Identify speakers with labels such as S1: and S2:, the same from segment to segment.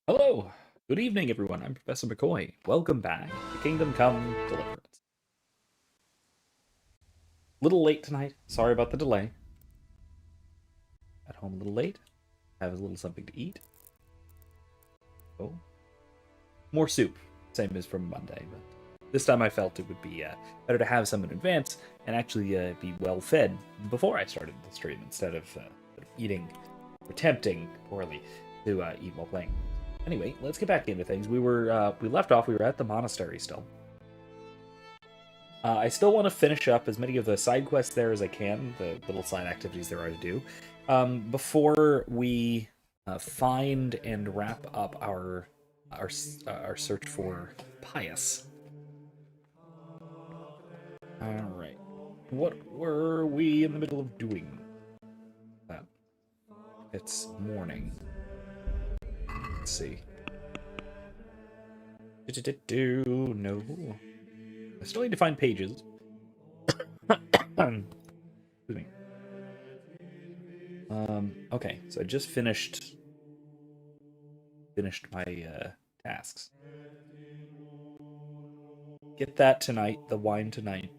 S1: Hello, good evening, everyone. I'm Professor McCoy. Welcome back to Kingdom Come Deliverance. Little late tonight. Sorry about the delay. At home a little late. Have a little something to eat. Oh, more soup. Same as from Monday, but this time I felt it would be better to have some in advance and actually be well fed before I started the stream instead of eating, attempting poorly to eat while playing. Anyway, let's get back into things. We left off. We were at the monastery still. I still want to finish up as many of the side quests there as I can, the little side activities there are to do, before we find and wrap up our search for Pious. All right, what were we in the middle of doing? Uh, it's morning. Let's see. No, I still need to find pages. Excuse me. Okay, so I just finished my tasks. Get that tonight, the wine tonight.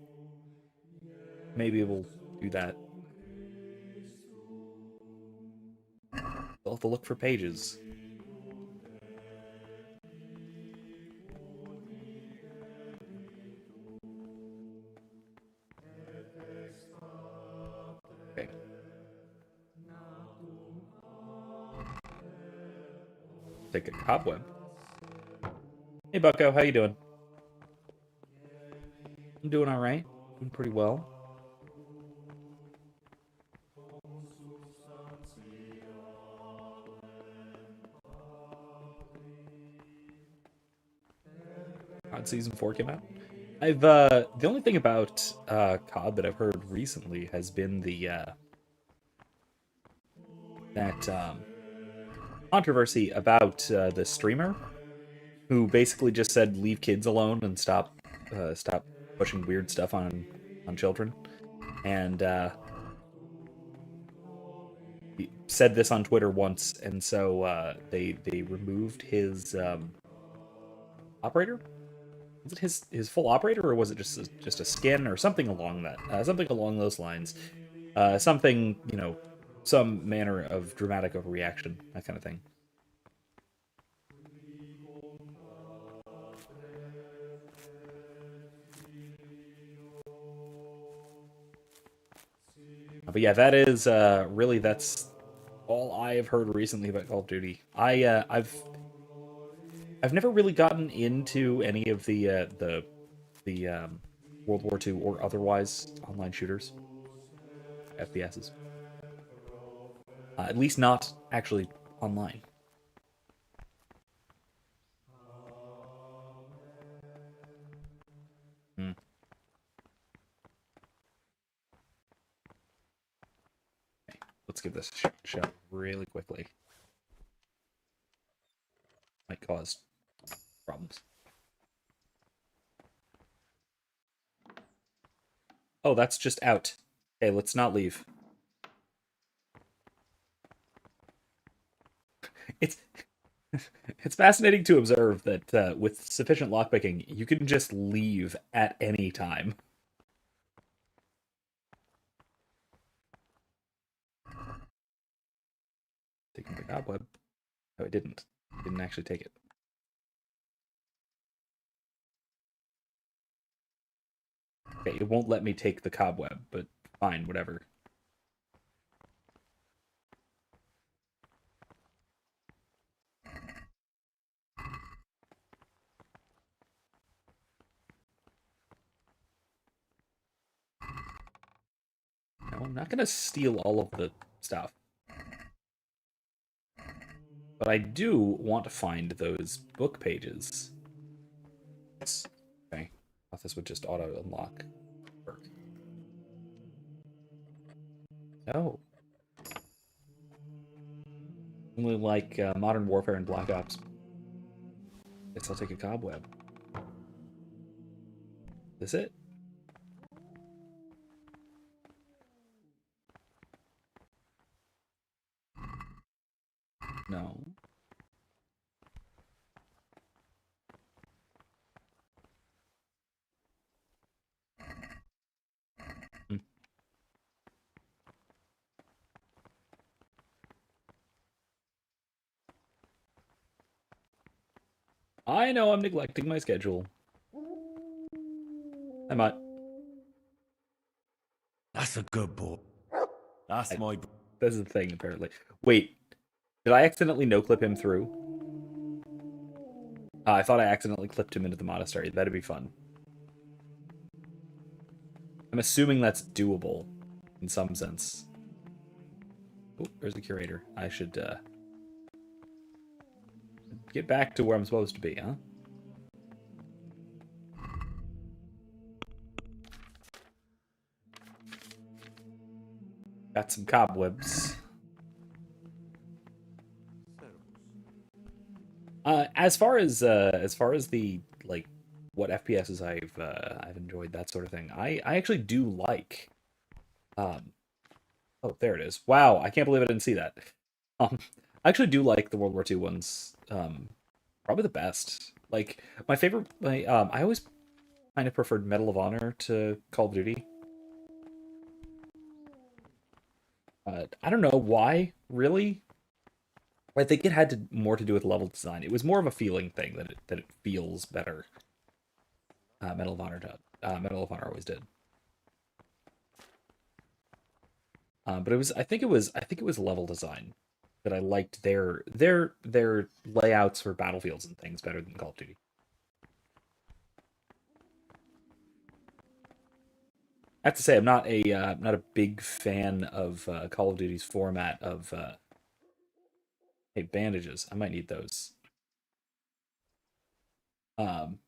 S1: Maybe we'll do that. We'll have to look for pages. Okay. Take a cobweb. Hey Bucko, how you doing? I'm doing alright. Doing pretty well. COD Season 4 came out. I've the only thing about COD that I've heard recently has been the that controversy about the streamer who basically just said leave kids alone and stop pushing weird stuff on children. And he said this on Twitter once, and so they removed his operator. Was it his full operator, or was it just a skin or something along that something along those lines? Something, some manner of dramatic overreaction, that kind of thing. But yeah, that is really that's all I have heard recently about Call of Duty. I've never really gotten into any of the World War II or otherwise online shooters, FPSs. At least not actually online. Hmm. Okay, let's give this a shot really quickly. Might cause problems. Oh, that's just out. Okay, let's not leave. It's it's fascinating to observe that with sufficient lockpicking, you can just leave at any time. Taking the cobweb. Oh, it didn't. It didn't actually take it. Okay, it won't let me take the cobweb, but fine, whatever. No, I'm not gonna steal all of the stuff. But I do want to find those book pages. Yes. Okay. I thought this would just auto unlock. Work. No. Only like Modern Warfare and Black Ops. Guess I'll take a cobweb. This it? No. I know I'm neglecting my schedule. I might.
S2: That's a good boy. That's my.
S1: That's the thing, apparently. Wait, did I accidentally no-clip him through? I thought I accidentally clipped him into the monastery. That'd be fun. I'm assuming that's doable in some sense. Oh, there's the curator. I should get back to where I'm supposed to be, huh? Got some cobwebs. As far as the like what FPSs I've enjoyed, that sort of thing, I actually do like. Oh, there it is. Wow, I can't believe I didn't see that. I actually do like the World War II ones. Probably the best. Like my favorite. I always kind of preferred Medal of Honor to Call of Duty. I don't know why, really. I think it had more to do with level design. It was more of a feeling thing that it feels better. Medal of Honor did. Medal of Honor always did. But it was I think it was level design that I liked their layouts for battlefields and things better than Call of Duty. I have to say I'm not a big fan of Call of Duty's format of hey, bandages. I might need those. Um,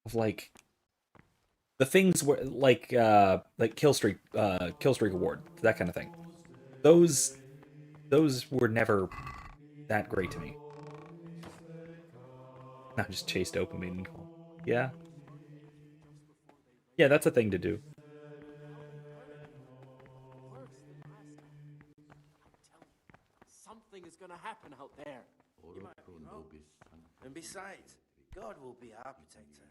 S1: of like the things where like kill streak award, that kind of thing. Those those were never that great to me. I just chased dopamine. Yeah, yeah, that's a thing to do.
S3: Something is gonna happen out there. You might be wrong. And besides, God will be our protector.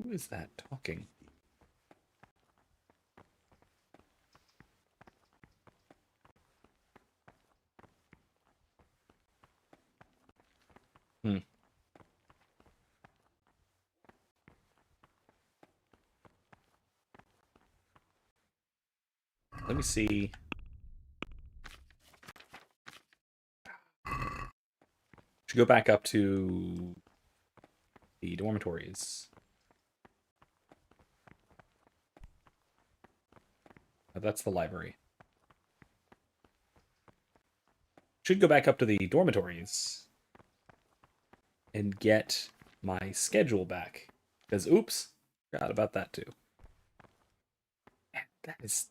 S1: Who is that talking? Hmm. Let me see. Should go back up to the dormitories. Oh, that's the library. Should go back up to the dormitories and get my schedule back. Because oops, forgot about that too. Man,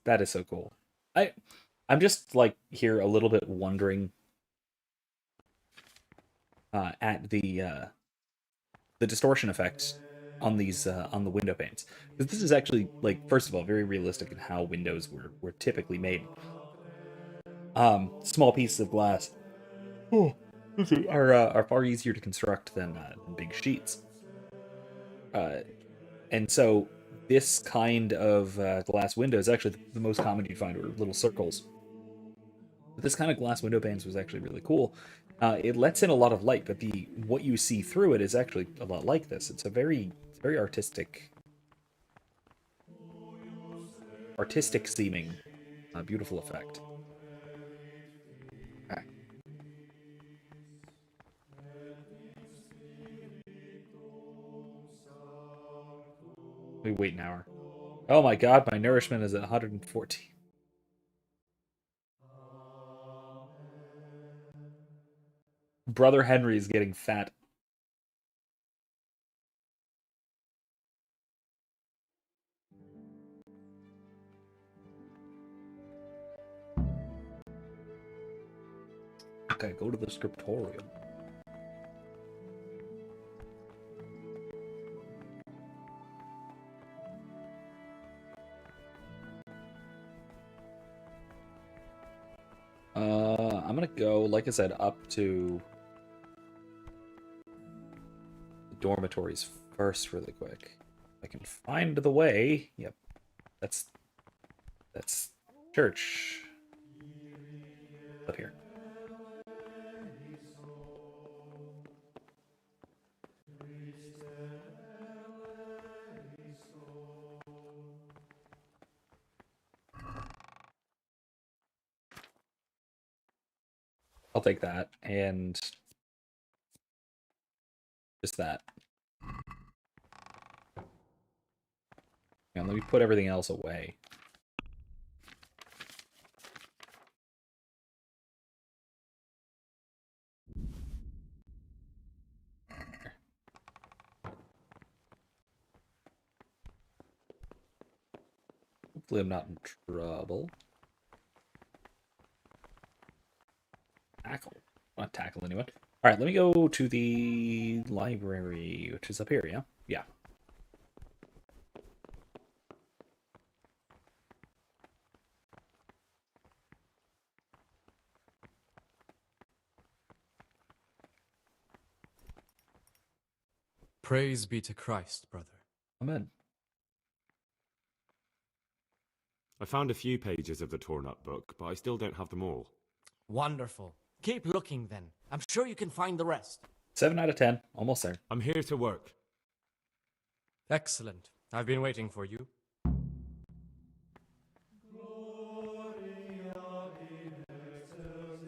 S1: that is so cool. I'm just like here a little bit wondering at the distortion effect on these on the window panes, because this is actually, like, first of all, very realistic in how windows were typically made. Small pieces of glass are far easier to construct than big sheets. Uh, and so this kind of glass window is actually the most common you'd find, are little circles. But this kind of glass window panes was actually really cool. It lets in a lot of light, but the what you see through it is actually a lot like this. It's a very artistic seeming, beautiful effect. Okay. We wait an hour. Oh my god, my nourishment is at 114. Brother Henry is getting fat. Okay, go to the scriptorium. I'm gonna go, like I said, up to the dormitories first, really quick. If I can find the way. Yep, that's church up here. I'll take that, and just that. And let me put everything else away. Hopefully I'm not in trouble. Tackle. Not tackle anyone. Alright, let me go to the library, which is up here, yeah? Yeah.
S4: Praise be to Christ, brother.
S1: Amen.
S5: I found a few pages of the torn-up book, but I still don't have them all.
S3: Wonderful. Keep looking then. I'm sure you can find the rest.
S1: 7 out of 10. Almost there.
S5: I'm here to work.
S4: Excellent. I've been waiting for you.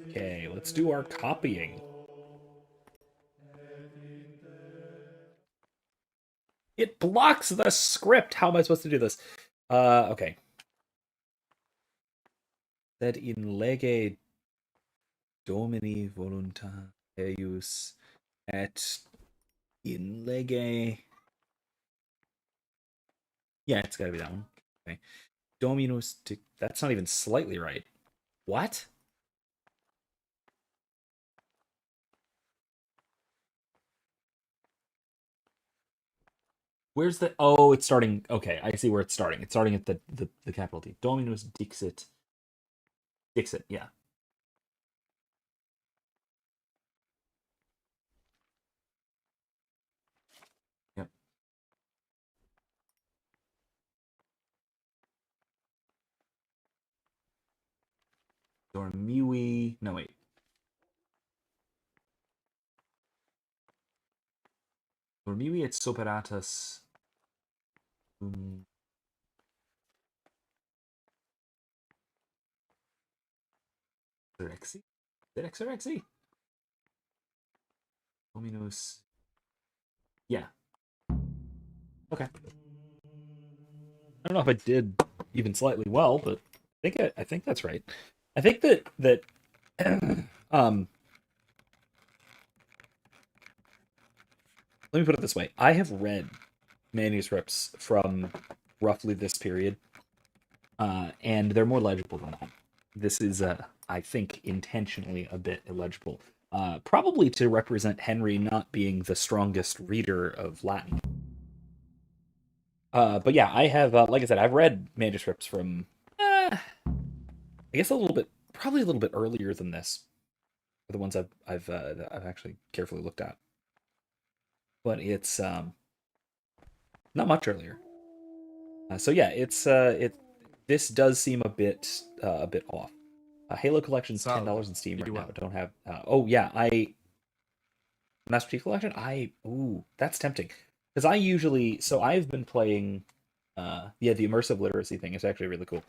S1: Okay, let's do our copying. It blocks the script. How am I supposed to do this? Okay. Sed in lege Domini voluntas eius et in lege. Yeah, it's gotta be that one. Okay. Dominus. That's not even slightly right. What? Where's the? Oh, it's starting. Okay, I see where it's starting. It's starting at the capital D. Dominus Dixit. Dixit. Yeah. Yep. Dormiui. No wait. Dormiui et superatus. Exorexi? Is it Exorexi? Dominus. Yeah. Okay. I don't know if I did even slightly well, but I think that's right. I think that let me put it this way. I have read manuscripts from roughly this period, and they're more legible than that. This is, I think, intentionally a bit illegible. Probably to represent Henry not being the strongest reader of Latin. But yeah, I have, like I said, I've read manuscripts from, I guess probably a little bit earlier than this. Are the ones I've actually carefully looked at. But it's not much earlier. So yeah, this does seem a bit off. Halo Collection's $10 in Steam right now. Don't have. Oh yeah, Master Chief Collection. That's tempting because I've been playing. The immersive literacy thing is actually really cool.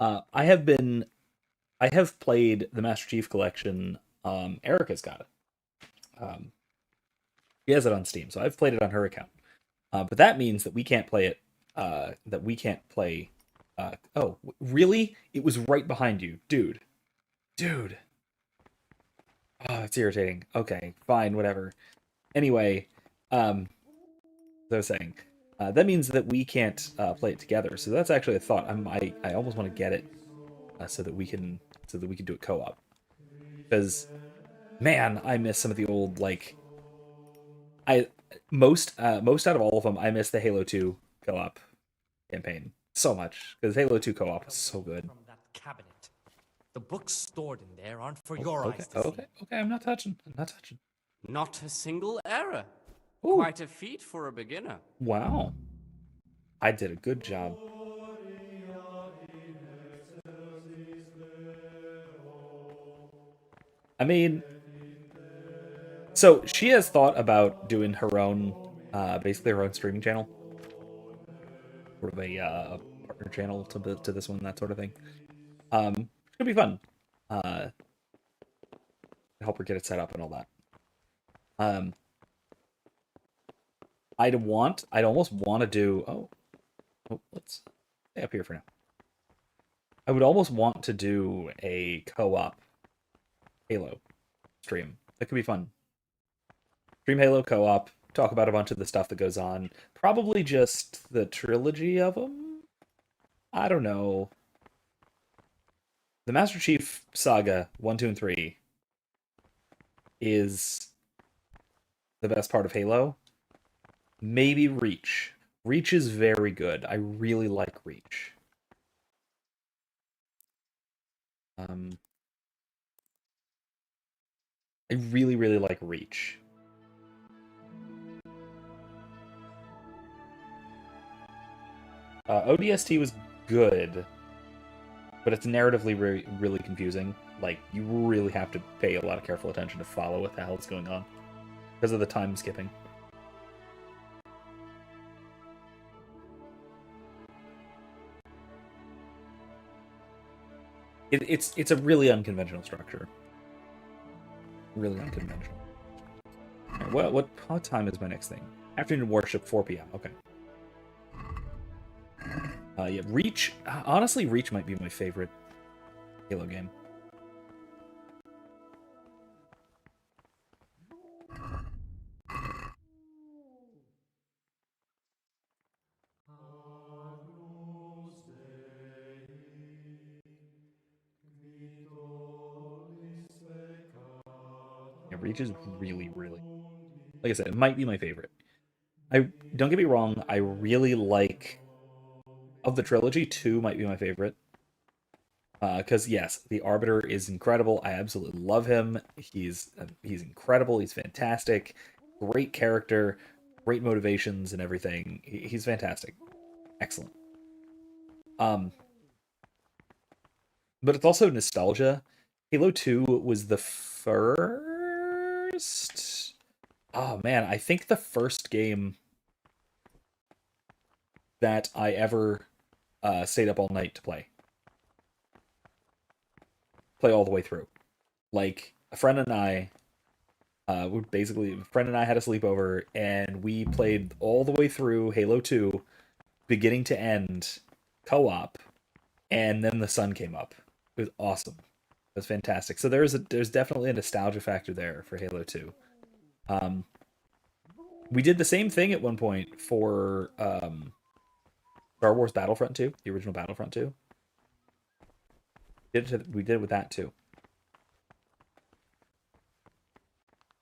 S1: I have played the Master Chief Collection. Erica's got it. She has it on Steam, so I've played it on her account. But that means that we can't play it. That we can't play. Oh, really? It was right behind you, dude. Dude. Oh, it's irritating. Okay, fine, whatever. Anyway, as I was saying, that means that we can't play it together. So that's actually a thought. I almost want to get it so that we can do it co-op. Because, man, I miss some of the old most out of all of them, I miss the Halo 2 co-op campaign so much because Halo 2 co-op was so good.
S3: From that cabinet. The books stored in there aren't for your eyes to
S1: Okay, I'm not touching.
S3: see. Not a single error.
S1: Ooh.
S3: Quite a feat for a beginner.
S1: Wow. I did a good job. I mean, so she has thought about doing her own, basically her own streaming channel, sort of a partner channel to this one, that sort of thing. It's gonna be fun. help her get it set up and all that. I'd almost want to do. Let's stay up here for now. I would almost want to do a co-op Halo stream. That could be fun. Stream Halo co-op. Talk about a bunch of the stuff that goes on. Probably just the trilogy of them. I don't know. The Master Chief Saga 1, 2, and 3 is the best part of Halo. Maybe Reach. Reach is very good. I really like Reach. I really, really like Reach. ODST was good, but it's narratively really confusing. Like, you really have to pay a lot of careful attention to follow what the hell is going on because of the time skipping. It's a really unconventional structure. Really unconventional. Right, what time is my next thing? Afternoon worship, 4 p.m. Okay. Yeah, Reach. Honestly, Reach might be my favorite Halo game. Yeah, Reach is really, really. Like I said, it might be my favorite. I don't get me wrong. I really like of the trilogy. 2 might be my favorite. Because yes, the Arbiter is incredible. I absolutely love him. He's incredible. He's fantastic. Great character, great motivations and everything. He's fantastic. Excellent. But it's also nostalgia. Halo 2 was the first. Oh man, I think the first game that I ever stayed up all night to play all the way through. Like a friend and I, a friend and I had a sleepover, and we played all the way through Halo 2, beginning to end, co-op, and then the sun came up. It was awesome. It was fantastic. So there's definitely a nostalgia factor there for Halo 2. We did the same thing at one point for Star Wars Battlefront 2, the original Battlefront 2. We did it with that too.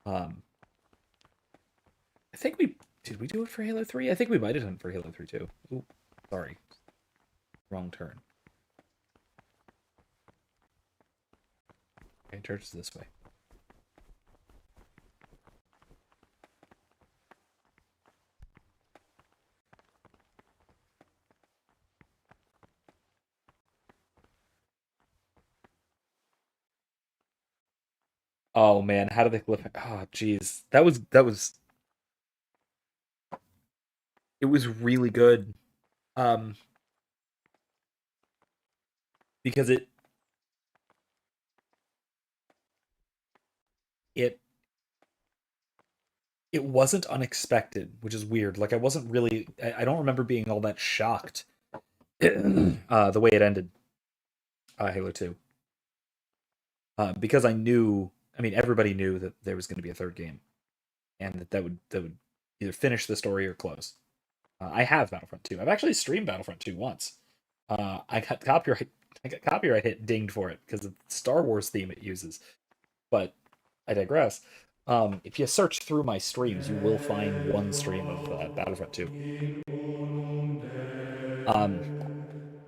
S1: I think did we do it for Halo 3? I think we might have done it for Halo 3 too. Ooh, sorry. Wrong turn. Okay, church is this way. Oh man, how did they flip it? Oh jeez. That was it was really good. Um because it it wasn't unexpected, which is weird. Like I wasn't really I don't remember being all that shocked the way it ended, Halo 2. Because I knew, I mean everybody knew that there was going to be a third game and that would either finish the story or close. I have Battlefront 2. I've actually streamed Battlefront 2 once. I got copyright hit dinged for it because of the Star Wars theme it uses. But I digress. If you search through my streams, you will find one stream of Battlefront 2.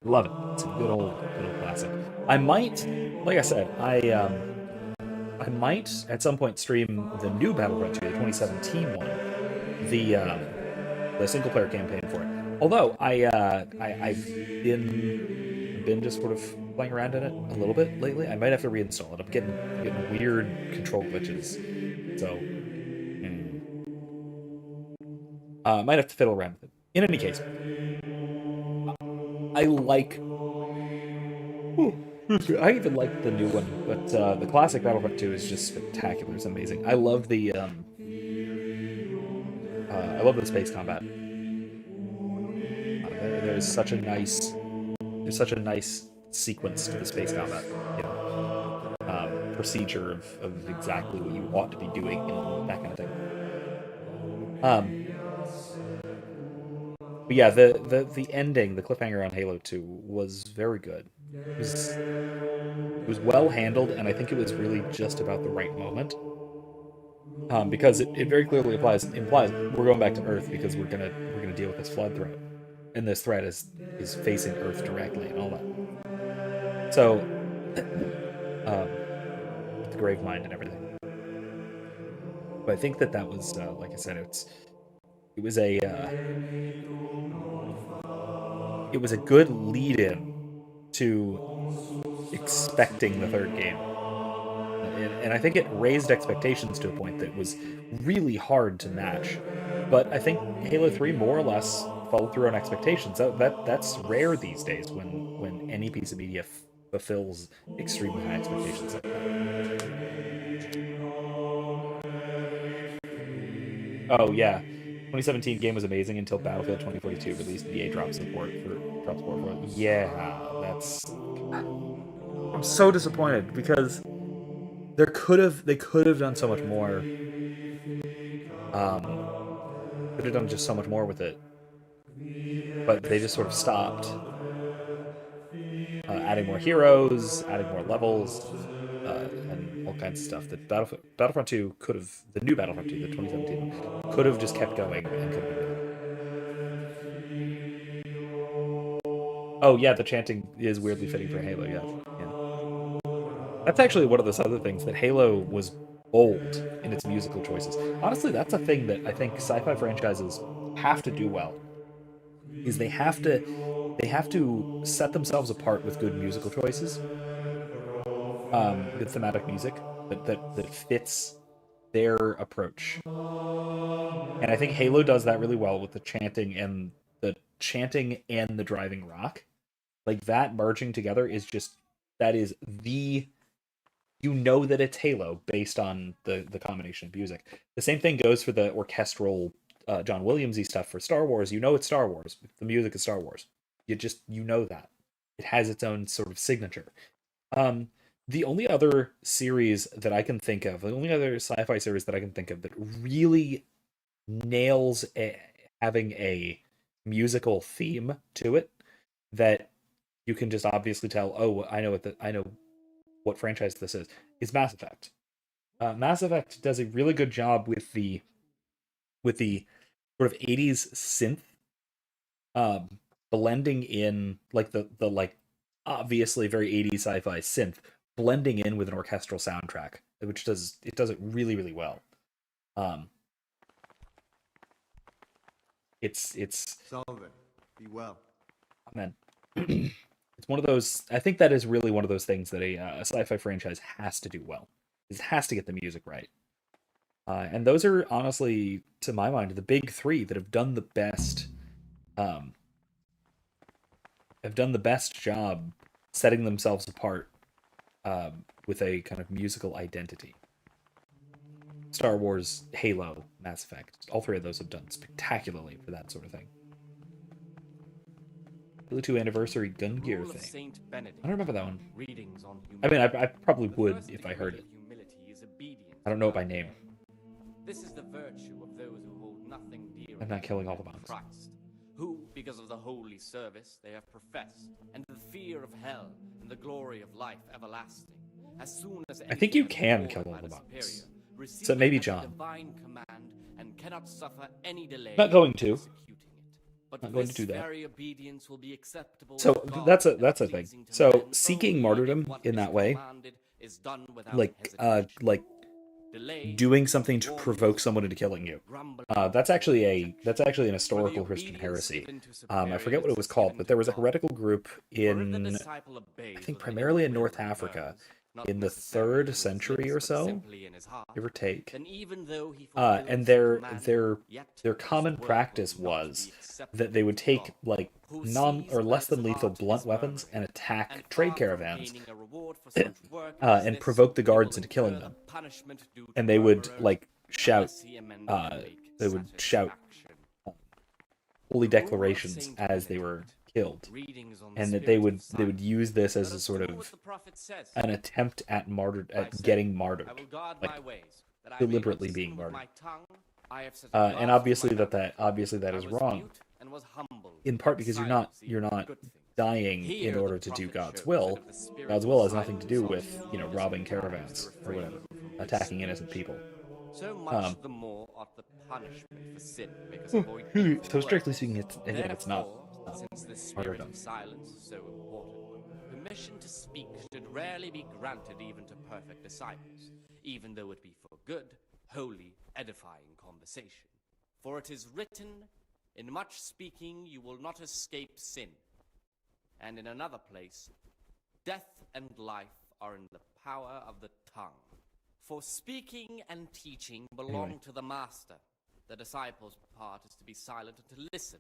S1: Love it. It's a good old classic. I might, like I said, I might at some point stream the new Battlefront 2, the 2017 one, the single player campaign for it. Although I've been just sort of playing around in it a little bit lately. I might have to reinstall it. I'm getting weird control glitches, so might have to fiddle around with it. In any case, I like. I even like the new one, but the classic Battlefront 2 is just spectacular. It's amazing. I love the space combat. There's such a nice sequence to the space combat. You know, procedure of exactly what you ought to be doing and that kind of thing. Um, but yeah, the ending, the cliffhanger on Halo 2 was very good. It was well handled, and I think it was really just about the right moment. Because it very clearly implies we're going back to Earth because we're gonna deal with this flood threat, and this threat is facing Earth directly and all that. So, with the grave mind and everything. But I think that was like I said, it was a it was a good lead in to expecting the third game. And I think it raised expectations to a point that was really hard to match. But I think Halo 3 more or less followed through on expectations. That's rare these days when any piece of media fulfills extremely high expectations like that. Oh yeah. 2017 game was amazing until Battlefield 2042 released and EA dropped support for it. Yeah, that's I'm so disappointed because they could have done so much more. Um, could have done just so much more with it, but they just sort of stopped. Adding more heroes, adding more levels, and all kinds of stuff. That Battlefront 2 could have, the new Battlefront 2, the 2017 one, could have just kept going and could have been really good. Oh yeah, the chanting is weirdly fitting for Halo. Yes, yeah. That's actually one of those other things that Halo was bold in its musical choices. Honestly, that's a thing that I think sci-fi franchises have to do well. Is they have to set themselves apart with good musical choices, good thematic music that fits their approach. And I think Halo does that really well with the chanting and the driving rock. Like that merging together is just that is the you know that it's Halo based on the combination of music. The same thing goes for the orchestral John Williamsy stuff for Star Wars. You know it's Star Wars. The music is Star Wars. You know that it has its own sort of signature. Um, the only other series that I can think of, the only other sci-fi series that I can think of that really nails having a musical theme to it that you can just obviously tell, oh, I know what franchise this is Mass Effect. Mass Effect does a really good job with the sort of 80s synth um blending in like the like obviously very 80s sci-fi synth blending in with an orchestral soundtrack, which does it really really well. Um, it's
S6: Solve it. Be well.
S1: man, it's one of those. I think that is really one of those things that a sci-fi franchise has to do well. It has to get the music right. And those are honestly, to my mind, the big three that um, have done the best job setting themselves apart with a kind of musical identity. Star Wars, Halo, Mass Effect. All three of those have done spectacularly for that sort of thing. Halo 2 anniversary gun gear thing. I don't remember that one. I mean, I probably would if I heard it. I don't know it by name.
S7: This is the virtue of those who hold nothing dear.
S1: I'm not killing all the monks.
S7: Christ, who, because of the holy service they have professed, and the fear of hell and the glory of life everlasting, as soon as
S1: I think you can kill all the monks. So maybe John.
S7: Divine command and cannot suffer any delay.
S1: Not going to.
S7: But
S1: Not going to do that.
S7: very obedience will be acceptable.
S1: So that's a thing. So seeking martyrdom in that way, like doing something to provoke someone into killing you. That's actually an historical Christian heresy. I forget what it was called, but there was a heretical group in, I think primarily in North Africa,
S7: not
S1: in the
S7: necessarily
S1: 3rd
S7: through his
S1: century
S7: lips,
S1: or
S7: but
S1: so,
S7: simply in his heart,
S1: give or take.
S7: then even though he
S1: And
S7: fulfills
S1: their
S7: command, yet
S1: common
S7: his word
S1: practice
S7: will not
S1: was
S7: be acceptable
S1: that they would
S7: to
S1: take
S7: God,
S1: like
S7: who
S1: non
S7: sees
S1: or
S7: by
S1: less
S7: his
S1: than lethal
S7: heart
S1: blunt
S7: his
S1: weapons and
S7: murmuring,
S1: attack
S7: and
S1: trade
S7: far from
S1: caravans
S7: gaining a reward for such work as
S1: and
S7: this,
S1: provoke the
S7: he will
S1: guards into killing
S7: incur
S1: them.
S7: the punishment due to
S1: And they would
S7: murmurers
S1: like shout
S7: unless he amend and make
S1: they would shout
S7: satisfaction.
S1: holy
S7: The rule of
S1: declarations
S7: Saint
S1: as they were
S7: Benedict,
S1: killed,
S7: readings on the
S1: and that
S7: spirit
S1: they
S7: of
S1: would
S7: silence.
S1: use this as
S7: Let
S1: a
S7: us
S1: sort
S7: do
S1: of
S7: what the prophet says.
S1: an attempt at
S7: I say,
S1: getting martyred,
S7: I will guard
S1: like
S7: my ways, that I may not
S1: deliberately
S7: sin
S1: being
S7: with
S1: martyred.
S7: my tongue. I have set a guard
S1: And
S7: for
S1: obviously
S7: my
S1: that
S7: mouth.
S1: obviously that
S7: I
S1: is
S7: was
S1: wrong,
S7: mute and was humble,
S1: in part
S7: and
S1: because you're
S7: silence even
S1: not
S7: good things.
S1: dying
S7: Here
S1: in
S7: the
S1: order to do
S7: prophet
S1: God's
S7: shows
S1: will.
S7: that if the spirit
S1: God's
S7: of
S1: will has nothing to do
S7: silence
S1: with,
S7: is used
S1: robbing
S7: as a device
S1: caravans
S7: to
S1: or
S7: refrain
S1: whatever,
S7: from his
S1: attacking
S7: speech,
S1: innocent people.
S7: so much the more ought the punishment for sin make us avoid evil
S1: So strictly
S7: works.
S1: speaking, it's not
S7: Therefore, since the spirit
S1: martyrdom.
S7: of silence is so important, permission to speak should rarely be granted even to perfect disciples, even though it be for good, holy, edifying conversation. For it is written, in much speaking you will not escape sin. And in another place, death and life are in the power of the tongue. For speaking and teaching belong to the master. The disciple's part is to be silent and to listen.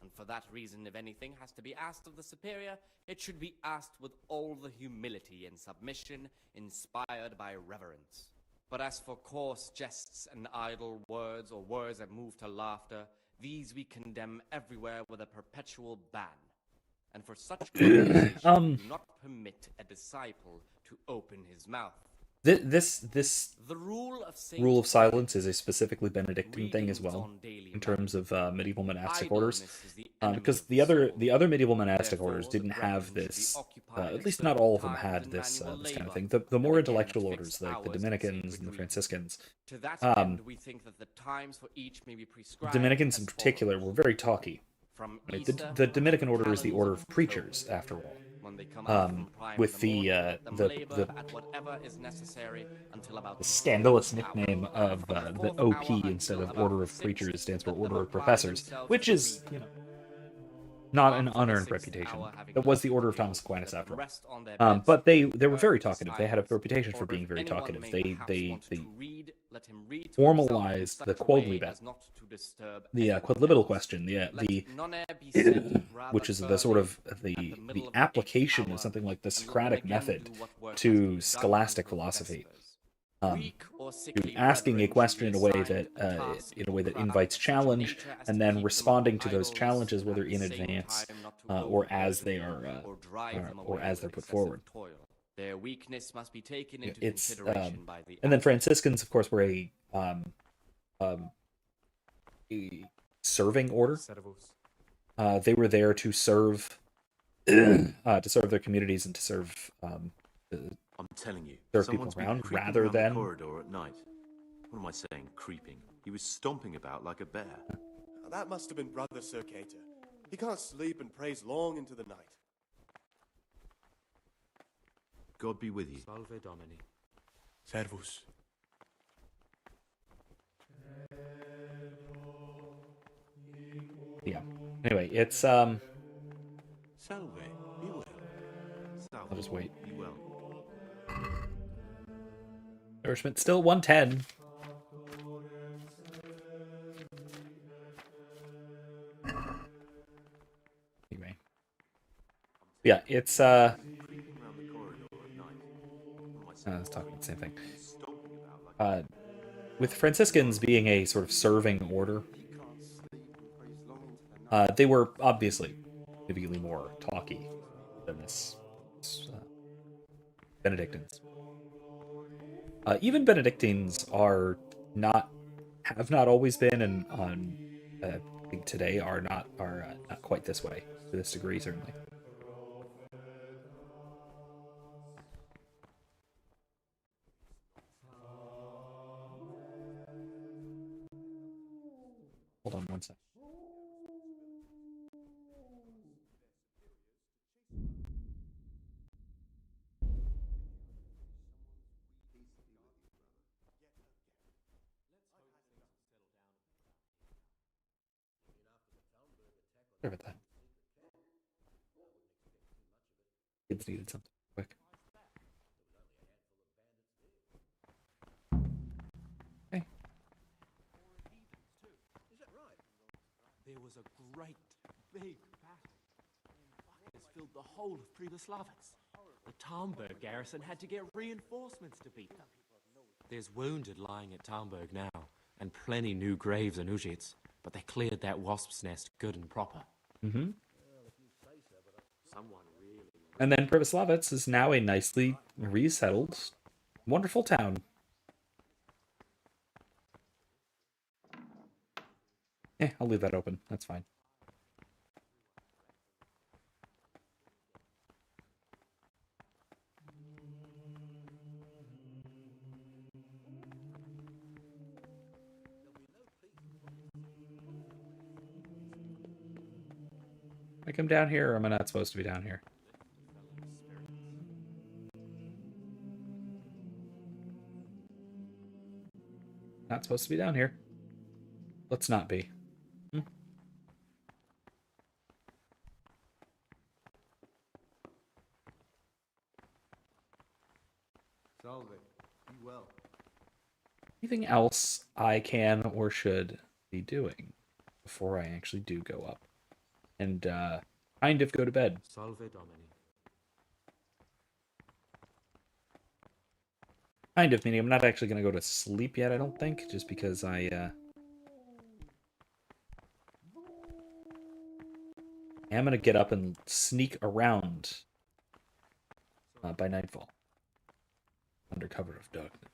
S7: And for that reason, if anything has to be asked of the superior, it should be asked with all the humility and submission inspired by reverence. But as for coarse jests and idle words, or words that move to laughter, these we condemn everywhere with a perpetual ban. And for such conversation, do not permit a disciple to open his mouth.
S1: This
S7: The rule of
S1: rule of silence is a specifically Benedictine thing as well, in terms of medieval monastic orders, because the other medieval monastic orders didn't have this. At least not all of them had this this kind of thing. The more intellectual orders, like the Dominicans and the Franciscans,
S7: To that end, we think that the times for each may be
S1: the
S7: prescribed
S1: Dominicans in
S7: as
S1: particular
S7: follows.
S1: were very talky.
S7: From
S1: Right?
S7: Easter
S1: The Dominican
S7: to
S1: order is the order of
S7: calends
S1: preachers,
S7: October.
S1: after all.
S7: When they come out from prime
S1: with
S7: in the
S1: the,
S7: morning, let them
S1: the-
S7: labor
S1: the-
S7: at whatever is necessary until about
S1: The scandalous
S7: the fourth
S1: nickname
S7: hour.
S1: of
S7: From
S1: the
S7: fourth
S1: OP
S7: hour
S1: instead
S7: until
S1: of
S7: about
S1: Order of
S7: 6,
S1: Preachers stands for
S7: let them
S1: Order of
S7: apply
S1: Professors,
S7: themselves
S1: which
S7: to
S1: is,
S7: reading.
S1: not an
S7: After the
S1: unearned
S7: 6th
S1: reputation.
S7: hour, having
S1: That was the
S7: left
S1: Order of
S7: the
S1: Thomas
S7: field,
S1: Aquinas,
S7: let
S1: after
S7: them
S1: all.
S7: rest on their beds
S1: But they
S7: in
S1: were very
S7: perfect
S1: talkative. They had a
S7: silence.
S1: reputation for
S7: Or
S1: being
S7: if
S1: very
S7: anyone
S1: talkative.
S7: may
S1: They
S7: perhaps
S1: they
S7: want
S1: they
S7: to read, let him read to
S1: formalized
S7: himself
S1: the
S7: in such a way
S1: quodlibet,
S7: as not to disturb
S1: the
S7: anyone
S1: quadlibetal
S7: else.
S1: question,
S7: Let
S1: the
S7: none air be said rather
S1: which is the sort
S7: early
S1: of
S7: at
S1: the
S7: middle of the 8th
S1: application of
S7: hour,
S1: something like the
S7: and let none
S1: Socratic
S7: again
S1: method
S7: do what work must
S1: to
S7: be done
S1: scholastic
S7: until
S1: philosophy.
S7: vespers.
S1: To
S7: Weak or sickly
S1: asking a
S7: brethren should
S1: question
S7: be
S1: in a way
S7: assigned
S1: that
S7: a task
S1: invites
S7: of such a
S1: challenge,
S7: nature as
S1: and
S7: to
S1: then
S7: keep them
S1: responding
S7: from
S1: to those
S7: idleness,
S1: challenges,
S7: and
S1: whether
S7: at the
S1: in
S7: same
S1: advance
S7: time not to
S1: or as
S7: overburden
S1: they are
S7: or drive them
S1: or
S7: away
S1: as they're
S7: with
S1: put
S7: excessive
S1: forward.
S7: toil. Their weakness must be taken into
S1: It's
S7: consideration by the
S1: and then
S7: abbot.
S1: Franciscans, of course, were a serving order.
S4: Servus.
S1: They were there to serve to serve their communities and to serve
S5: I'm telling you,
S1: There are
S5: someone's
S1: people
S5: been
S1: around,
S5: creeping
S1: rather
S5: around
S1: than-
S5: the corridor at night. What am I saying? Creeping. He was stomping about like a bear.
S6: That must have been Brother Sir Cater. He can't sleep and prays long into the night.
S5: God be with you.
S4: Salve Domini.
S6: Servus.
S1: Yeah. Anyway, it's
S5: Salve. Be well. Salve.
S1: I'll just wait.
S5: Be well.
S1: Nourishment still 110. Anyway. Yeah, it's
S5: Creeping around the corridor at night. What am I saying?
S1: let's talk about the same thing.
S5: He was stomping about like
S1: With Franciscans being a sort of serving order, they were obviously significantly more talky than this Benedictines. Even Benedictines have not always been, and I think today are not quite this way to this degree, certainly. Hold on one sec. Sorry about that. Kids needed something quick.
S8: There was a great, big battle. Buckets filled the whole of Pribyslavitz. The Tarnberg garrison had to get reinforcements to beat them. There's wounded lying at Tarnberg now, and plenty new graves in Ujits, but they cleared that wasp's nest good and proper.
S1: Mm-hmm.
S8: Someone really...
S1: And then Pribyslavitz is now a nicely resettled, wonderful town. I'll leave that open. That's fine. I come down here, or am I not supposed to be down here? Not supposed to be down here. Let's not be.
S3: Salve. Be well.
S1: Anything else I can or should be doing before I actually do go up and kind of go to bed?
S8: Salve Domini.
S1: Kind of, meaning I'm not actually going to go to sleep yet, I don't think, just because I am going to get up and sneak around by nightfall, under cover of darkness.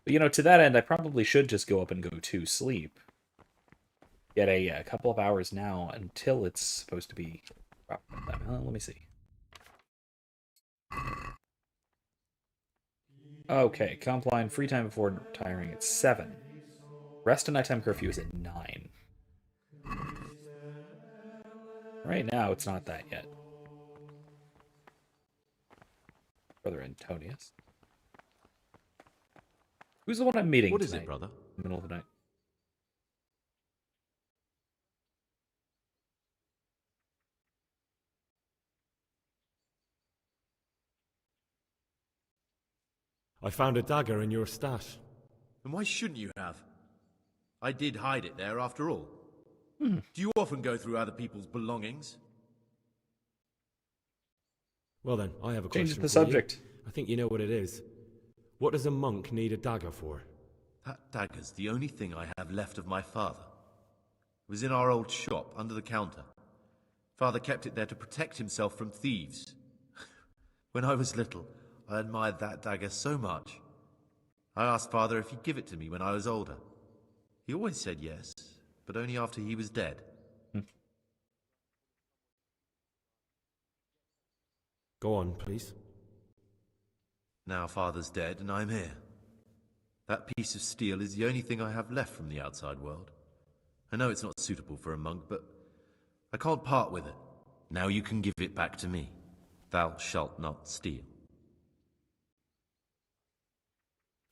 S1: But, you know, to that end, I probably should just go up and go to sleep. Get a couple of hours now until it's supposed to be... let me see. Okay, comp line, free time before retiring at 7. Rest and nighttime curfew is at 9. Right now, it's not that yet. Brother Antonius. Who's the one I'm meeting
S2: What is
S1: tonight,
S2: it, brother?
S1: in the middle of the night?
S5: I found a dagger in your stash.
S2: And why shouldn't you have? I did hide it there after all.
S1: Hmm.
S2: Do you often go through other people's belongings?
S5: Well then, I have a question
S1: Changes the
S5: for
S1: subject.
S5: you. I think you know what it is. What does a monk need a dagger for?
S2: That dagger's the only thing I have left of my father. It was in our old shop, under the counter. Father kept it there to protect himself from thieves. When I was little, I admired that dagger so much. I asked Father if he'd give it to me when I was older. He always said yes, but only after he was dead.
S5: Go on, please.
S2: Now Father's dead and I'm here. That piece of steel is the only thing I have left from the outside world. I know it's not suitable for a monk, but I can't part with it. Now you can give it back to me. Thou shalt not steal.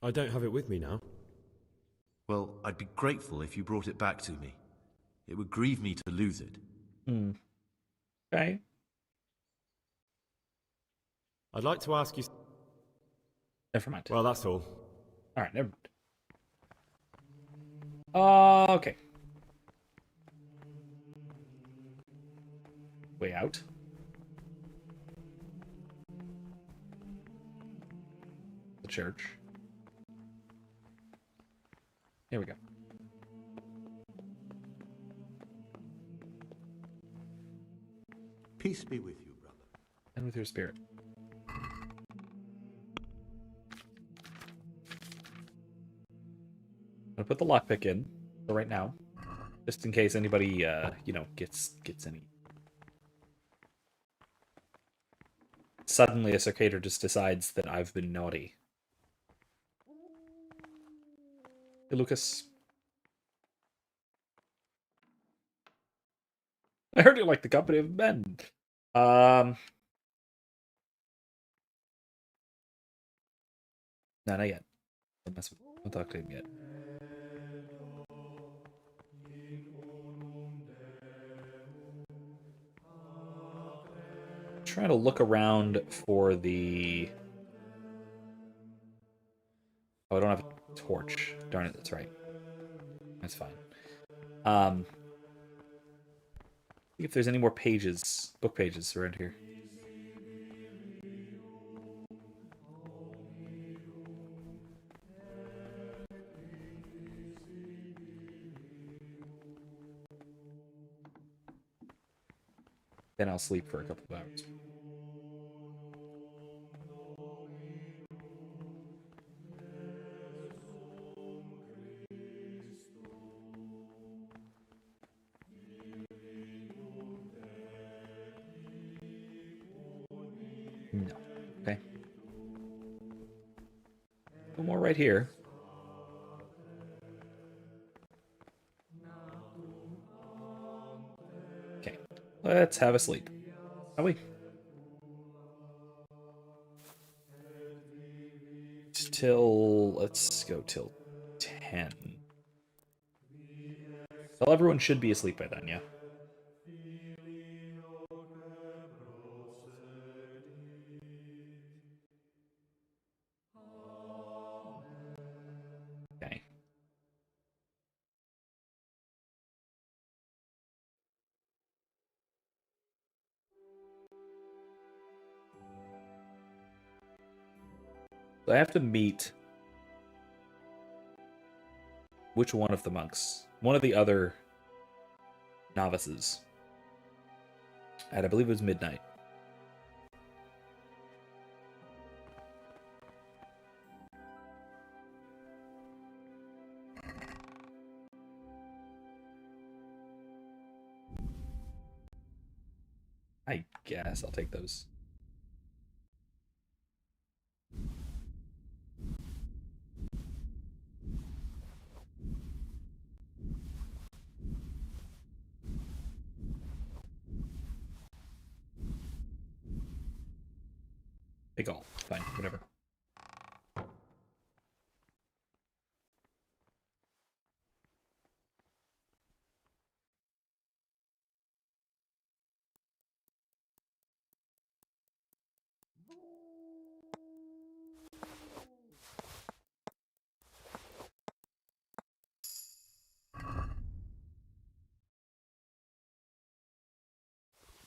S5: I don't have it with me now.
S2: Well, I'd be grateful if you brought it back to me. It would grieve me to lose it.
S1: Okay.
S5: I'd like to ask you...
S1: Never mind.
S5: Well, that's all.
S1: Alright, never mind. Okay. Way out. The church. Here we go.
S3: Peace be with you, brother.
S1: And with your spirit. I'm gonna put the lockpick in for right now, just in case anybody, gets any. Suddenly, a circator just decides that I've been naughty. Hey, Lucas. I heard you like the company of men. No, not yet. Don't talk to him yet. trying to look around for the... Oh, I don't have a torch. Darn it, that's right. That's fine. See if there's any more pages, book pages around here. Then I'll sleep for a couple of hours. No. Okay. One more right here. Okay. Let's have a sleep. Shall we? Let's go till 10. Well, everyone should be asleep by then, yeah? Okay. So I have to meet which one of the monks? One of the other novices. At I believe it was midnight. I guess I'll take those. Take all. Fine, whatever.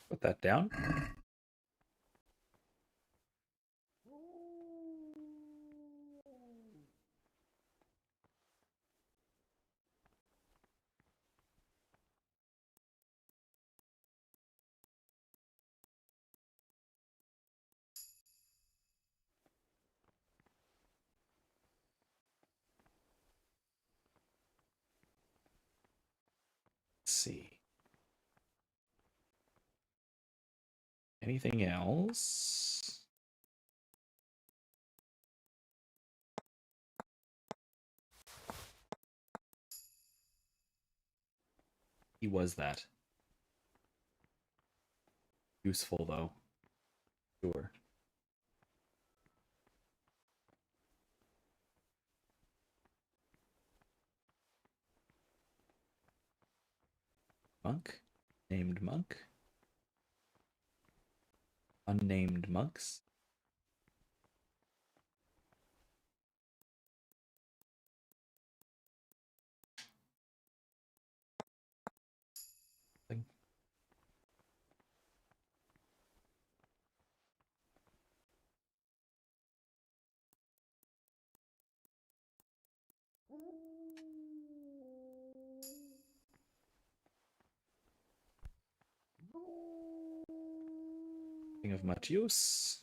S1: Put that down. Let's see. Anything else? He was that. Useful, though. Sure. Monk? Named monk? Unnamed monks? Thing. King of much use.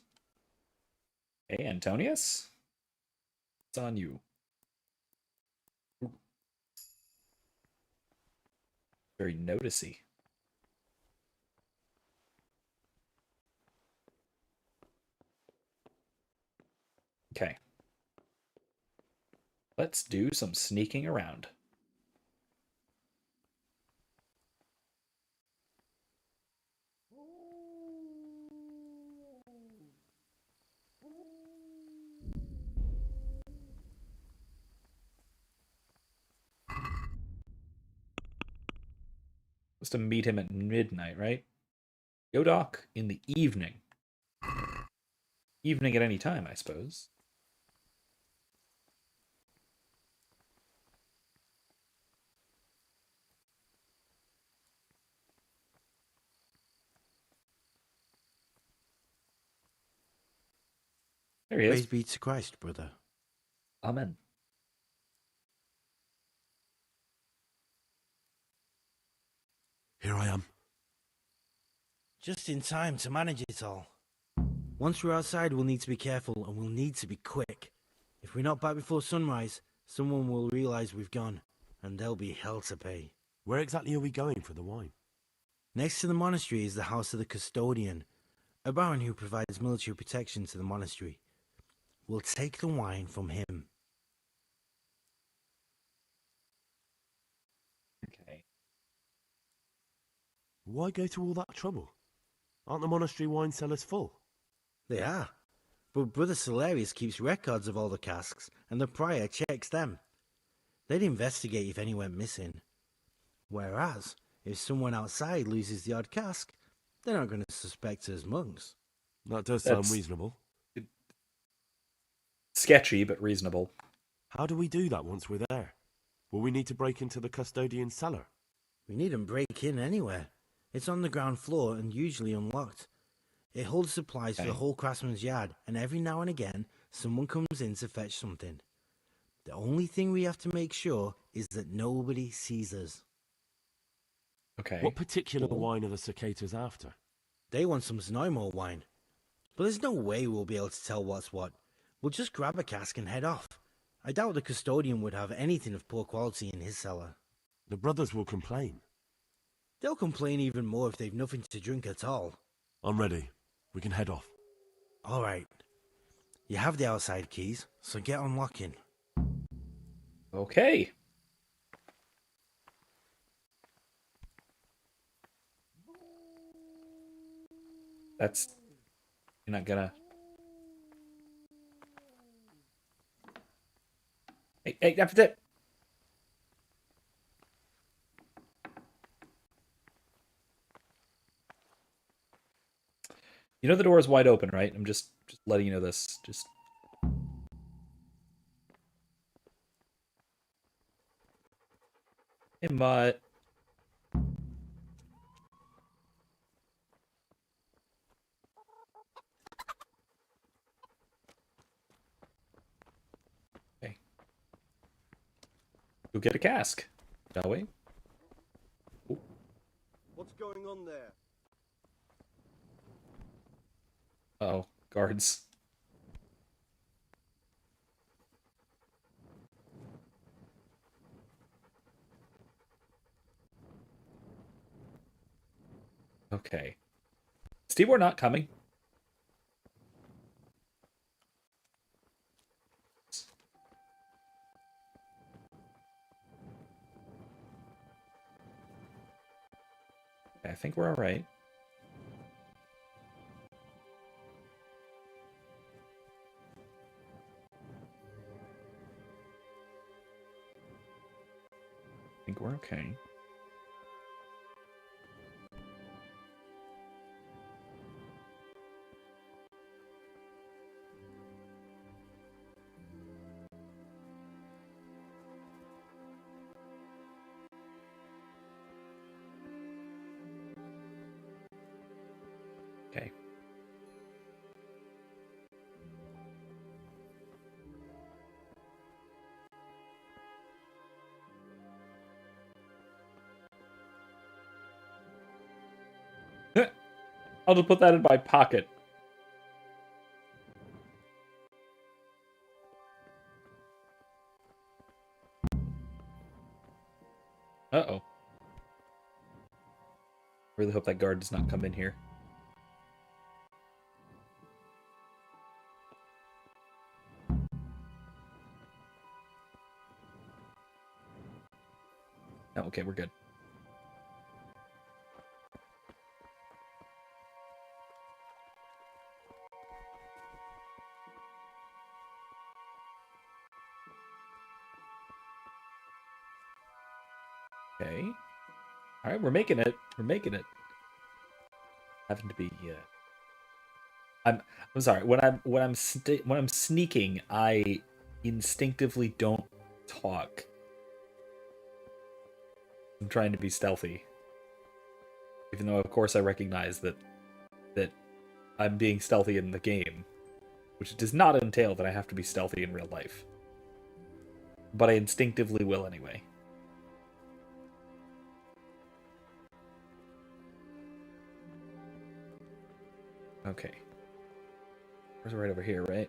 S1: Hey, Antonius? It's on you. Ooh. Very noticey. Okay. Let's do some sneaking around. Supposed to meet him at midnight, right? Yodoc in the evening. evening at any time, I suppose. There he
S3: Praise
S1: is.
S3: be to Christ, brother.
S1: Amen.
S6: Here I am.
S3: Just in time to manage it all. Once we're outside, we'll need to be careful and we'll need to be quick. If we're not back before sunrise, someone will realize we've gone, and there'll be hell to pay.
S6: Where exactly are we going for the wine?
S3: Next to the monastery is the house of the custodian, a baron who provides military protection to the monastery. We'll take the wine from him.
S1: Okay.
S6: Why go to all that trouble? Aren't the monastery wine cellars full?
S3: They are, but Brother Celerius keeps records of all the casks, and the prior checks them. They'd investigate if any went missing. Whereas, if someone outside loses the odd cask, they're not going to suspect us monks.
S6: That does sound
S1: That's-
S6: reasonable.
S1: Sketchy, but reasonable.
S6: How do we do that once we're there? Will we need to break into the custodian's cellar?
S3: We needn't break in anywhere. It's on the ground floor and usually unlocked. It holds supplies for the whole craftsman's yard, and every now and again, someone comes in to fetch something. The only thing we have to make sure is that nobody sees us.
S1: Okay.
S6: What particular wine are the cicadas after?
S3: They want some Znojmo wine. But there's no way we'll be able to tell what's what. We'll just grab a cask and head off. I doubt the custodian would have anything of poor quality in his cellar.
S6: The brothers will complain.
S3: They'll complain even more if they've nothing to drink at all.
S6: I'm ready. We can head off.
S3: All right. You have the outside keys, so get unlocking.
S1: Okay. That's... You're not gonna... Hey, after that. You know the door is wide open, right? I'm just letting you know this. Just... Hey, Mutt. Okay. Go get a cask, shall we? Ooh.
S9: What's going on there?
S1: Uh-oh, guards. Okay. Steve, we're not coming. Okay, I think we're all right. I think we're okay. Okay. I'll just put that in my pocket. Uh-oh. Really hope that guard does not come in here. Oh, okay, we're good. Okay. Alright, we're making it. We're making it. Having to be, I'm sorry. When I'm sneaking, I instinctively don't talk. I'm trying to be stealthy, even though of course I recognize that I'm being stealthy in the game, which does not entail that I have to be stealthy in real life. But I instinctively will anyway. Okay. Where's right over here, right?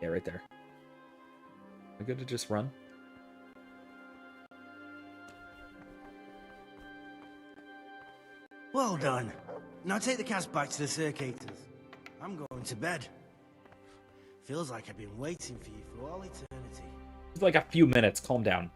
S1: Yeah, right there. Am I good to just run?
S3: Well done. Now take the cast back to the circuitors. I'm going to bed. Feels like I've been waiting for you for all eternity.
S1: It's like a few minutes. Calm down.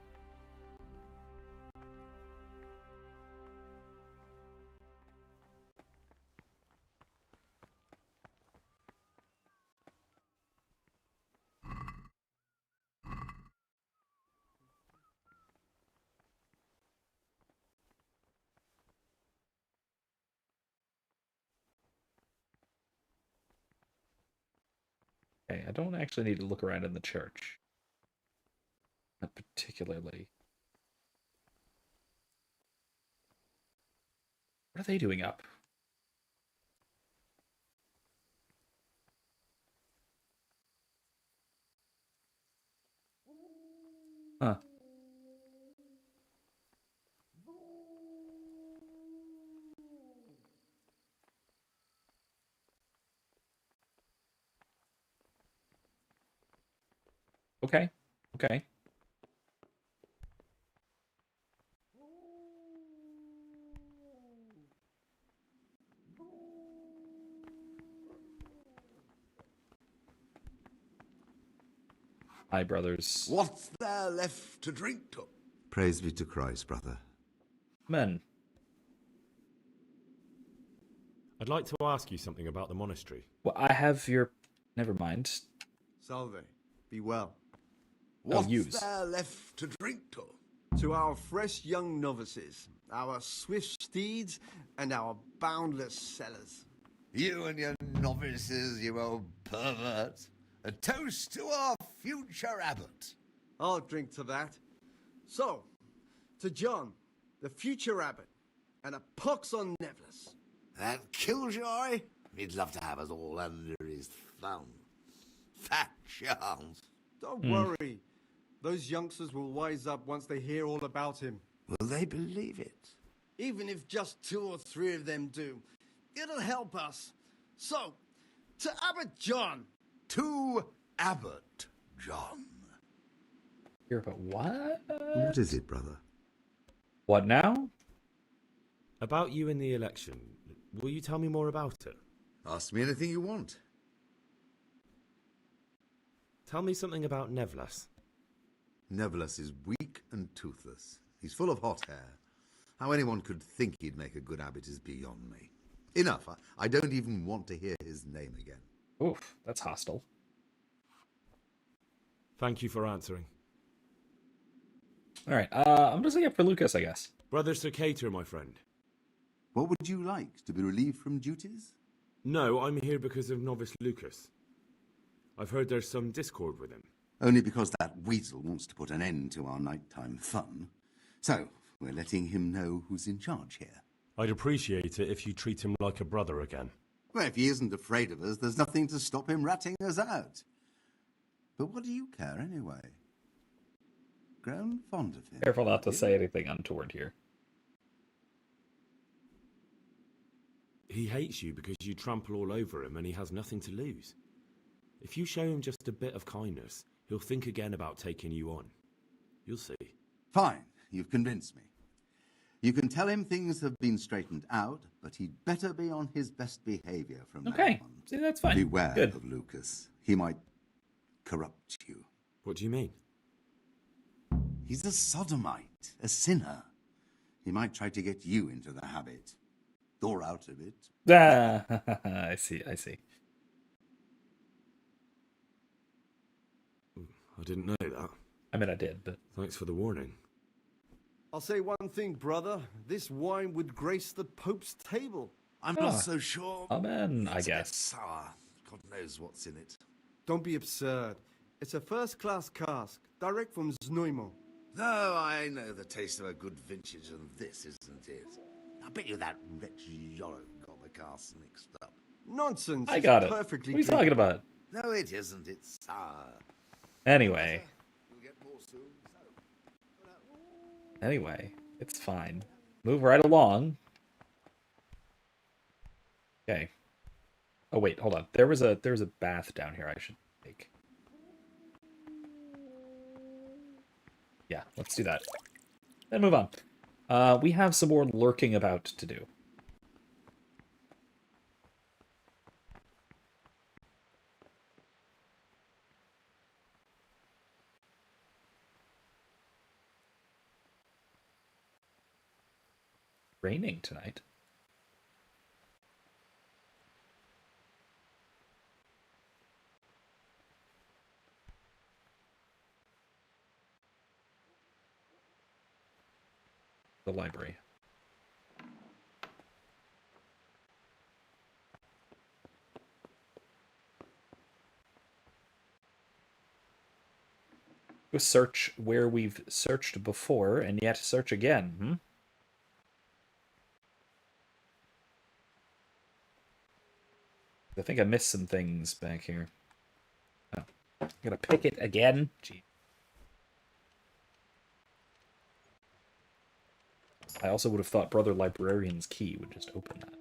S1: Okay, I don't actually need to look around in the church. Not particularly. What are they doing up? Huh. Okay. Okay. Hi, brothers.
S10: What's there left to drink to? Praise be to Christ, brother.
S1: Men.
S5: I'd like to ask you something about the monastery.
S1: Well, I have your... Never mind.
S6: Salve. Be well.
S10: What's
S1: use.
S10: there left to drink to?
S9: To our fresh young novices, our swift steeds, and our boundless cellars.
S10: You and your novices, you old pervert. A toast to our future abbot.
S9: I'll drink to that. So, to John, the future abbot, and a pox on Nevlis.
S10: That killjoy? He'd love to have us all under his thumb. Fat chance.
S9: Don't worry. Those youngsters will wise up once they hear all about him.
S10: Will they believe it?
S9: Even if just 2 or 3 of them do, it'll help us. So, to Abbot John.
S10: To Abbot John.
S1: Hear about what?
S10: What is it, brother?
S1: What now?
S5: About you in the election. Will you tell me more about it?
S10: Ask me anything you want.
S5: Tell me something about Nevlas.
S10: Nevlas is weak and toothless. He's full of hot hair. How anyone could think he'd make a good abbot is beyond me. Enough. I don't even want to hear his name again.
S1: Oof, that's hostile.
S5: Thank you for answering.
S1: All right, I'm just looking up for Lucas, I guess.
S5: Brother Circator, my friend.
S10: What would you like? To be relieved from duties?
S5: No, I'm here because of Novice Lucas. I've heard there's some discord with him.
S10: Only because that weasel wants to put an end to our nighttime fun. So, we're letting him know who's in charge here.
S11: I'd appreciate it if you treat him like a brother again.
S10: Well, if he isn't afraid of us, there's nothing to stop him ratting us out. But what do you care anyway? Grown fond of him.
S1: Careful not to say anything untoward here.
S5: He hates you because you trample all over him and he has nothing to lose. If you show him just a bit of kindness, he'll think again about taking you on. You'll see.
S10: Fine, you've convinced me. You can tell him things have been straightened out, but he'd better be on his best behavior from now on.
S1: See, that's fine.
S10: Beware
S1: Good.
S10: of Lucas. He might corrupt you.
S5: What do you mean?
S10: He's a sodomite, a sinner. He might try to get you into the habit. Or out of it.
S1: Ah, I see.
S5: I didn't know that.
S1: I mean, I did, but...
S5: Thanks for the warning.
S9: I'll say one thing, brother. This wine would grace the Pope's table.
S10: I'm not so sure.
S1: Amen, I
S10: It's a bit
S1: guess.
S10: sour. God knows what's in it.
S9: Don't be absurd. It's a first-class cask, direct from Znojmo.
S10: No, I know the taste of a good vintage, and this isn't it. I bet you that wretch Yoro got the casks mixed up.
S9: Nonsense.
S1: I got
S9: it's
S1: it.
S9: Perfectly
S1: What are you talking about?
S10: No, it isn't. It's sour.
S1: Anyway.
S10: You'll get more soon.
S1: Anyway, it's fine. Move right along. Okay. Oh wait, hold on. There was a bath down here I should take. Yeah, let's do that. Then move on. We have some more lurking about to do. Raining tonight. The library. Go search where we've searched before and yet search again, I think I missed some things back here. Oh, I'm gonna pick it again. Gee. I also would have thought Brother Librarian's key would just open that.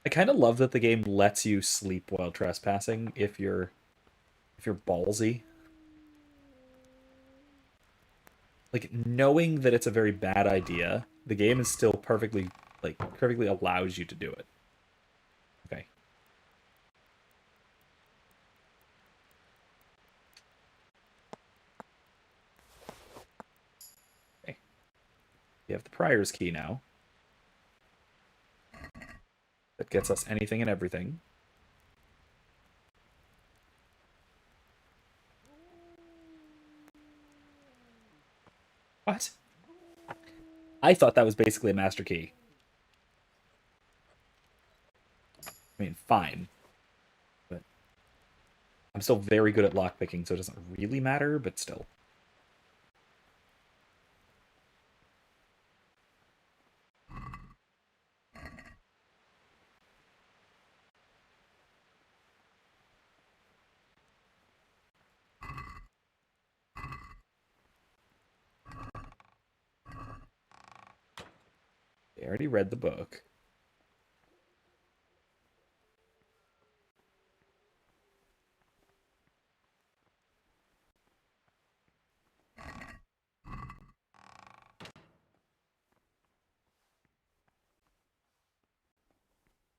S1: I kind of love that the game lets you sleep while trespassing if you're ballsy. Like, knowing that it's a very bad idea, the game is still perfectly allows you to do it. Okay. Okay. We have the Prior's key now. That gets us anything and everything. What? I thought that was basically a master key. I mean, fine. But I'm still very good at lockpicking, so it doesn't really matter, but still. I already read the book. I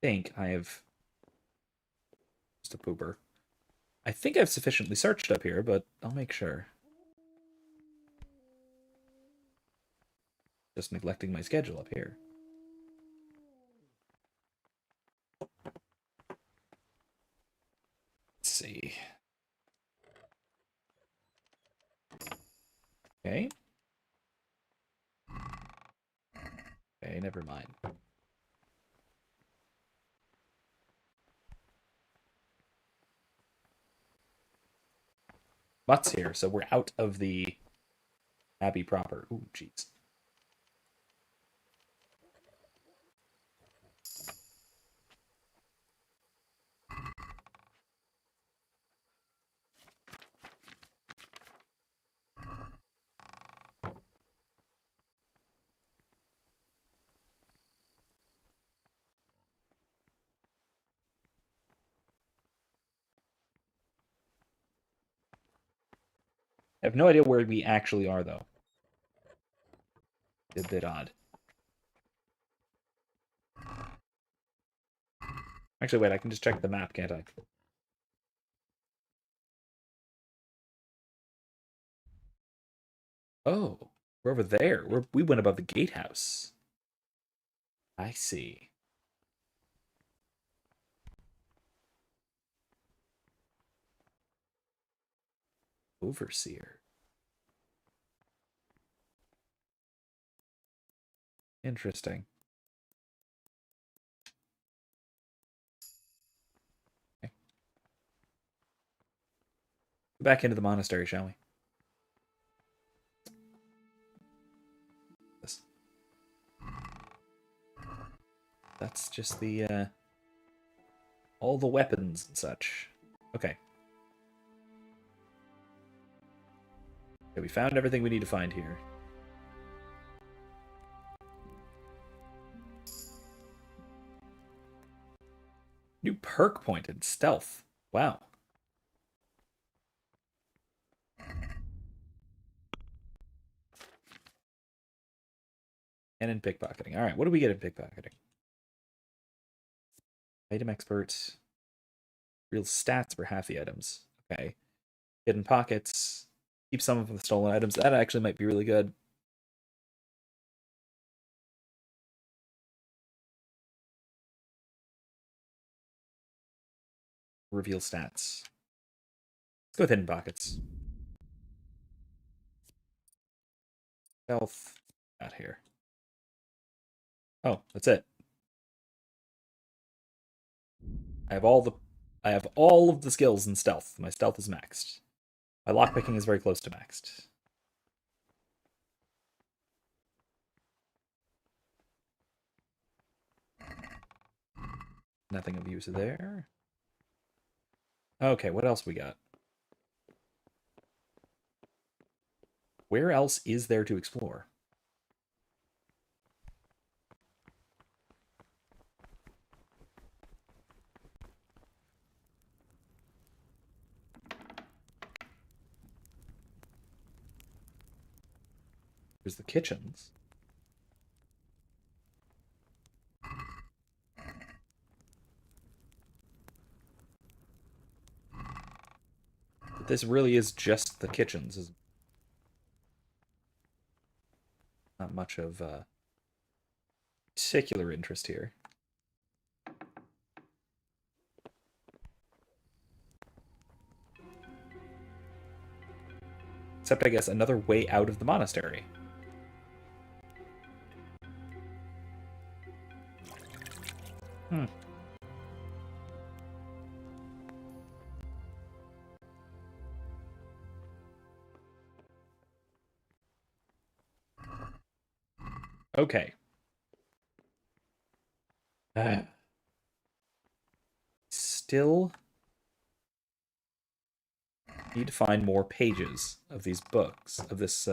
S1: think I have just a pooper. I think I've sufficiently searched up here, but I'll make sure. Just neglecting my schedule up here. Let's see. Okay. Okay, never mind. Mutt's here, so we're out of the Abbey proper. Ooh, jeez. I have no idea where we actually are, though. A bit odd. Actually, wait, I can just check the map, can't I? Oh, we're over there. We went above the gatehouse. I see. Overseer. Interesting. Okay. Go back into the monastery, shall we? This. That's just the all the weapons and such. Okay. Okay, we found everything we need to find here. New perk pointed stealth. Wow. And in pickpocketing. All right, what do we get in pickpocketing? Item expert. Real stats for half the items. Okay. Hidden pockets. Keep some of the stolen items. That actually might be really good. Reveal stats. Let's go with hidden pockets. Stealth. Out here. Oh, that's it. I have all of the skills in stealth. My stealth is maxed. My lockpicking is very close to maxed. Nothing of use there. Okay, what else we got? Where else is there to explore? There's the kitchens. But this really is just the kitchens. There's not much of particular interest here. Except, I guess, another way out of the monastery. Hmm. Okay. Still need to find more pages of these books, of this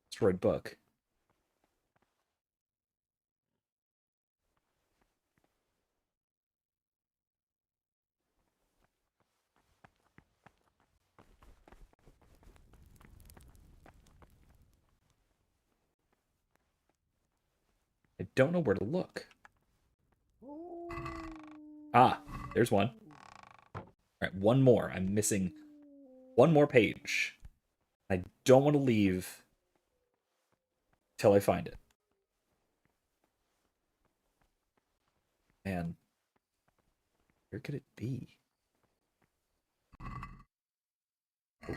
S1: destroyed book. I don't know where to look. Ah, there's one. All right, one more. I'm missing one more page. I don't want to leave till I find it. Man, where could it be? Oh.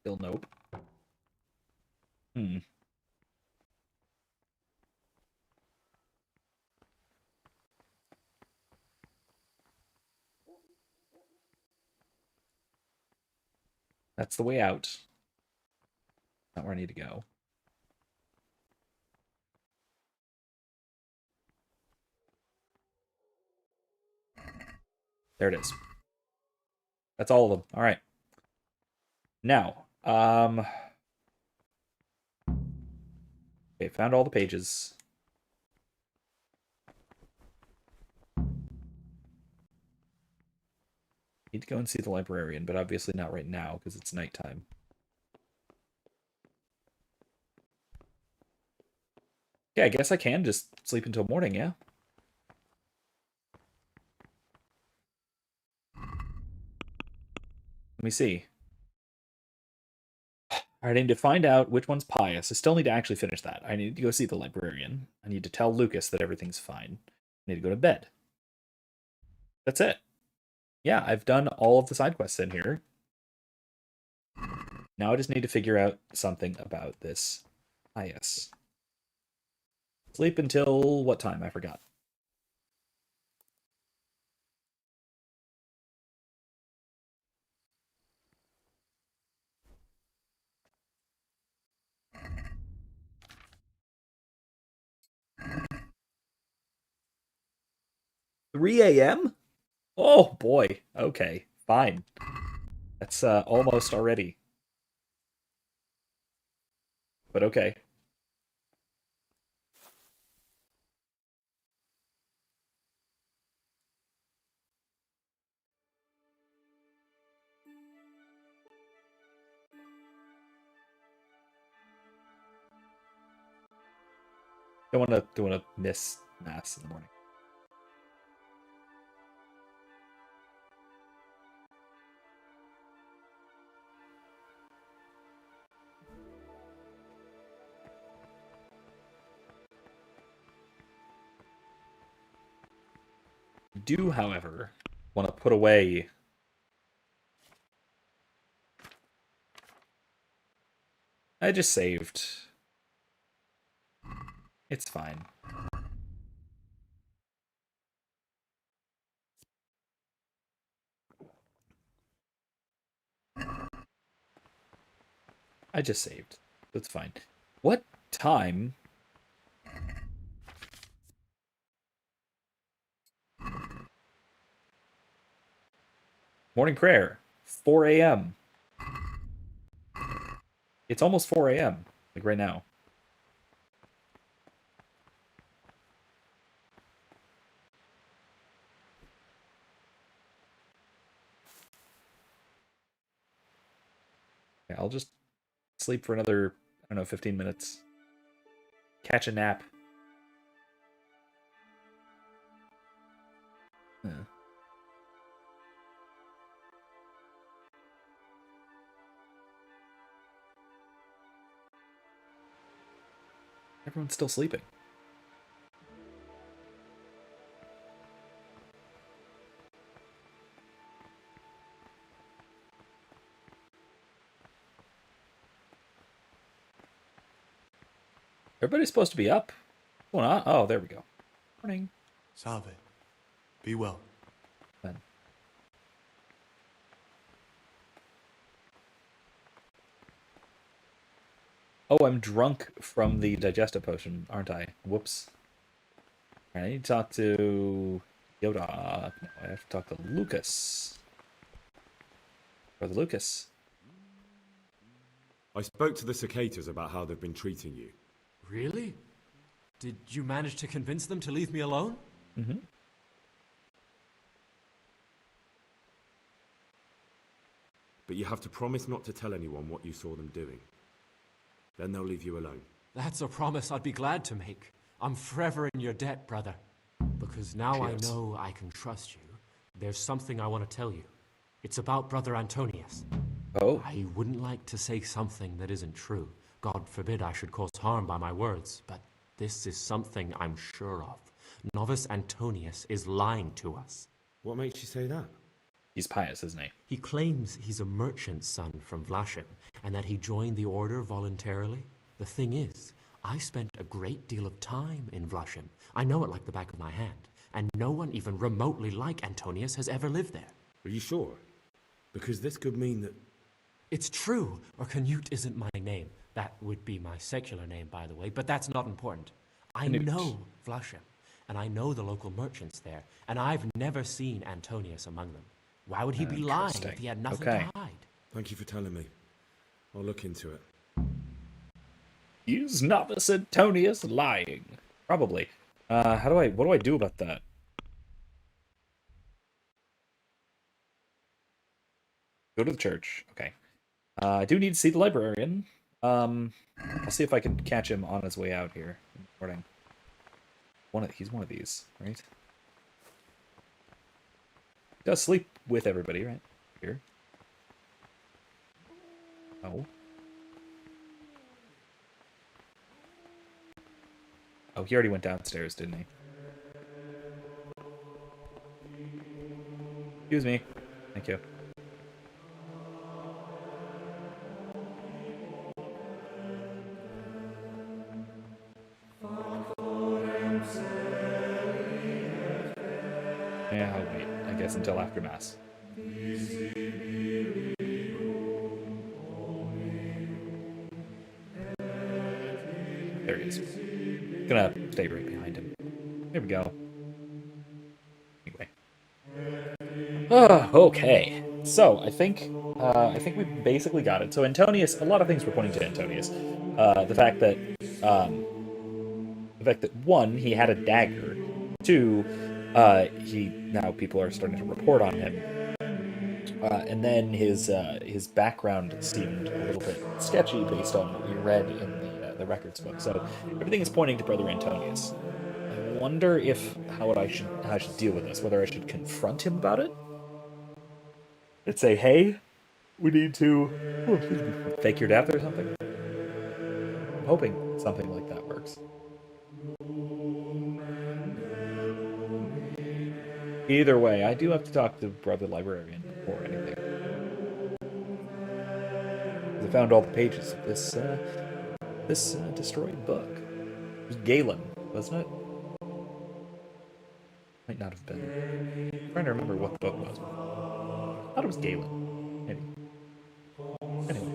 S1: Still nope. Hmm. That's the way out. Not where I need to go. There it is. That's all of them. All right. Now, okay, found all the pages. need to go and see the librarian, but obviously not right now because it's nighttime. Yeah, I guess I can just sleep until morning, yeah? Let me see. I need to find out which one's pious. I still need to actually finish that. I need to go see the librarian. I need to tell Lucas that everything's fine. I need to go to bed. That's it. Yeah, I've done all of the side quests in here. Now I just need to figure out something about this pious. Sleep until what time? I forgot. $3 a.m.? Oh boy. Okay, fine. That's almost already. But okay. Don't wanna miss mass in the morning. I do, however, want to put away I just saved. It's fine. I just saved. That's fine. What time? Morning prayer. 4 a.m. It's almost 4 a.m. Like right now. Yeah, I'll just sleep for another, I don't know, 15 minutes. Catch a nap. Yeah. Everyone's still sleeping. Everybody's supposed to be up. What's going on? Oh, there we go. Morning.
S6: Salve. Be well.
S1: Ben. Oh, I'm drunk from the digestive potion, aren't I? Whoops. I need to talk to Yoda. No, I have to talk to Lucas. Brother Lucas.
S5: I spoke to the cicadas about how they've been treating you.
S8: Really? Did you manage to convince them to leave me alone?
S1: Mm-hmm.
S5: But you have to promise not to tell anyone what you saw them doing. Then they'll leave you alone.
S8: That's a promise I'd be glad to make. I'm forever in your debt, brother. Because now
S1: Cheers.
S8: I know I can trust you, there's something I want to tell you. It's about Brother Antonius.
S1: Oh.
S8: I wouldn't like to say something that isn't true. God forbid I should cause harm by my words, but this is something I'm sure of. Novice Antonius is lying to us.
S5: What makes you say that?
S1: He's pious, isn't he?
S8: He claims he's a merchant's son from Vlashim, and that he joined the order voluntarily. The thing is, I spent a great deal of time in Vlashim. I know it like the back of my hand, and no one even remotely like Antonius has ever lived there.
S5: Are you sure? Because this could mean that...
S8: It's true, or Canute isn't my name. That would be my secular name, by the way, but that's not important. I
S1: Canute.
S8: know Vlashim, and I know the local merchants there, and I've never seen Antonius among them. Why would he be lying if he had nothing to hide?
S5: Thank you for telling me. I'll look into it.
S1: Is Novice Antonius lying? Probably. What do I do about that? Go to the church. Okay. I do need to see the librarian. I'll see if I can catch him on his way out here in the morning. He's one of these, right? He does sleep with everybody, right? Here. Oh. Oh, he already went downstairs, didn't he? Excuse me. Thank you. Yeah, I'll wait, I guess, until after Mass. There he is. Gonna stay right behind him. There we go. Anyway. Okay. So I think we basically got it. So Antonius, a lot of things were pointing to Antonius. The fact that one, he had a dagger. Two, he now people are starting to report on him. And then his background seemed a little bit sketchy based on what we read in the records book. So everything is pointing to Brother Antonius. I wonder how I should deal with this. Whether I should confront him about it and say, "Hey, we need to fake your death" or something. I'm hoping something like that works. Either way, I do have to talk to Brother Librarian before anything. I found all the pages of this destroyed book. It was Galen, wasn't it? Might not have been. I'm trying to remember what the book was. I thought it was Galen. Maybe. Anyway.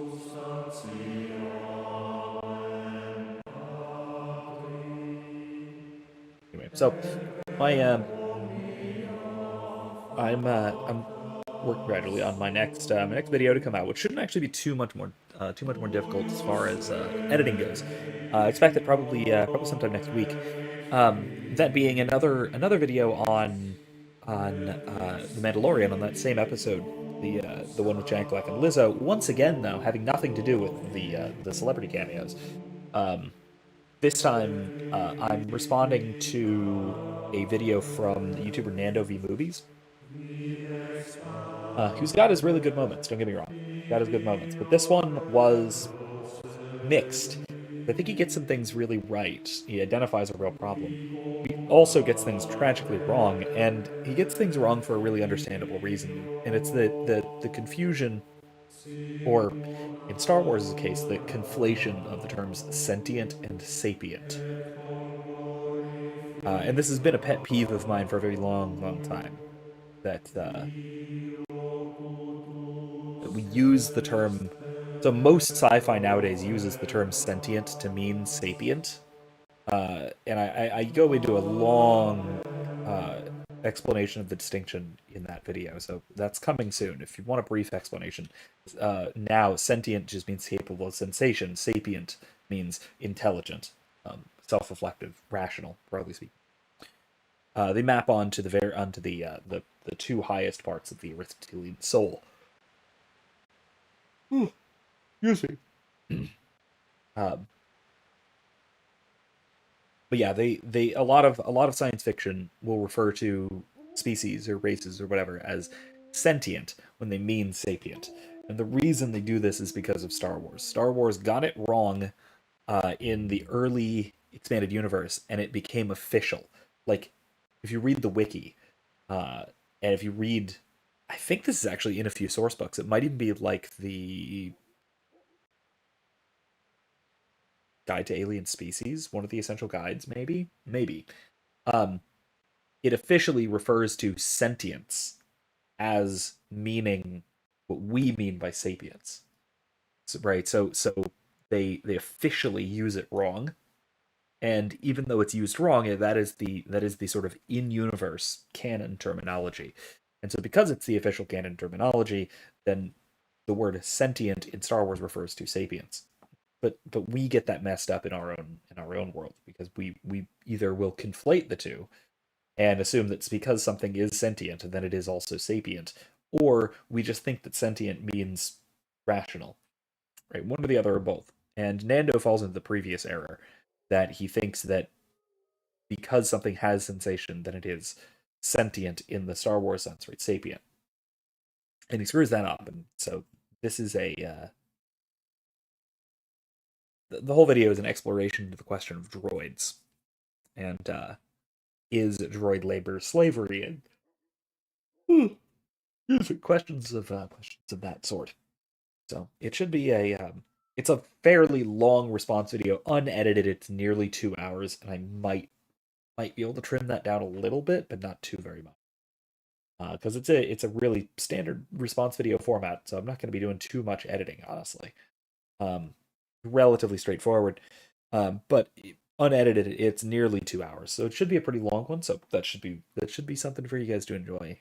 S1: So I'm working gradually on my next video to come out, which shouldn't actually be too much more difficult as far as editing goes. Expect it probably sometime next week. That being another video on the Mandalorian, on that same episode, the one with Jack Black and Lizzo. Once again, though, having nothing to do with the celebrity cameos. This time, I'm responding to a video from the YouTuber Nando V Movies, who's got his really good moments. Don't get me wrong, got his good moments, but this one was mixed. I think he gets some things really right. He identifies a real problem. He also gets things tragically wrong, and he gets things wrong for a really understandable reason. And it's the confusion, or in Star Wars' case, the conflation of the terms sentient and sapient. And this has been a pet peeve of mine for a very long time. That we use the term. So most sci-fi nowadays uses the term sentient to mean sapient. And I go into a long explanation of the distinction in that video. So that's coming soon. If you want a brief explanation, now sentient just means capable of sensation. Sapient means intelligent, self-reflective, rational, broadly speaking. They map onto the two highest parts of the Aristotelian soul. Excuse me. But yeah, they a lot of science fiction will refer to species or races or whatever as sentient when they mean sapient. And the reason they do this is because of Star Wars. Star Wars got it wrong in the early expanded universe, and it became official. Like, if you read the wiki, and if you read, I think this is actually in a few source books. It might even be like the Guide to Alien Species, one of the essential guides, maybe. It officially refers to sentience as meaning what we mean by sapience, right? So they officially use it wrong, and even though it's used wrong, that is the sort of in-universe canon terminology. And so because it's the official canon terminology, then the word sentient in Star Wars refers to sapience. But we get that messed up in our own world, because we either will conflate the two and assume that it's because something is sentient and then it is also sapient, or we just think that sentient means rational, right? One or the other or both. And Nando falls into the previous error that he thinks that because something has sensation, then it is sentient in the Star Wars sense, right? Sapient. And he screws that up. And so this is the whole video is an exploration into the question of droids. And is droid labor slavery? And questions of that sort. So it should be it's a fairly long response video, unedited. It's nearly 2 hours, and I might be able to trim that down a little bit, but not too very much. Because it's a really standard response video format, so I'm not going to be doing too much editing, honestly. Relatively straightforward, but unedited, it's nearly 2 hours, so it should be a pretty long one. So that should be something for you guys to enjoy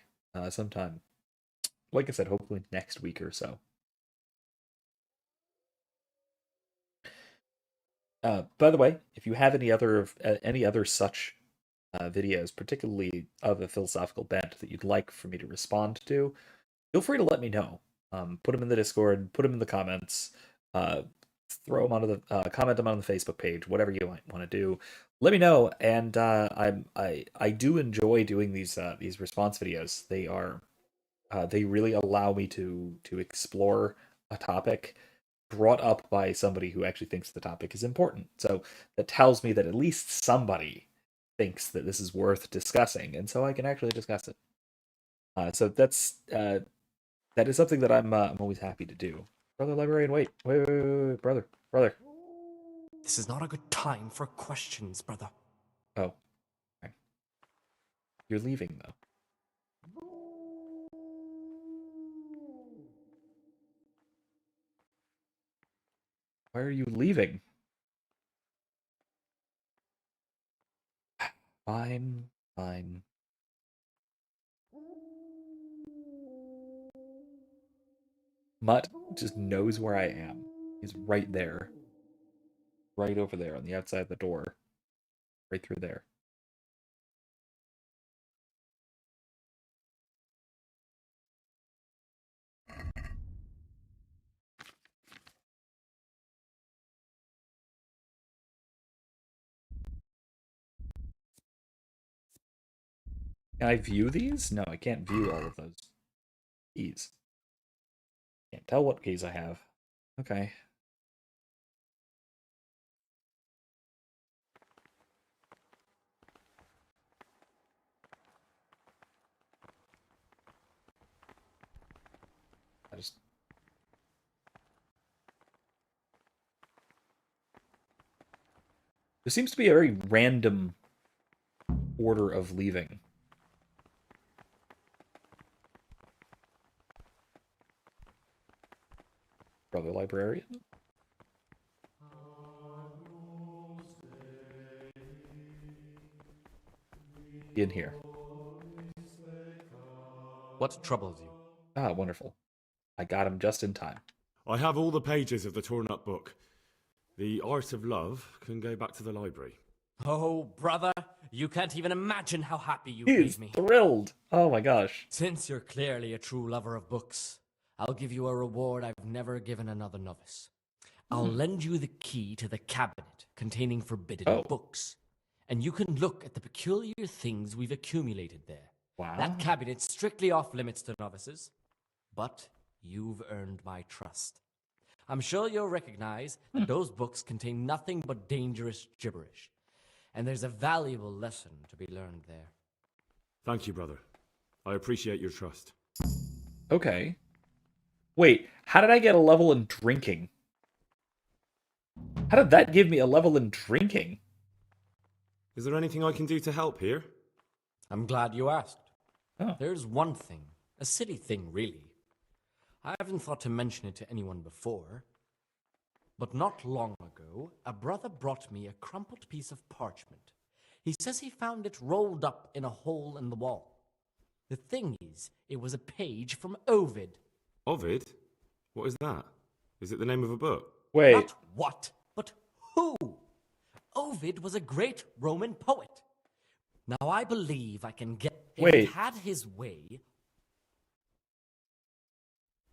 S1: sometime. Like I said, hopefully next week or so. By the way, if you have any other such videos, particularly of a philosophical bent, that you'd like for me to respond to, feel free to let me know. Put them in the Discord, put them in the comments, throw them onto the comment them on the Facebook page, whatever you might want to do. Let me know, and I do enjoy doing these response videos. They really allow me to explore a topic brought up by somebody who actually thinks the topic is important. So that tells me that at least somebody thinks that this is worth discussing, and so I can actually discuss it. So that is something that I'm always happy to do. Brother librarian, wait, brother.
S4: This is not a good time for questions, brother.
S1: Oh, okay. You're leaving though. Why are you leaving? Fine. Mutt just knows where I am. He's right there. Right over there on the outside of the door. Right through there. Can I view these? No, I can't view all of those keys. Can't tell what keys I have. Okay. There seems to be a very random order of leaving. Brother librarian? In here.
S4: What troubles you?
S1: Ah, wonderful. I got him just in time.
S11: I have all the pages of the torn-up book. The Art of Love can go back to the library.
S7: Oh, brother, you can't even imagine how happy you
S1: He's
S7: made me.
S1: Thrilled. Oh my gosh.
S7: Since you're clearly a true lover of books, I'll give you a reward I've never given another novice. I'll lend you the key to the cabinet containing forbidden books, and you can look at the peculiar things we've accumulated there.
S1: Wow.
S7: That cabinet's strictly off limits to novices, but you've earned my trust. I'm sure you'll recognize that those books contain nothing but dangerous gibberish, and there's a valuable lesson to be learned there.
S11: Thank you, brother. I appreciate your trust.
S1: Okay. Wait, how did I get a level in drinking? How did that give me a level in drinking?
S11: Is there anything I can do to help here?
S7: I'm glad you asked.
S1: Oh.
S7: There's one thing, a silly thing really. I haven't thought to mention it to anyone before, but not long ago, a brother brought me a crumpled piece of parchment. He says he found it rolled up in a hole in the wall. The thing is, it was a page from Ovid.
S11: Ovid? What is that? Is it the name of a book?
S1: Wait.
S7: Not what, but who? Ovid was a great Roman poet. Now I believe I can get... If
S1: Wait.
S7: he had his way...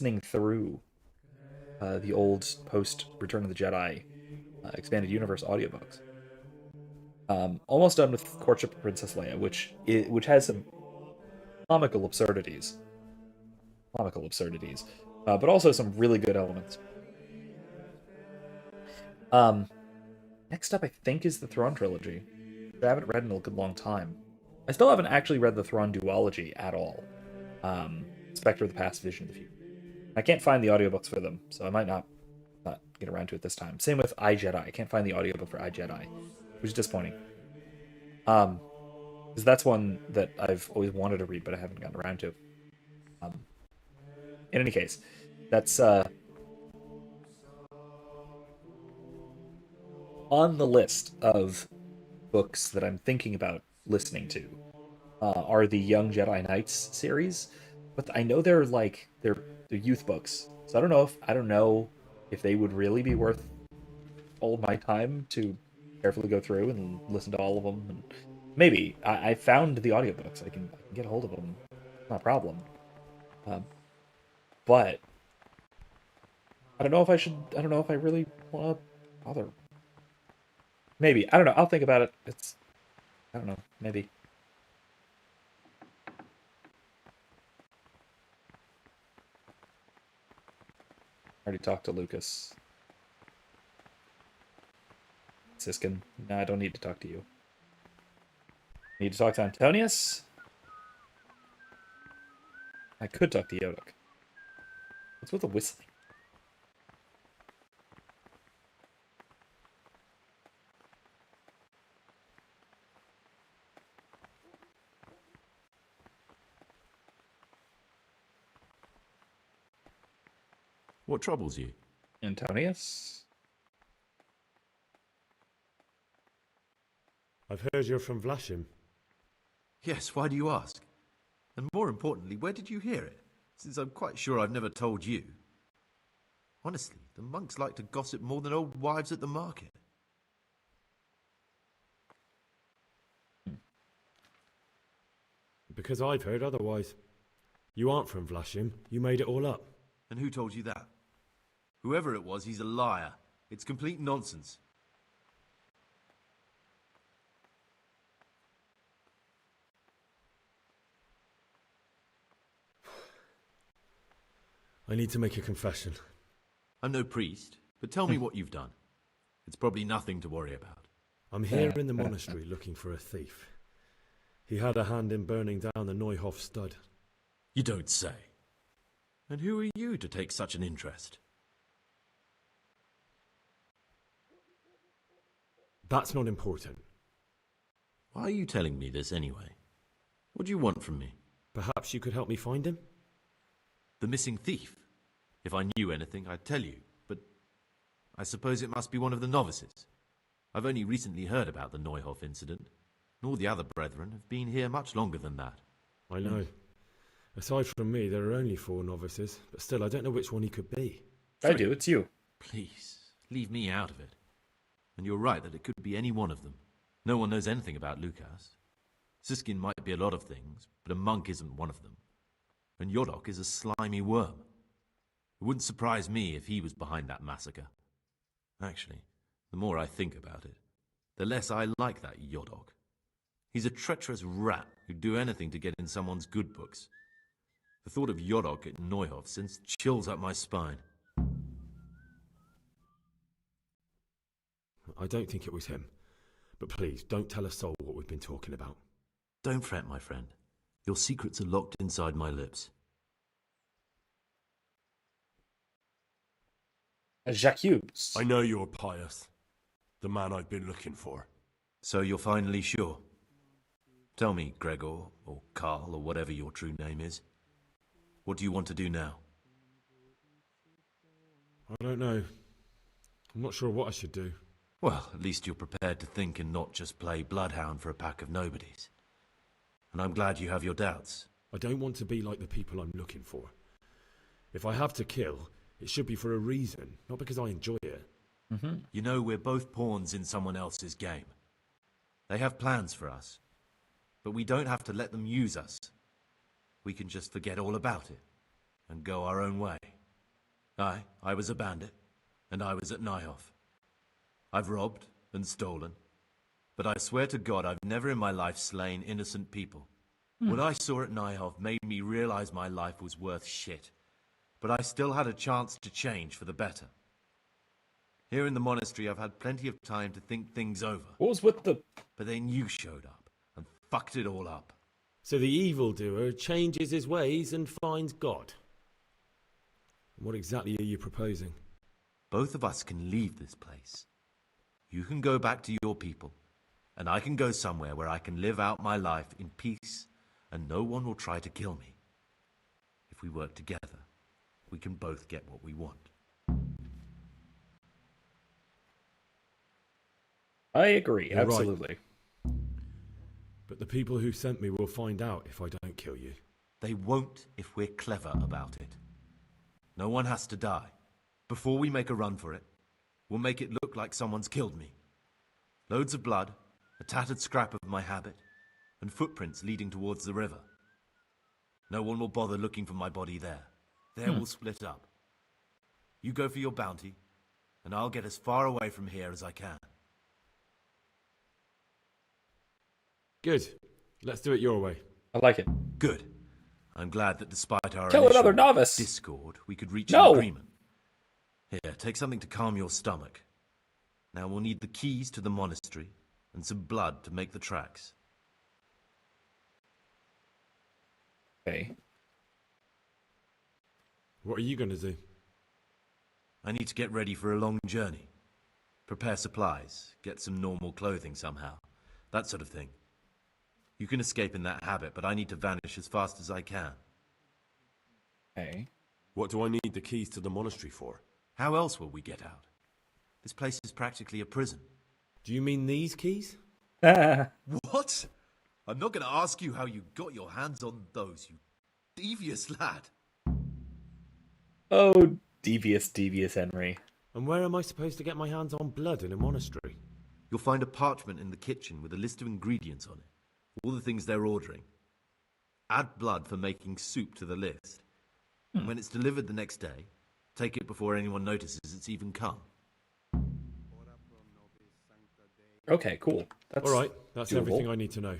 S1: listening through the old post Return of the Jedi expanded universe audiobooks. Almost done with Courtship of Princess Leia, which has some comical absurdities, but also some really good elements. Next up, I think, is the Thrawn trilogy, which I haven't read in a good long time. I still haven't actually read the Thrawn duology at all. Spectre of the Past, Vision of the Future. I can't find the audiobooks for them, so I might not get around to it this time. Same with iJedi. I can't find the audiobook for iJedi, which is disappointing. Because that's one that I've always wanted to read, but I haven't gotten around to. In any case, that's on the list of books that I'm thinking about listening to. Are the Young Jedi Knights series, but I know they're youth books, so I don't know if they would really be worth all of my time to carefully go through and listen to all of them. And maybe I found the audiobooks. I can get a hold of them, not a problem. But I don't know if I should. I don't know if I really want to bother. Maybe, I don't know. I'll think about it. I don't know. Maybe. I already talked to Lucas. Siskin. No, I don't need to talk to you. Need to talk to Antonius? I could talk to Yodok. What's with the whistling?
S2: What troubles you?
S1: Antonius?
S11: I've heard you're from Vlashim.
S2: Yes, why do you ask? And more importantly, where did you hear it? Since I'm quite sure I've never told you. Honestly, the monks like to gossip more than old wives at the market.
S11: Because I've heard otherwise. You aren't from Vlashim. You made it all up.
S2: And who told you that? Whoever it was, he's a liar. It's complete nonsense.
S11: I need to make a confession.
S2: I'm no priest, but tell me what you've done. It's probably nothing to worry about.
S11: I'm here in the monastery looking for a thief. He had a hand in burning down the Neuhof stud.
S2: You don't say. And who are you to take such an interest?
S11: That's not important.
S2: Why are you telling me this anyway? What do you want from me?
S11: Perhaps you could help me find him?
S2: The missing thief? If I knew anything, I'd tell you, but I suppose it must be one of the novices. I've only recently heard about the Neuhof incident, and all the other brethren have been here much longer than that.
S11: I know. Aside from me, there are only 4 novices, but still, I don't know which one he could be.
S1: I do, it's you.
S2: Please, leave me out of it. And you're right that it could be any one of them. No one knows anything about Lukas. Siskin might be a lot of things, but a monk isn't one of them. And Yodok is a slimy worm. It wouldn't surprise me if he was behind that massacre. Actually, the more I think about it, the less I like that Yodok. He's a treacherous rat who'd do anything to get in someone's good books. The thought of Yodok at Neuhof sends chills up my spine.
S11: I don't think it was him. But please, don't tell a soul what we've been talking about.
S2: Don't fret, my friend. Your secrets are locked inside my lips.
S1: Jacques Hughes.
S12: I know you're pious. The man I've been looking for.
S2: So you're finally sure? Tell me, Gregor, or Carl, or whatever your true name is. What do you want to do now?
S11: I don't know. I'm not sure what I should do.
S2: Well, at least you're prepared to think and not just play bloodhound for a pack of nobodies. And I'm glad you have your doubts.
S11: I don't want to be like the people I'm looking for. If I have to kill, it should be for a reason, not because I enjoy it.
S1: Mm-hmm.
S2: You know, we're both pawns in someone else's game. They have plans for us, but we don't have to let them use us. We can just forget all about it and go our own way. I was a bandit, and I was at Neuhof. I've robbed and stolen, but I swear to God I've never in my life slain innocent people. What I saw at Neuhof made me realize my life was worth shit, but I still had a chance to change for the better. Here in the monastery, I've had plenty of time to think things over.
S1: What was with the...
S2: But then you showed up and fucked it all up.
S5: So the evildoer changes his ways and finds God. What exactly are you proposing?
S2: Both of us can leave this place. You can go back to your people, and I can go somewhere where I can live out my life in peace, and no one will try to kill me. If we work together, we can both get what we want.
S1: I agree,
S5: You're
S1: absolutely.
S5: right. But the people who sent me will find out if I don't kill you.
S2: They won't if we're clever about it. No one has to die. Before we make a run for it, we'll make it look like someone's killed me. Loads of blood, a tattered scrap of my habit, and footprints leading towards the river. No one will bother looking for my body there. There we'll split up. You go for your bounty, and I'll get as far away from here as I can.
S5: Good. Let's do it your way.
S1: I like it.
S2: Good. I'm glad that despite our
S1: Kill another
S2: initial
S1: novice.
S2: discord, we could reach an agreement. Here, take something to calm your stomach. Now we'll need the keys to the monastery and some blood to make the tracks.
S1: Okay.
S5: What are you going to do?
S2: I need to get ready for a long journey. Prepare supplies, get some normal clothing somehow. That sort of thing. You can escape in that habit, but I need to vanish as fast as I can.
S1: Okay.
S12: What do I need the keys to the monastery for?
S2: How else will we get out? This place is practically a prison.
S5: Do you mean these keys?
S2: What? I'm not going to ask you how you got your hands on those, you devious lad.
S1: Oh, devious Henry.
S5: And where am I supposed to get my hands on blood in a monastery?
S2: You'll find a parchment in the kitchen with a list of ingredients on it. All the things they're ordering. Add blood for making soup to the list. And when it's delivered the next day, take it before anyone notices it's even come.
S1: Okay, cool. That's
S5: all right, that's
S1: doable.
S5: everything I need to know.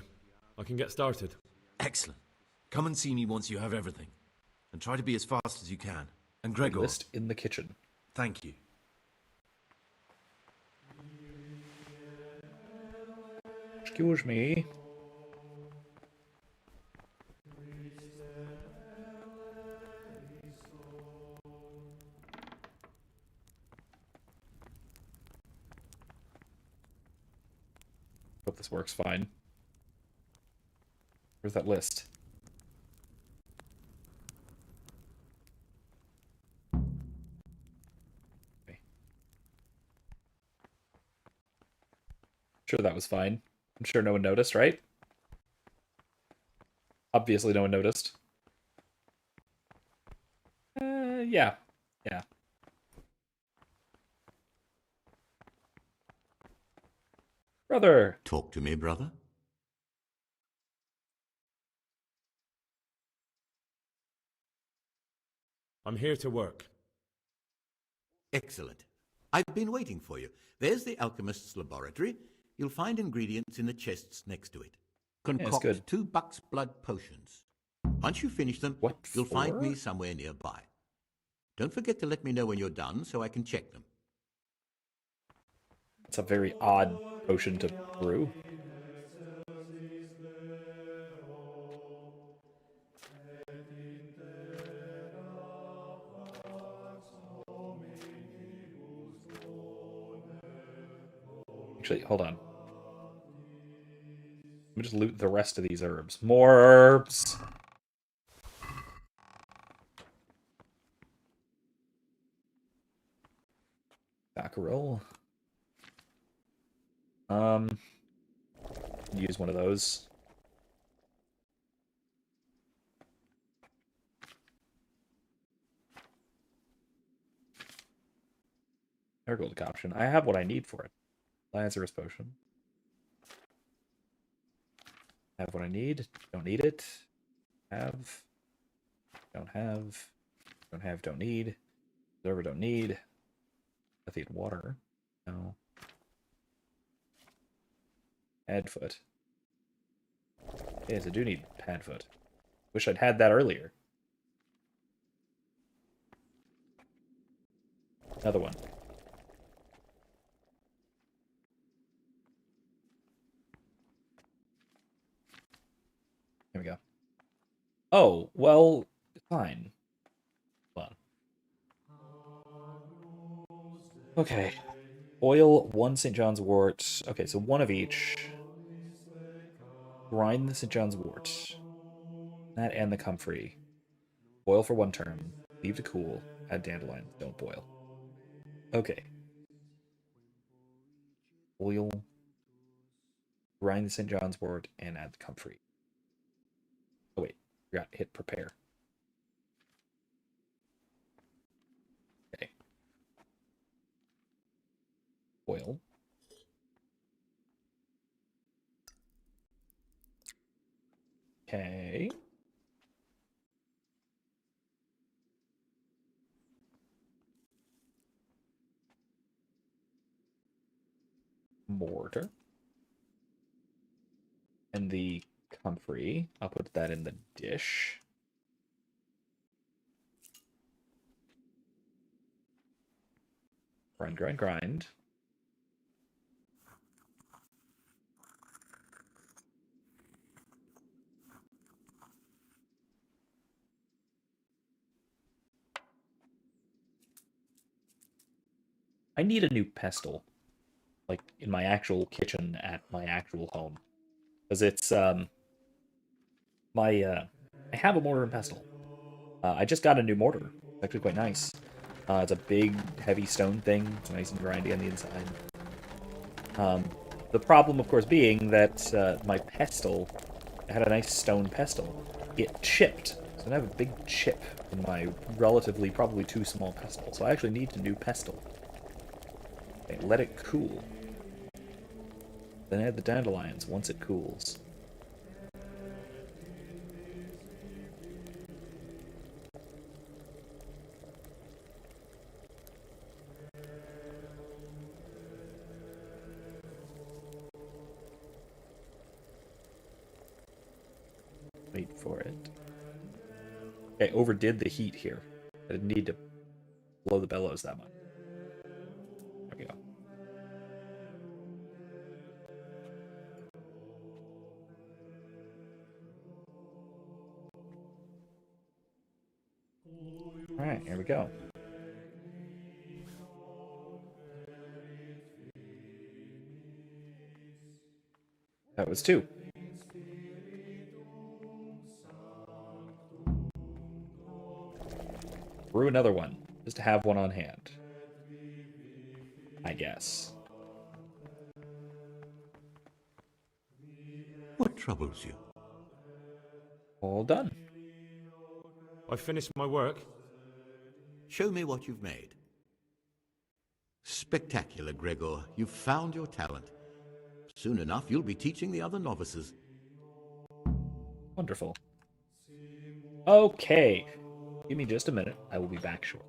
S5: I can get started.
S2: Excellent. Come and see me once you have everything. And try to be as fast as you can. And Gregor...
S1: List in the kitchen.
S2: Thank you.
S1: Excuse me. Hope this works fine. Where's that list? Okay. Sure, that was fine. I'm sure no one noticed, right? Obviously no one noticed. Yeah. Yeah. Brother!
S13: Talk to me, brother.
S5: I'm here to work.
S13: Excellent. I've been waiting for you. There's the alchemist's laboratory. You'll find ingredients in the chests next to it. Concoct
S1: good.
S13: 2 buck's blood potions. Once you finish them, you'll find me somewhere nearby. Don't forget to let me know when you're done so I can check them.
S1: It's a very odd potion to brew. Actually, hold on. Let me just loot the rest of these herbs. More herbs! Mackerel. Use one of those. Marigold decoction. I have what I need for it. Lazarus potion. Have what I need. Don't need it. Have. Don't have. Don't have. Don't need. Observer don't need. Lithium water. No. Padfoot. Yes, I do need Padfoot. Wish I'd had that earlier. Another one. Oh, well, fine. Hold on. Okay. Oil, 1 St. John's wort. Okay, so 1 of each. Grind the St. John's wort. That and the comfrey. Boil for 1 turn. Leave to cool. Add dandelions. Don't boil. Okay. Oil. Grind the St. John's wort and add the comfrey. Oh wait, forgot hit prepare. Okay. Oil. Okay. Mortar. And the comfrey. I'll put that in the dish. Grind, grind, grind. I need a new pestle. Like, in my actual kitchen at my actual home. Because it's, I have a mortar and pestle. I just got a new mortar. It's actually quite nice. It's a big, heavy stone thing. It's nice and grindy on the inside. The problem, of course, being that my pestle, I had a nice stone pestle. It chipped. So I have a big chip in my relatively, probably too small pestle. So I actually need a new pestle. Okay, let it cool. Then add the dandelions once it cools. Wait for it. Okay, overdid the heat here. I didn't need to blow the bellows that much. There we go. Alright, here we go. That was 2. Brew another one, just to have one on hand. I guess.
S13: What troubles you?
S1: All done.
S11: I finished my work.
S13: Show me what you've made. Spectacular, Gregor. You've found your talent. Soon enough, you'll be teaching the other novices.
S1: Wonderful. Okay. Give me just a minute. I will be back shortly.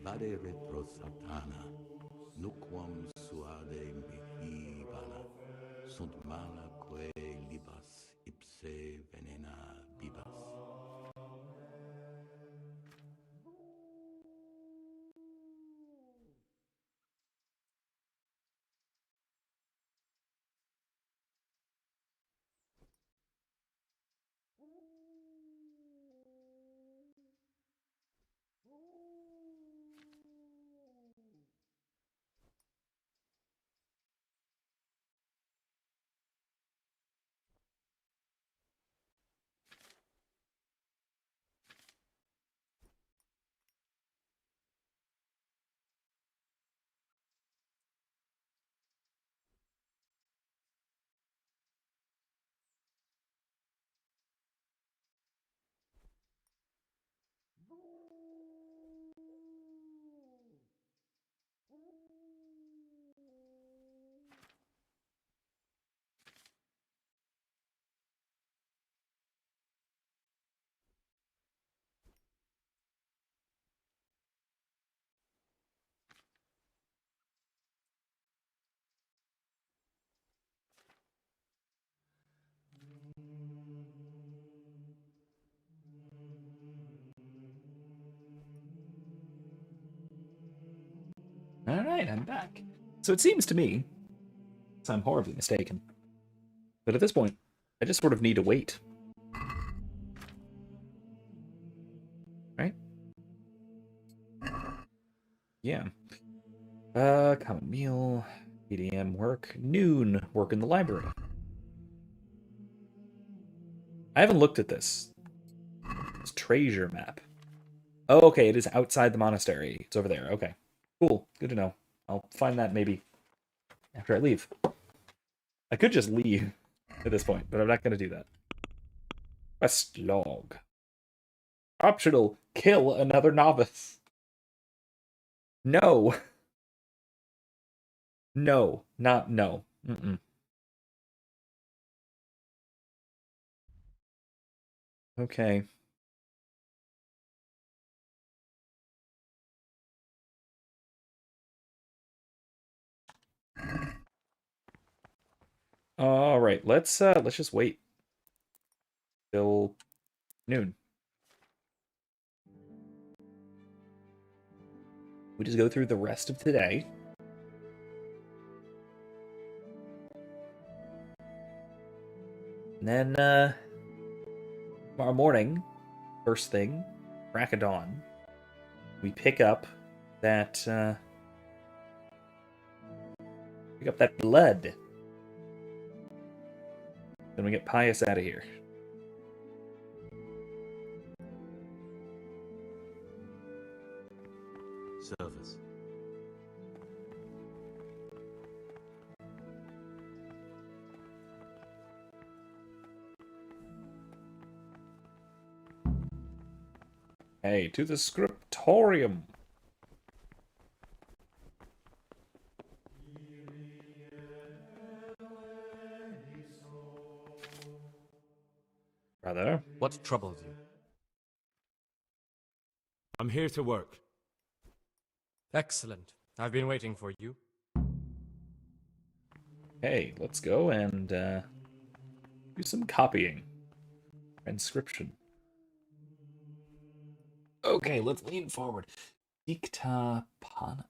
S13: Vade retro satana, nuquam suade mihi vana, sunt mala quae libas ipse venena bibas.
S1: Alright, I'm back. So it seems to me, so I'm horribly mistaken, but at this point, I just sort of need to wait. Right? Yeah. Common meal, 8 a.m. work, noon work in the library. I haven't looked at this. It's treasure map. Oh, okay, it is outside the monastery. It's over there. Okay. Cool. Good to know. I'll find that maybe after I leave. I could just leave at this point, but I'm not going to do that. Quest log. Optional. Kill another novice. No. No. Not no. Mm-mm. Okay. All right. Let's just wait till noon. We just go through the rest of today. And then tomorrow morning, first thing, crack of dawn, we pick up that blood. Then we get Pius out of here.
S2: Service.
S1: Hey, to the scriptorium. Brother?
S8: What troubles you?
S11: I'm here to work.
S8: Excellent. I've been waiting for you.
S1: Hey, let's go and do some copying. Transcription. Okay, let's lean forward. Dicta pana.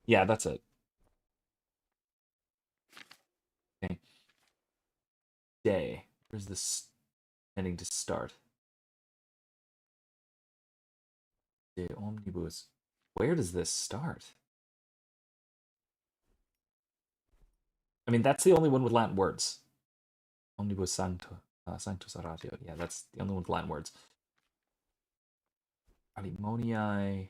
S1: Yeah, that's it. Okay. Day. Where's this ending to start? De omnibus. Where does this start? I mean, that's the only one with Latin words. Omnibus sancto, sanctus oratio. Yeah, that's the only one with Latin words. Alimonii.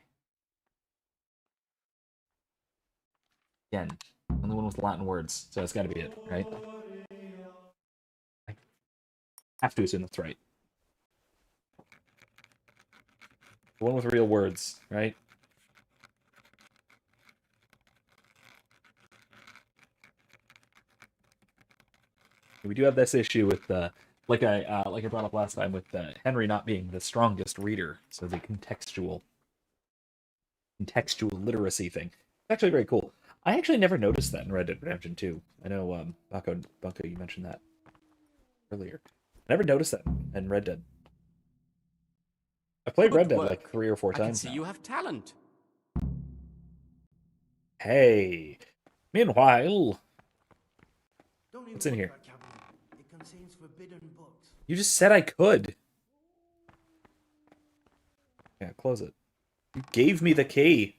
S1: Again, only one with Latin words, so it's got to be it, right? I have to assume that's right. The one with real words, right? We do have this issue with like I brought up last time with Henry not being the strongest reader, so the contextual literacy thing. It's actually very cool. I actually never noticed that in Red Dead Redemption 2. I know Bunko, you mentioned that earlier. I never noticed that in Red Dead. I played Red Dead like 3 or 4 times.
S7: I can see you have talent.
S1: Hey. Meanwhile, what's in here?
S3: It contains forbidden books.
S1: You just said I could. Yeah, close it. You gave me the key.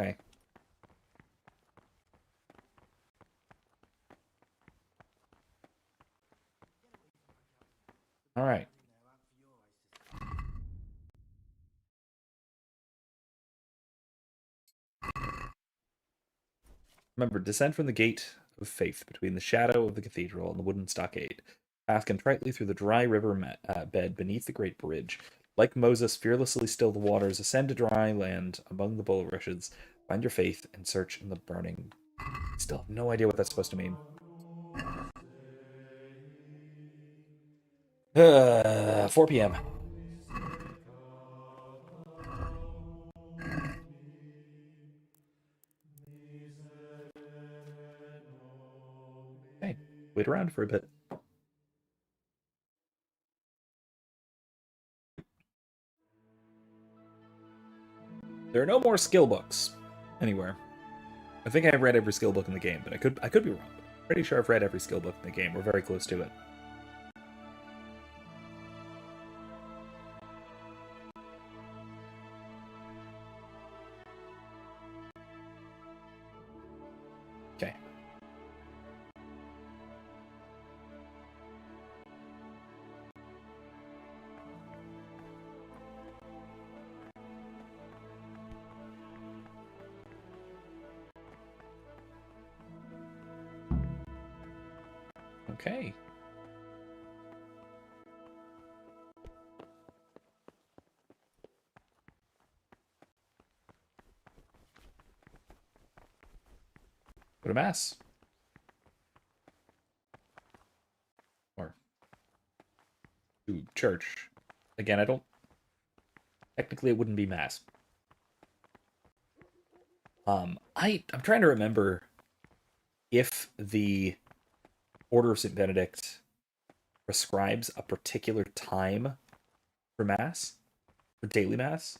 S1: Okay. All right. Remember, descend from the gate of faith between the shadow of the cathedral and the wooden stockade. Pass contritely through the dry river bed beneath the great bridge. Like Moses, fearlessly still the waters. Ascend to dry land among the bulrushes. Find your faith and search in the burning. Still have no idea what that's supposed to mean. 4 p.m. wait around for a bit. There are no more skill books anywhere. I think I've read every skill book in the game, but I could be wrong. Pretty sure I've read every skill book in the game. We're very close to it. Okay. Okay. Go to mass. Or to church. Again, I don't... Technically, it wouldn't be mass. I'm trying to remember if the Order of St. Benedict prescribes a particular time for mass, for daily mass,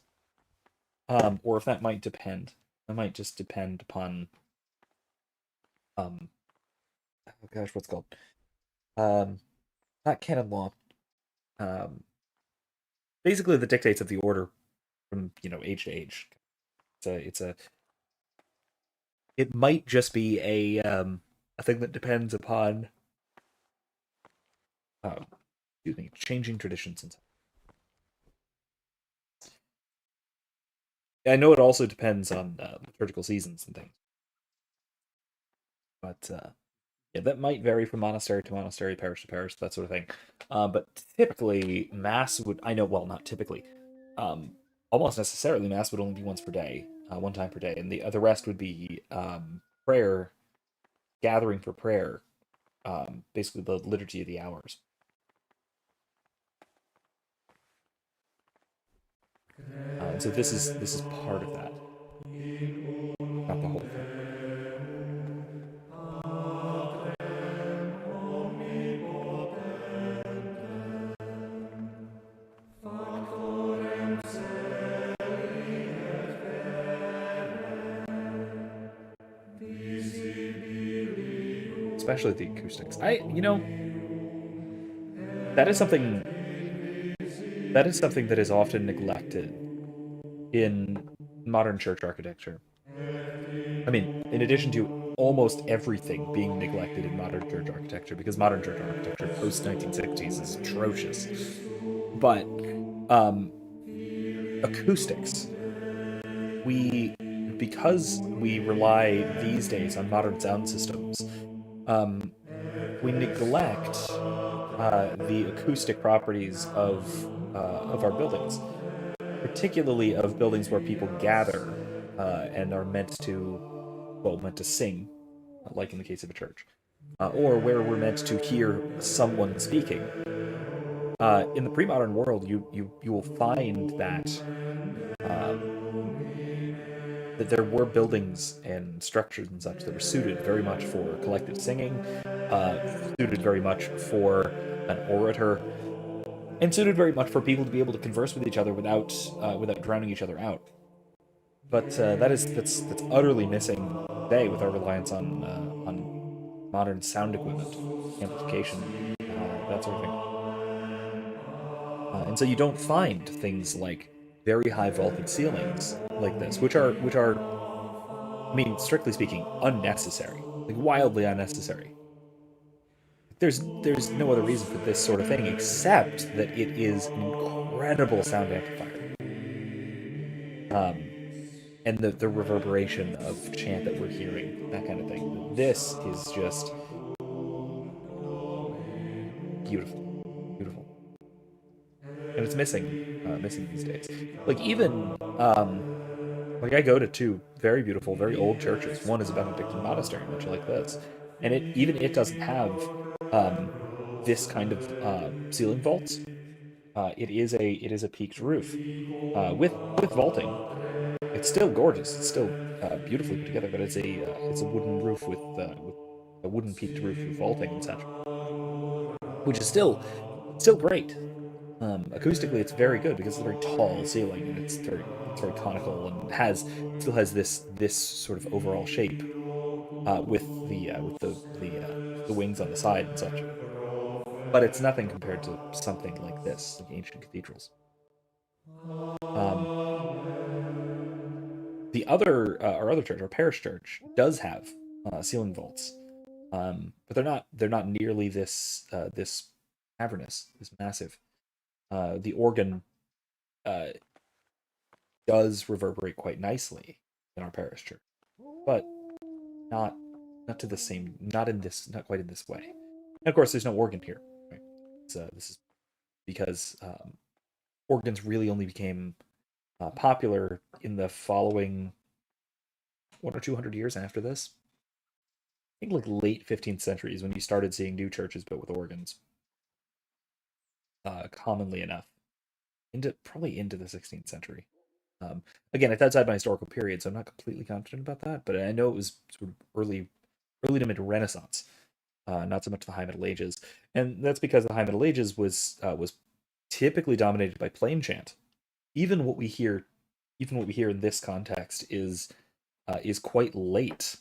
S1: or if that might depend. That might just depend upon, oh gosh, what's it called? Not canon law. Basically the dictates of the order from, age to age. It might just be a thing that depends upon, changing traditions and stuff. I know it also depends on liturgical seasons and things. But yeah, that might vary from monastery to monastery, parish to parish, that sort of thing. But typically, mass would, not typically, almost necessarily, mass would only be once per day, one time per day, and the rest would be prayer, gathering for prayer, basically the liturgy of the hours. And so this is part of that, not the whole thing. Especially the acoustics. That is something that is often neglected in modern church architecture. I mean, in addition to almost everything being neglected in modern church architecture, because modern church architecture post 1960s is atrocious. But acoustics, because we rely these days on modern sound systems, we neglect the acoustic properties of our buildings, particularly of buildings where people gather and are meant to sing, like in the case of a church, or where we're meant to hear someone speaking. In the pre-modern world, you will find that that there were buildings and structures and such that were suited very much for collective singing, suited very much for an orator, and suited very much for people to be able to converse with each other without drowning each other out. But that's utterly missing today with our reliance on modern sound equipment, amplification, that sort of thing. And so you don't find things like very high vaulted ceilings like this, which are, I mean, strictly speaking, unnecessary, like wildly unnecessary. There's no other reason for this sort of thing except that it is an incredible sound amplifier. And the reverberation of chant that we're hearing, that kind of thing. This is just beautiful, beautiful, and it's missing these days. Like even like I go to two very beautiful, very old churches. One is a Benedictine monastery, much like this, and it doesn't have this kind of ceiling vaults. It is a peaked roof with vaulting. It's still gorgeous. It's still beautifully put together, but it's a wooden roof with a wooden peaked roof with vaulting and such, which is still great. Acoustically, it's very good because it's a very tall ceiling and it's very conical and still has this sort of overall shape with the wings on the side and such. But it's nothing compared to something like this, like ancient cathedrals. Um, our other church, our parish church, does have ceiling vaults, but they're not nearly this cavernous, this massive. The organ does reverberate quite nicely in our parish church, but not to the same, not quite in this way. And of course, there's no organ here. Right? This is because organs really only became popular in the following 100 or 200 years after this. I think like late 15th century is when you started seeing new churches built with organs. Commonly enough, probably into the 16th century. Again, it's outside my historical period, so I'm not completely confident about that. But I know it was sort of early to mid Renaissance, not so much the High Middle Ages, and that's because the High Middle Ages was typically dominated by plain chant. Even what we hear in this context is quite late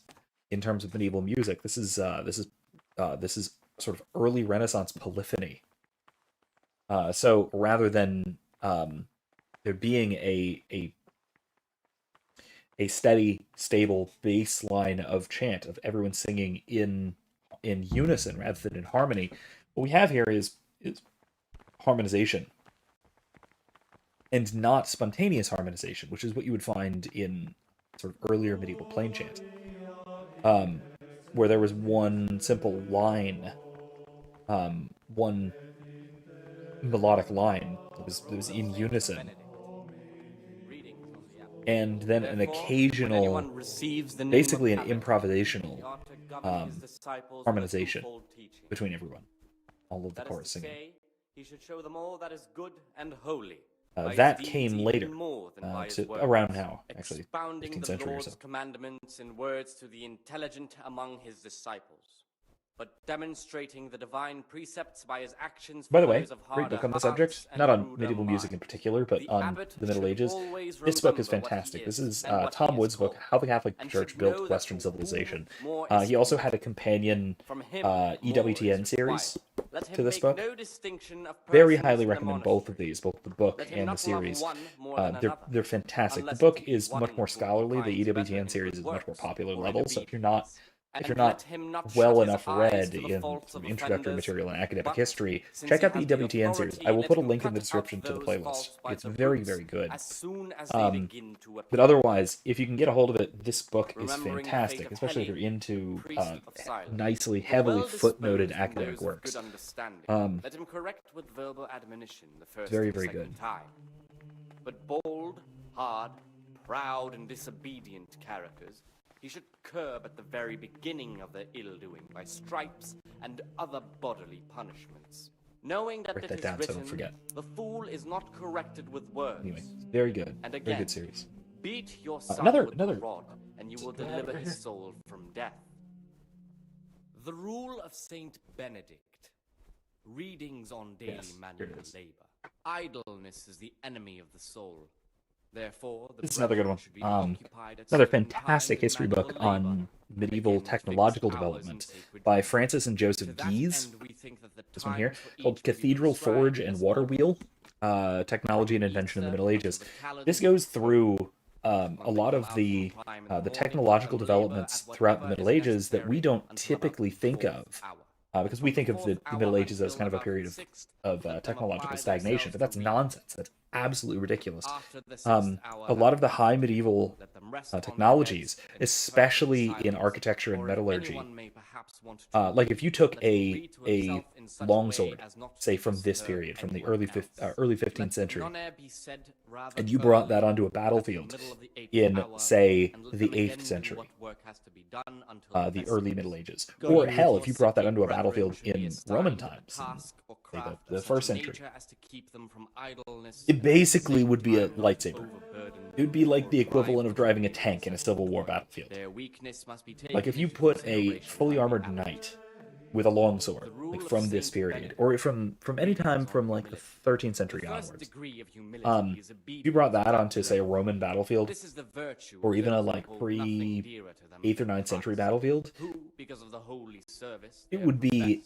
S1: in terms of medieval music. This is sort of early Renaissance polyphony. So rather than there being a steady, stable baseline of chant of everyone singing in unison rather than in harmony, what we have here is harmonization, and not spontaneous harmonization, which is what you would find in sort of earlier medieval plain chant, where there was one simple line, one melodic line that was in unison, and then an occasional, basically an improvisational harmonization between everyone, all of the chorus singing.
S7: He should show them all that is good and holy.
S1: That came later, around now, actually,
S7: expounding
S1: 15th
S7: the
S1: century or
S7: Lord's
S1: so.
S7: commandments in words to the intelligent among his disciples, but demonstrating the divine precepts by his actions.
S1: By the way, great book on the subject, not on medieval music in particular, but on the Middle Ages. This book is fantastic. This is Tom Wood's book, How the Catholic Church Built Western Civilization. He also had a companion EWTN series to this book. Very highly recommend both of these, both the book and the series. They're fantastic. The book is much more scholarly. The EWTN series is much more popular level, so if you're not well enough read in some introductory material in academic history, check out the EWTN series. I will put a link in the description to the playlist. It's very, very good. But otherwise, if you can get a hold of it, this book is fantastic, especially if you're into nicely, heavily footnoted academic works.
S7: Let him correct with verbal admonition the first
S1: very,
S7: and
S1: very
S7: second
S1: good.
S7: time. But bold, hard, proud, and disobedient characters he should curb at the very beginning of their ill-doing by stripes and other bodily punishments. Knowing that
S1: Write
S7: it
S1: that
S7: is
S1: down so I
S7: written,
S1: don't forget.
S7: the fool is not corrected with words.
S1: Anyway, very good.
S7: And
S1: Very
S7: again,
S1: good series.
S7: beat your son
S1: Another-
S7: with
S1: another-
S7: the rod, and you will deliver his soul from death. The rule of Saint Benedict. Readings on daily
S1: Yes, here
S7: manual
S1: it is.
S7: labor. Idleness is the enemy of the soul. Therefore, the
S1: This is another good one.
S7: brethren should be occupied at
S1: Another
S7: certain
S1: fantastic
S7: times in
S1: history
S7: manual
S1: book
S7: labor.
S1: on medieval
S7: Again,
S1: technological
S7: fixed hours in
S1: development
S7: sacred
S1: by
S7: days.
S1: Francis and Joseph
S7: To that
S1: Gies.
S7: end, we think that the
S1: This one here,
S7: time for
S1: called
S7: each will be
S1: Cathedral
S7: prescribed
S1: Forge
S7: in
S1: and
S7: this
S1: Water
S7: book.
S1: Wheel, Technology and Invention in the Middle Ages. This goes through a lot of the technological developments throughout the Middle Ages that we don't typically think of. Because we think of the Middle Ages as kind of a period of technological stagnation, but that's nonsense. That's absolutely ridiculous. A lot of the high medieval technologies, especially in architecture and metallurgy, like if you took a longsword, say from this period, from the early 15th century, and you brought that onto a battlefield in, say, the 8th century, the early Middle Ages, or hell, if you brought that onto a battlefield in Roman times, in, say, the 1st century, it basically would be a lightsaber. It would be like the equivalent of driving a tank in a Civil War battlefield. Like if you put a fully armored knight with a longsword, like from this period, or from any time from like the 13th century onwards, if you brought that onto, say, a Roman battlefield, or even a like pre 8th or 9th century battlefield, it would be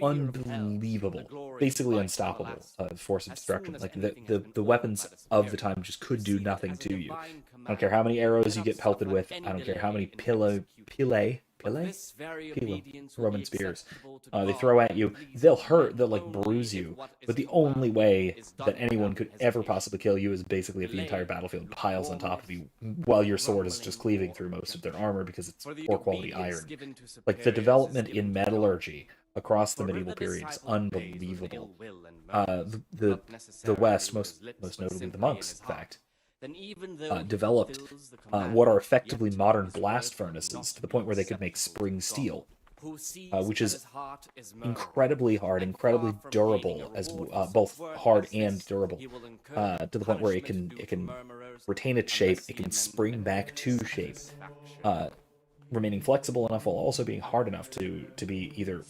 S1: unbelievable, basically unstoppable force of destruction. Like the weapons of the time just could do nothing to you. I don't care how many arrows you get pelted with. I don't care how many Roman spears they throw at you. They'll hurt. They'll like bruise you. But the only way that anyone could ever possibly kill you is basically if the entire battlefield piles on top of you while your sword is just cleaving through most of their armor because it's poor quality iron. Like the development in metallurgy across the medieval period is unbelievable. The West, most notably the monks, in fact, developed what are effectively modern blast furnaces to the point where they could make spring steel, which is incredibly hard, incredibly durable, as both hard and durable, to the point where it can retain its shape, it can spring back to shape, remaining flexible enough while also being hard enough to be either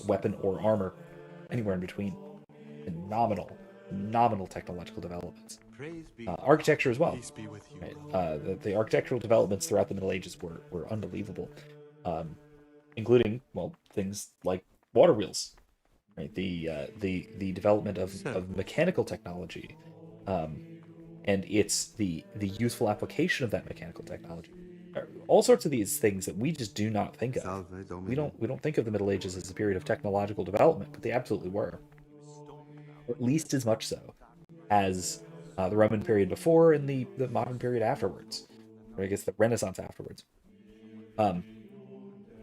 S1: weapon or armor, anywhere in between. Phenomenal technological developments. Architecture as well. Right? The architectural developments throughout the Middle Ages were unbelievable, including, well, things like water wheels. Right? The development of mechanical technology, and it's the useful application of that mechanical technology. All sorts of these things that we just do not think of. We don't think of the Middle Ages as a period of technological development, but they absolutely were. At least as much so as the Roman period before and the modern period afterwards, or I guess the Renaissance afterwards.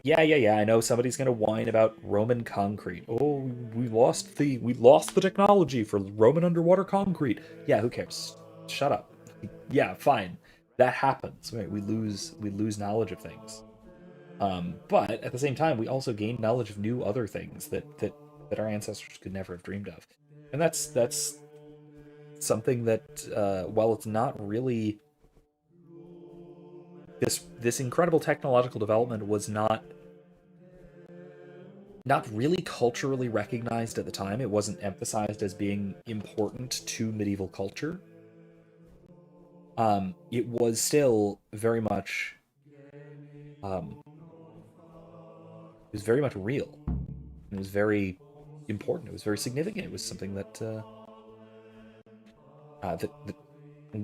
S1: Yeah. I know somebody's gonna whine about Roman concrete. Oh, we lost the technology for Roman underwater concrete. Yeah, who cares? Shut up. Yeah, fine. That happens. Right? We lose knowledge of things. But at the same time, we also gain knowledge of new other things that our ancestors could never have dreamed of, and that's something that while it's not really this incredible technological development was not really culturally recognized at the time. It wasn't emphasized as being important to medieval culture. It was still very much it was very much real. It was very important. It was very significant. It was something that that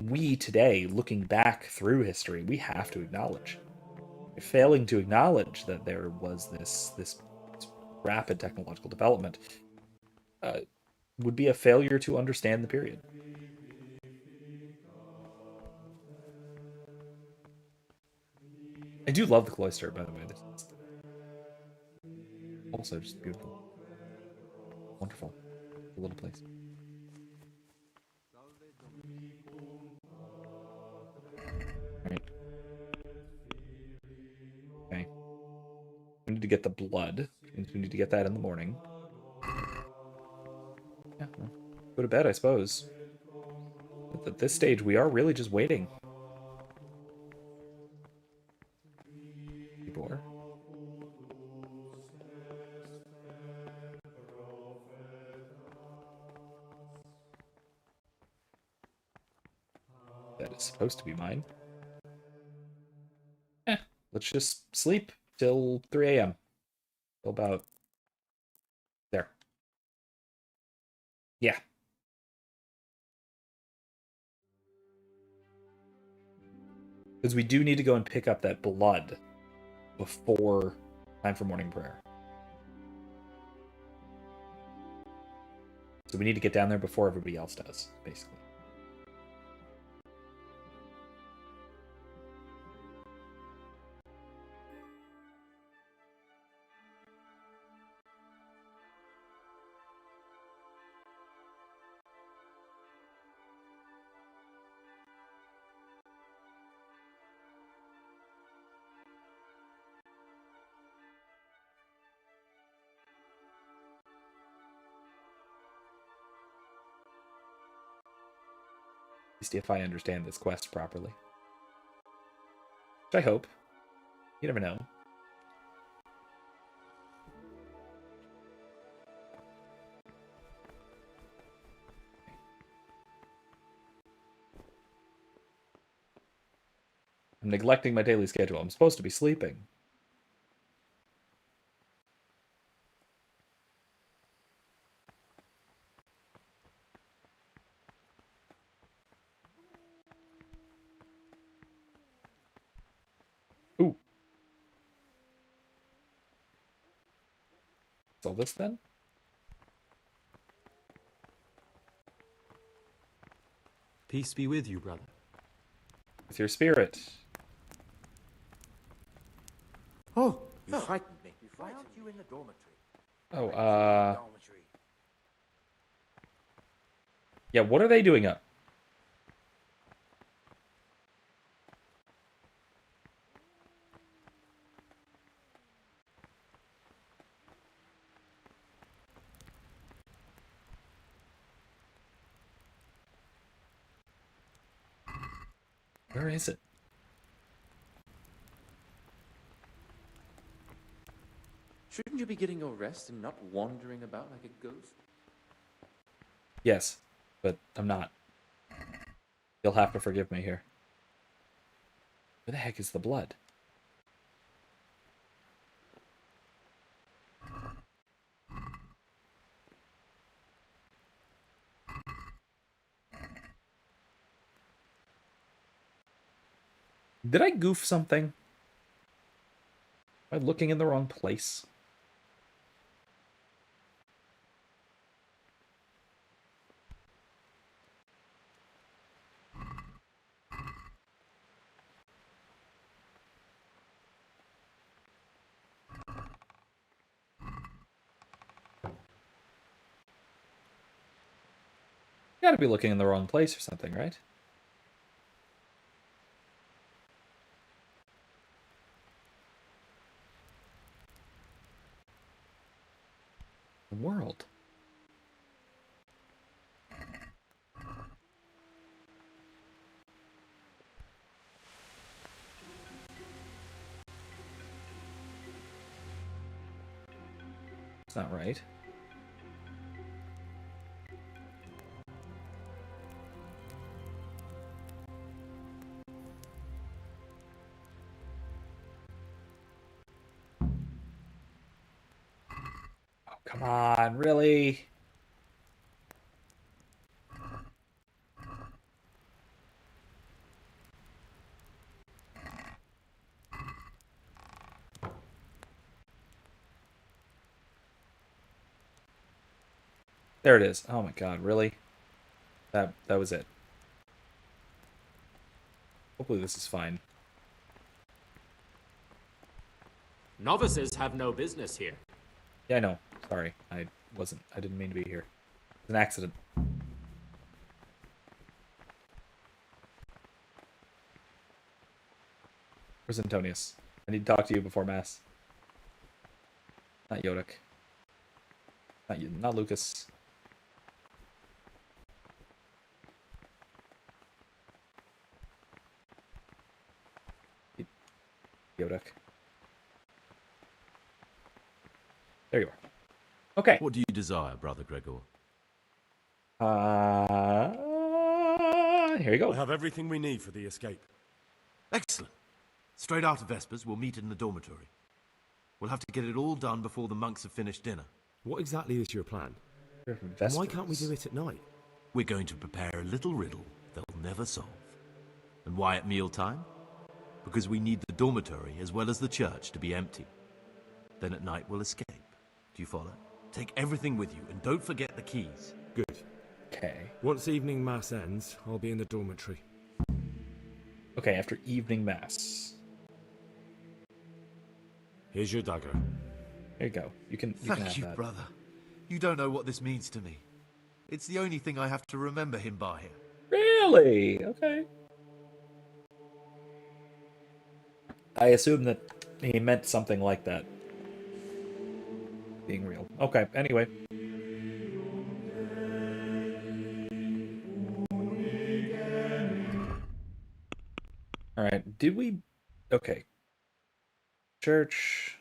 S1: we today, looking back through history, we have to acknowledge. Failing to acknowledge that there was this rapid technological development would be a failure to understand the period. I do love the cloister, by the way. This is also just beautiful. Wonderful. A little place. Right. Okay. We need to get the blood. We need to get that in the morning. Yeah, well, go to bed, I suppose. At this stage, we are really just waiting. Before. That is supposed to be mine. Let's just sleep till 3 a.m. Till about there. Yeah. Because we do need to go and pick up that blood before time for morning prayer. So we need to get down there before everybody else does, basically. least if I understand this quest properly. Which I hope. You never know. I'm neglecting my daily schedule. I'm supposed to be sleeping. Ooh. Is all this then?
S8: Peace be with you, brother.
S1: With your spirit.
S13: Oh, you frightened me. Why aren't you in the dormitory?
S1: Oh, yeah, what are they doing up? Where is it?
S14: Shouldn't you be getting your rest and not wandering about like a ghost?
S1: Yes, but I'm not. You'll have to forgive me here. Where the heck is the blood? Did I goof something? Am I looking in the wrong place? Gotta be looking in the wrong place or something, right? The world. It's not right. Oh, come on, really? There it is. Oh my god, really? That was it. Hopefully this is fine.
S8: Novices have no business here.
S1: Yeah, I know. Sorry. I didn't mean to be here. It's an accident. Where's Antonius? I need to talk to you before Mass. Not Yodok. Not Lucas. Yodok. There you are. Okay.
S2: What do you desire, Brother Gregor?
S1: Here you go.
S12: I have everything we need for the escape.
S2: Excellent. Straight after Vespers, we'll meet in the dormitory. We'll have to get it all done before the monks have finished dinner.
S11: What exactly is your plan? And why can't we do it at night?
S2: We're going to prepare a little riddle they'll never solve. And why at mealtime? Because we need the dormitory as well as the church to be empty. Then at night we'll escape. Do you follow? Take everything with you and don't forget the keys.
S11: Good.
S1: Okay.
S11: Once evening mass ends, I'll be in the dormitory.
S1: Okay, after evening mass.
S11: Here's your dagger.
S1: There you go. You can
S2: Thank
S1: have
S2: you,
S1: that.
S2: brother. You don't know what this means to me. It's the only thing I have to remember him by.
S1: Really? Okay. I assume that he meant something like that. Being real. Okay, anyway. Alright, did we... Okay. Church.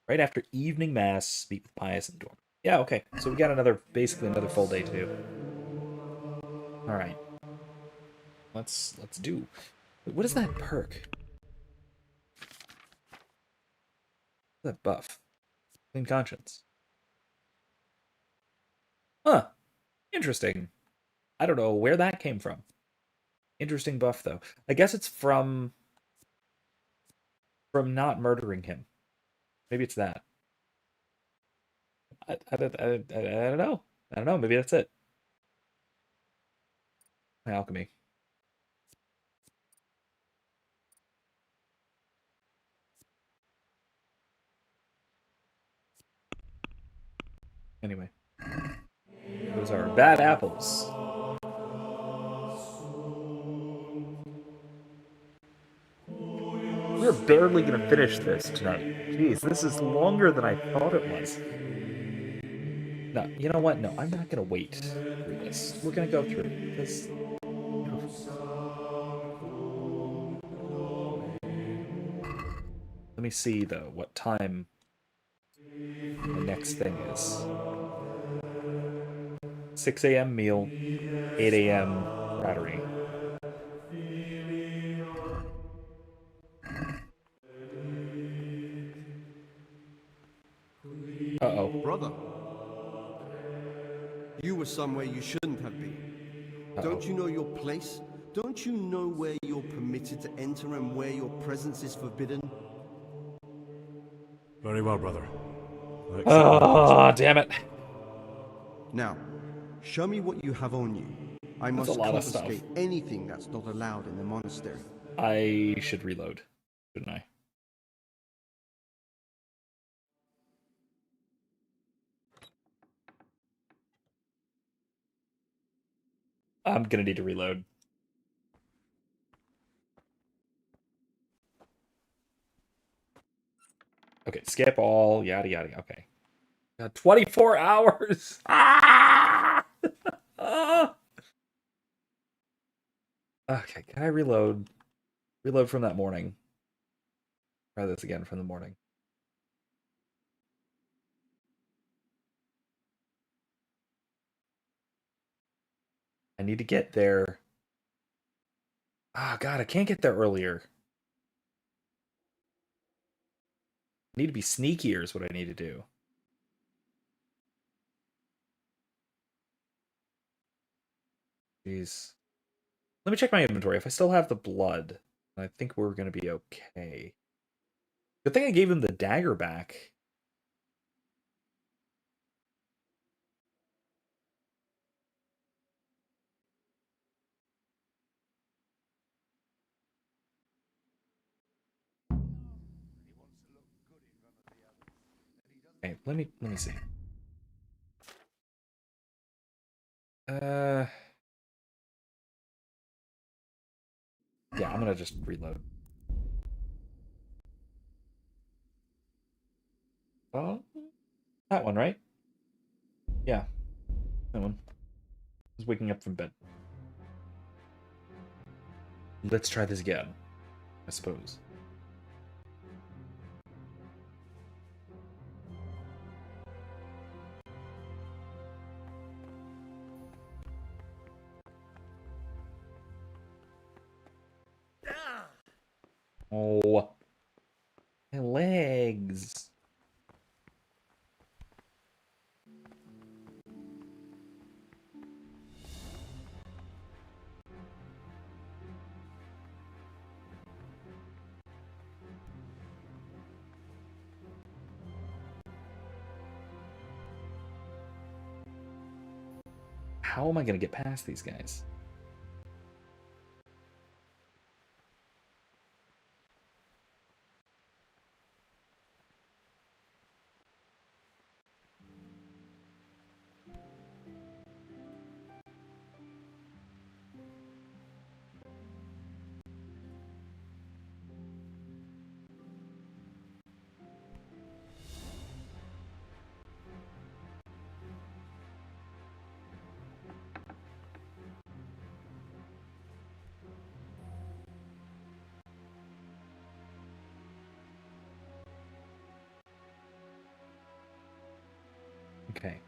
S1: Right after evening mass, speak with Pius and Dorm. Yeah, okay. So we got basically another full day too. Alright. Let's do... What is that perk? That buff? Clean conscience. Huh. Interesting. I don't know where that came from. Interesting buff, though. I guess it's from not murdering him. Maybe it's that. I don't know. I don't know. Maybe that's it. My alchemy. Anyway. Those are bad apples. We're barely going to finish this tonight. Jeez, this is longer than I thought it was. No, you know what? No, I'm not going to wait through this. We're going to go through because... Let me see, though, what time my next thing is. 6 a.m. meal, 8 a.m. fraternity. Uh-oh.
S9: Brother, you were somewhere you shouldn't have been. Don't you know your place? Don't you know where you're permitted to enter and where your presence is forbidden?
S12: Very well, brother.
S1: Oh, damn it.
S9: Now, show me what you have on you. I
S1: That's
S9: must
S1: a lot of
S9: confiscate
S1: stuff.
S9: anything that's not allowed in the monastery.
S1: I should reload, shouldn't I? I'm gonna need to reload. Okay, skip all, yada yada. Okay. Got 24 hours. Ah! Ah! Okay, can I reload? Reload from that morning. Try this again from the morning. I need to get there. Oh god, I can't get there earlier. I need to be sneakier is what I need to do. Jeez. Let me check my inventory. If I still have the blood, I think we're gonna be okay. Good thing I gave him the dagger back. Okay, let me see. Yeah, I'm gonna just reload. Oh, that one, right? Yeah, that one. I was waking up from bed. Let's try this again, I suppose. Oh, my legs. How am I gonna get past these guys? Okay.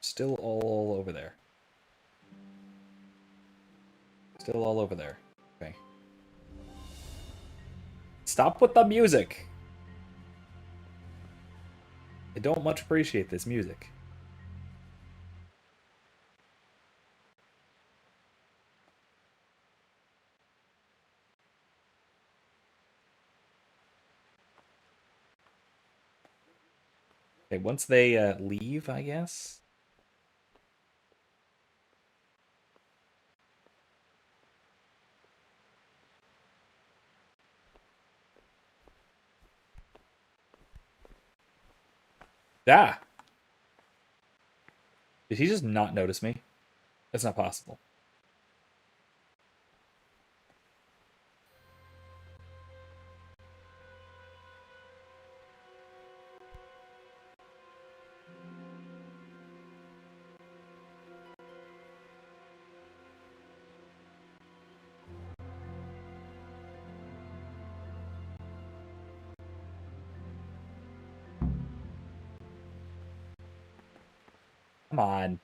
S1: Still all over there. Still all over there. Okay. Stop with the music! I don't much appreciate this music. Okay, once they leave, I guess. Ah! Did he just not notice me? That's not possible. Come on.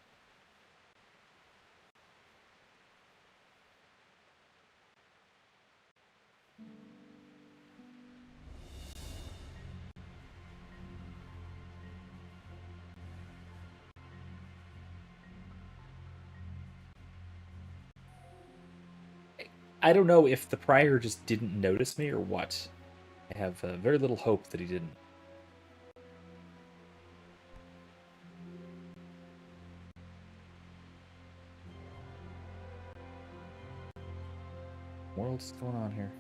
S1: I don't know if the prior just didn't notice me or what. I have very little hope that he didn't. What else is going on here?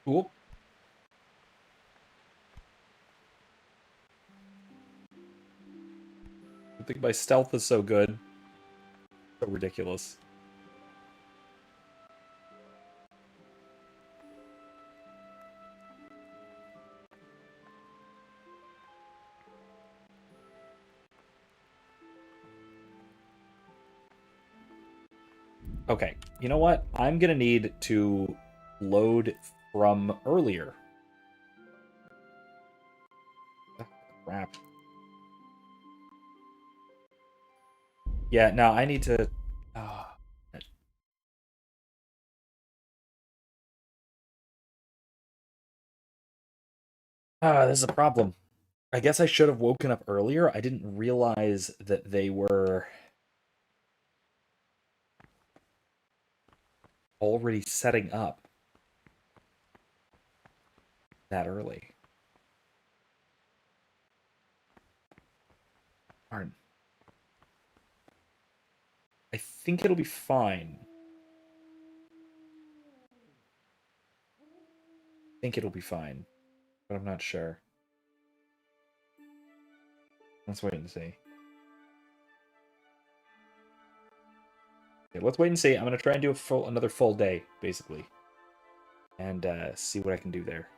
S1: Whoop. I think my stealth is so good. So ridiculous. Okay, you know what? I'm gonna need to load from earlier. Ah, crap. Yeah, no, I need to... this is a problem. I guess I should have woken up earlier. I didn't realize that they were already setting up that early. Darn. I think it'll be fine. I think it'll be fine, but I'm not sure. Let's wait and see. Okay, let's wait and see. I'm gonna try and do another full day, basically, and see what I can do there.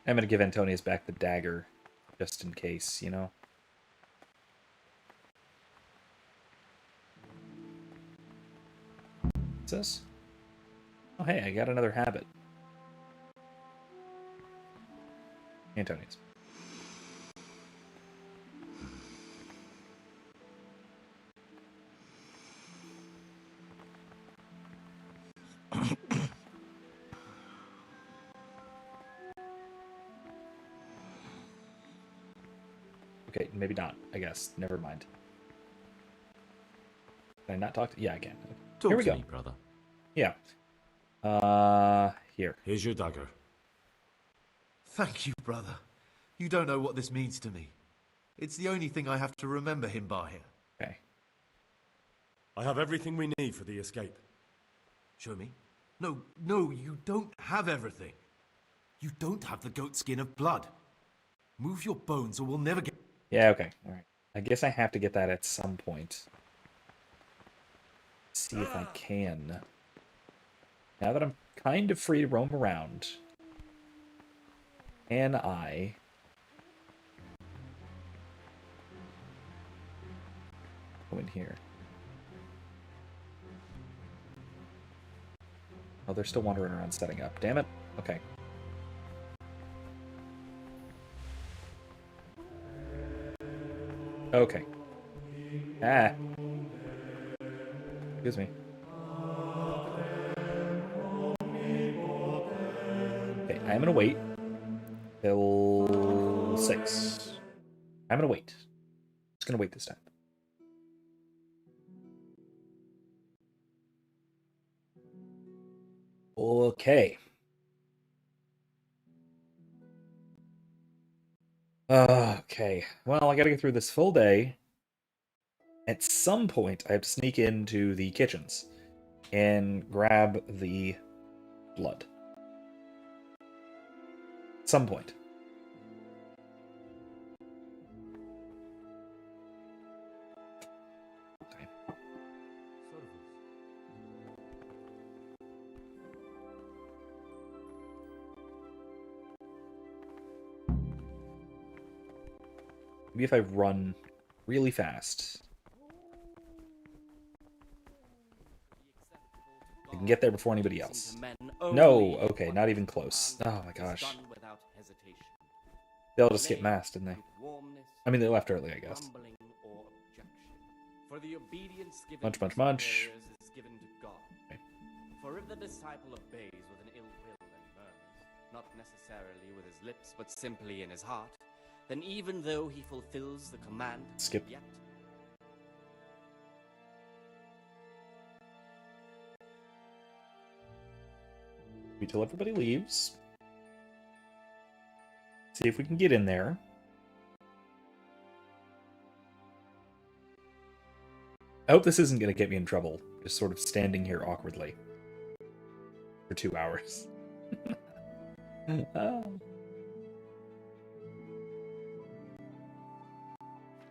S1: I'm gonna give Antonius back the dagger, just in case, you know. What's this? Oh, hey, I got another habit. Antonius. Okay, maybe not, I guess. Never mind. Can I not talk to... Yeah, I can.
S2: Talk
S1: Here we
S2: to
S1: go.
S2: me, brother.
S1: Yeah. Here.
S11: Here's your dagger.
S2: Thank you, brother. You don't know what this means to me. It's the only thing I have to remember him by.
S1: Okay.
S12: I have everything we need for the escape.
S2: Show me. No, you don't have everything. You don't have the goat skin of blood. Move your bones or we'll never get...
S1: Yeah, okay. All right. I guess I have to get that at some point. See if I can. Now that I'm kind of free to roam around, can I... go in here? Oh, they're still wandering around setting up. Damn it. Okay. Okay. Ah. Excuse me. Okay, I'm gonna wait till 6. I'm gonna wait. Just gonna wait this time. Okay. Okay. Well, I gotta get through this full day. At some point, I have to sneak into the kitchens and grab the blood. At some point. Okay. Maybe if I run really fast, I can get there before anybody else. No, okay, not even close. Oh my gosh. They all just skip mass, didn't they? I mean, they left early, I guess. Munch, munch, munch. Okay.
S7: For if the disciple obeys with an ill will and murmurs, not necessarily with his lips, but simply in his heart, then even though he fulfills the command,
S1: skip.
S7: Yet
S1: wait till everybody leaves. See if we can get in there. I hope this isn't going to get me in trouble, just sort of standing here awkwardly for 2 hours.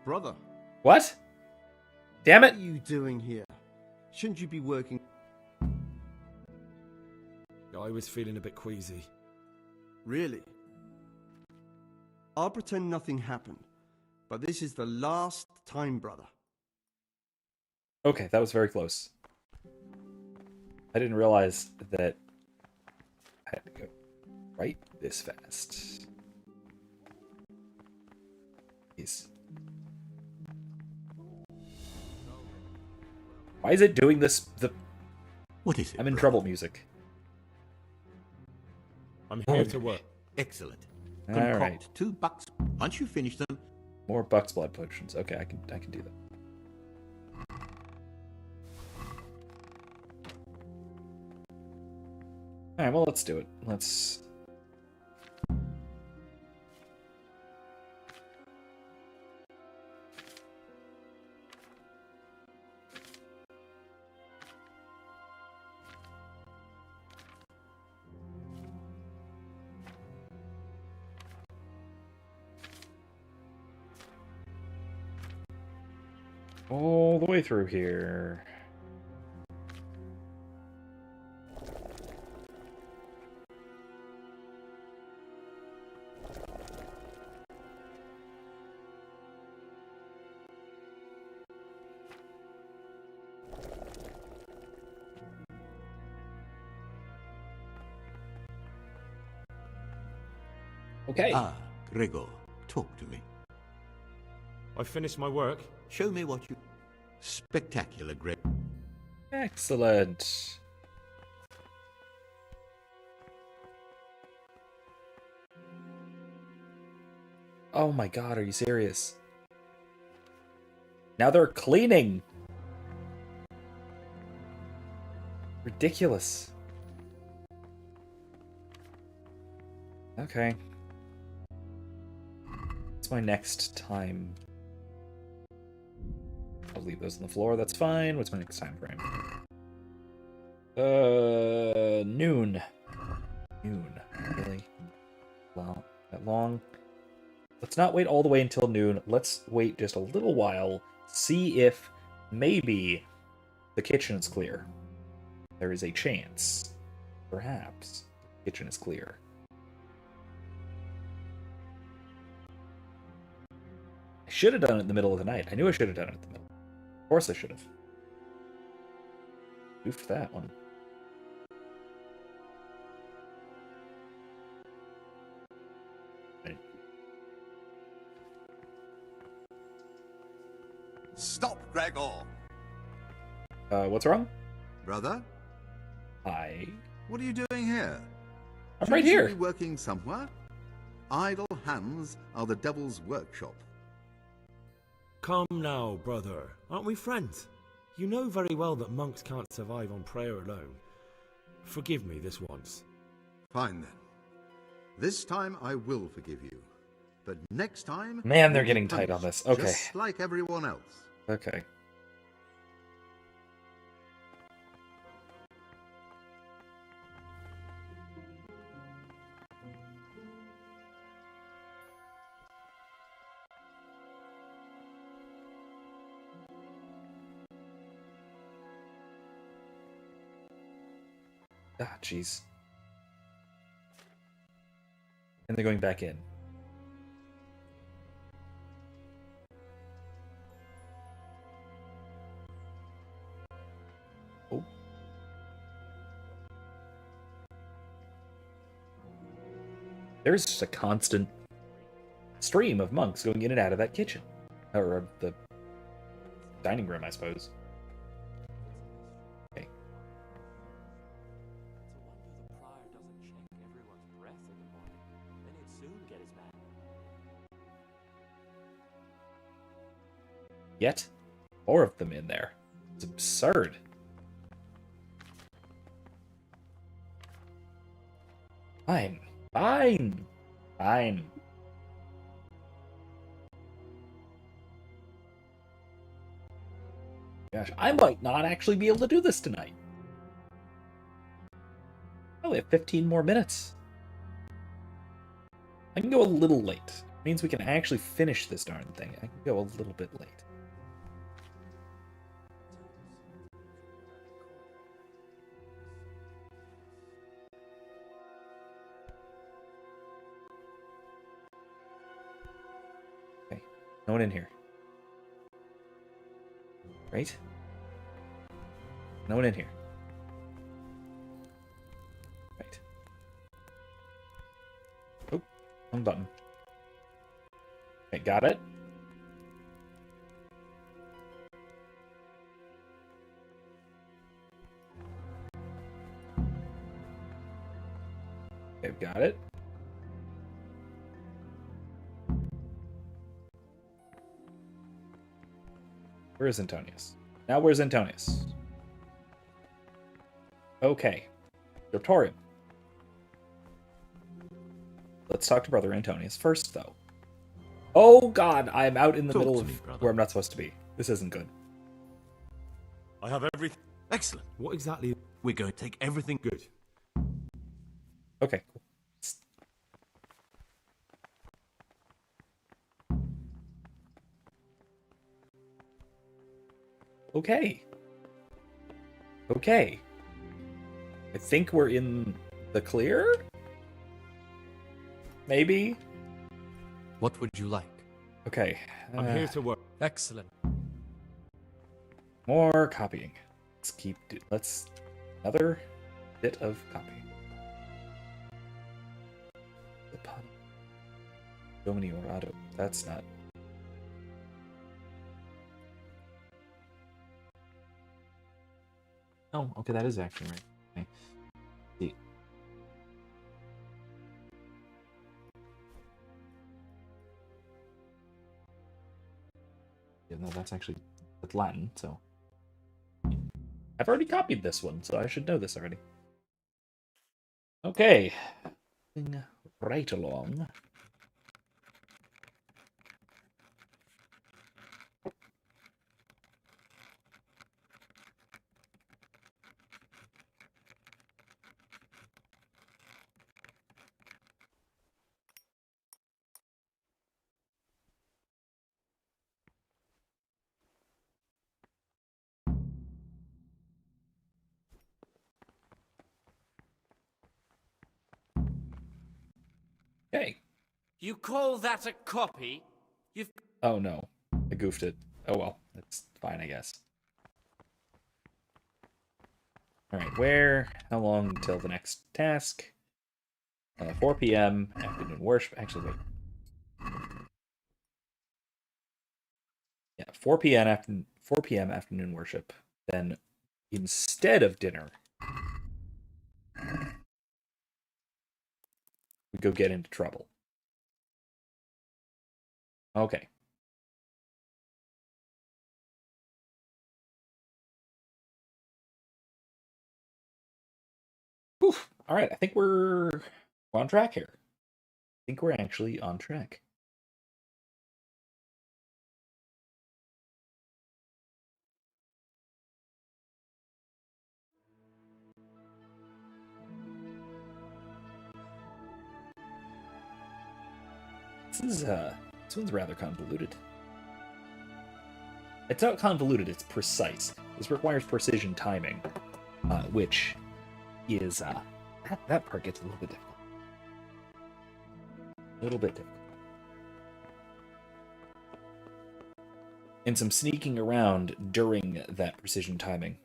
S9: Brother.
S1: What? Damn it!
S9: What are you doing here? Shouldn't you be working?
S11: I was feeling a bit queasy.
S9: Really? I'll pretend nothing happened, but this is the last time, brother.
S1: Okay, that was very close. I didn't realize that I had to go right this fast. Jeez. Why is it doing this?
S13: What is it?
S1: I'm in trouble music.
S11: I'm here to work.
S13: Excellent.
S1: All
S13: Concoct
S1: right.
S13: 2 bucks. Once you finish them,
S1: More Buck's Blood potions. Okay, I can do that. All right, well, let's do it. Let's. All the way through here. Okay.
S13: Gregor, talk to me.
S11: I finished my work.
S13: Show me what you... Spectacular, Greg.
S1: Excellent. Oh my god, are you serious? Now they're cleaning. Ridiculous. Okay. What's my next time? I'll leave those on the floor. That's fine. What's my next time frame? Noon. Noon. Really? Wow. That long? Let's not wait all the way until noon. Let's wait just a little while. See if maybe the kitchen is clear. There is a chance. Perhaps the kitchen is clear. I should have done it in the middle of the night. I knew I should have done it in the middle. Of course I should have. Goofed that one.
S10: Stop, Gregor!
S1: What's wrong?
S10: Brother?
S1: Hi.
S10: What are you doing here?
S1: I'm right here.
S10: Should you be working somewhere? Idle hands are the devil's workshop.
S11: Come now, brother. Aren't we friends? You know very well that monks can't survive on prayer alone. Forgive me this once.
S10: Fine then. This time I will forgive you. But next time...
S1: Man, they're getting tight on this. Okay.
S10: Just like everyone else.
S1: Okay. Ah, jeez. And they're going back in. Oh. There's just a constant stream of monks going in and out of that kitchen. Or the dining room, I suppose. Okay. Yet, more of them in there. It's absurd. Fine. Fine. Fine. Gosh, I might not actually be able to do this tonight. I only have 15 more minutes. I can go a little late. It means we can actually finish this darn thing. I can go a little bit late. Okay, no one in here. Right? No one in here. Right. Oh, wrong button. Okay, got it. Okay, got it. Where is Antonius? Now where's Antonius? Okay. Scriptorium. Let's talk to Brother Antonius first, though. Oh god, I'm out in the middle of where I'm not supposed to be. This isn't good.
S12: I have everything.
S2: Excellent.
S11: What exactly?
S2: We're going to take everything
S11: Good.
S1: Okay, cool. Okay. Okay. I think we're in the clear? Maybe?
S14: What would you like?
S1: Okay.
S11: I'm here to work.
S14: Excellent.
S1: More copying. Let's another bit of copying. Domini Orado. That's not. Oh, okay, that is actually right. Okay. See. no, that's Latin, so... I've already copied this one, so I should know this already. Okay. Moving right along. Okay.
S7: You call that a copy? You've...
S1: Oh no, I goofed it. Oh well, that's fine, I guess. Alright, how long till the next task? 4 p.m. afternoon worship. Actually, wait. Yeah, 4 p.m. afternoon worship. Then instead of dinner, we go get into trouble. Okay. Oof. All right, I think we're on track here. I think we're actually on track. This one's rather convoluted. It's not convoluted, it's precise. This requires precision timing, which is, that part gets a little bit difficult. A little bit difficult. And some sneaking around during that precision timing.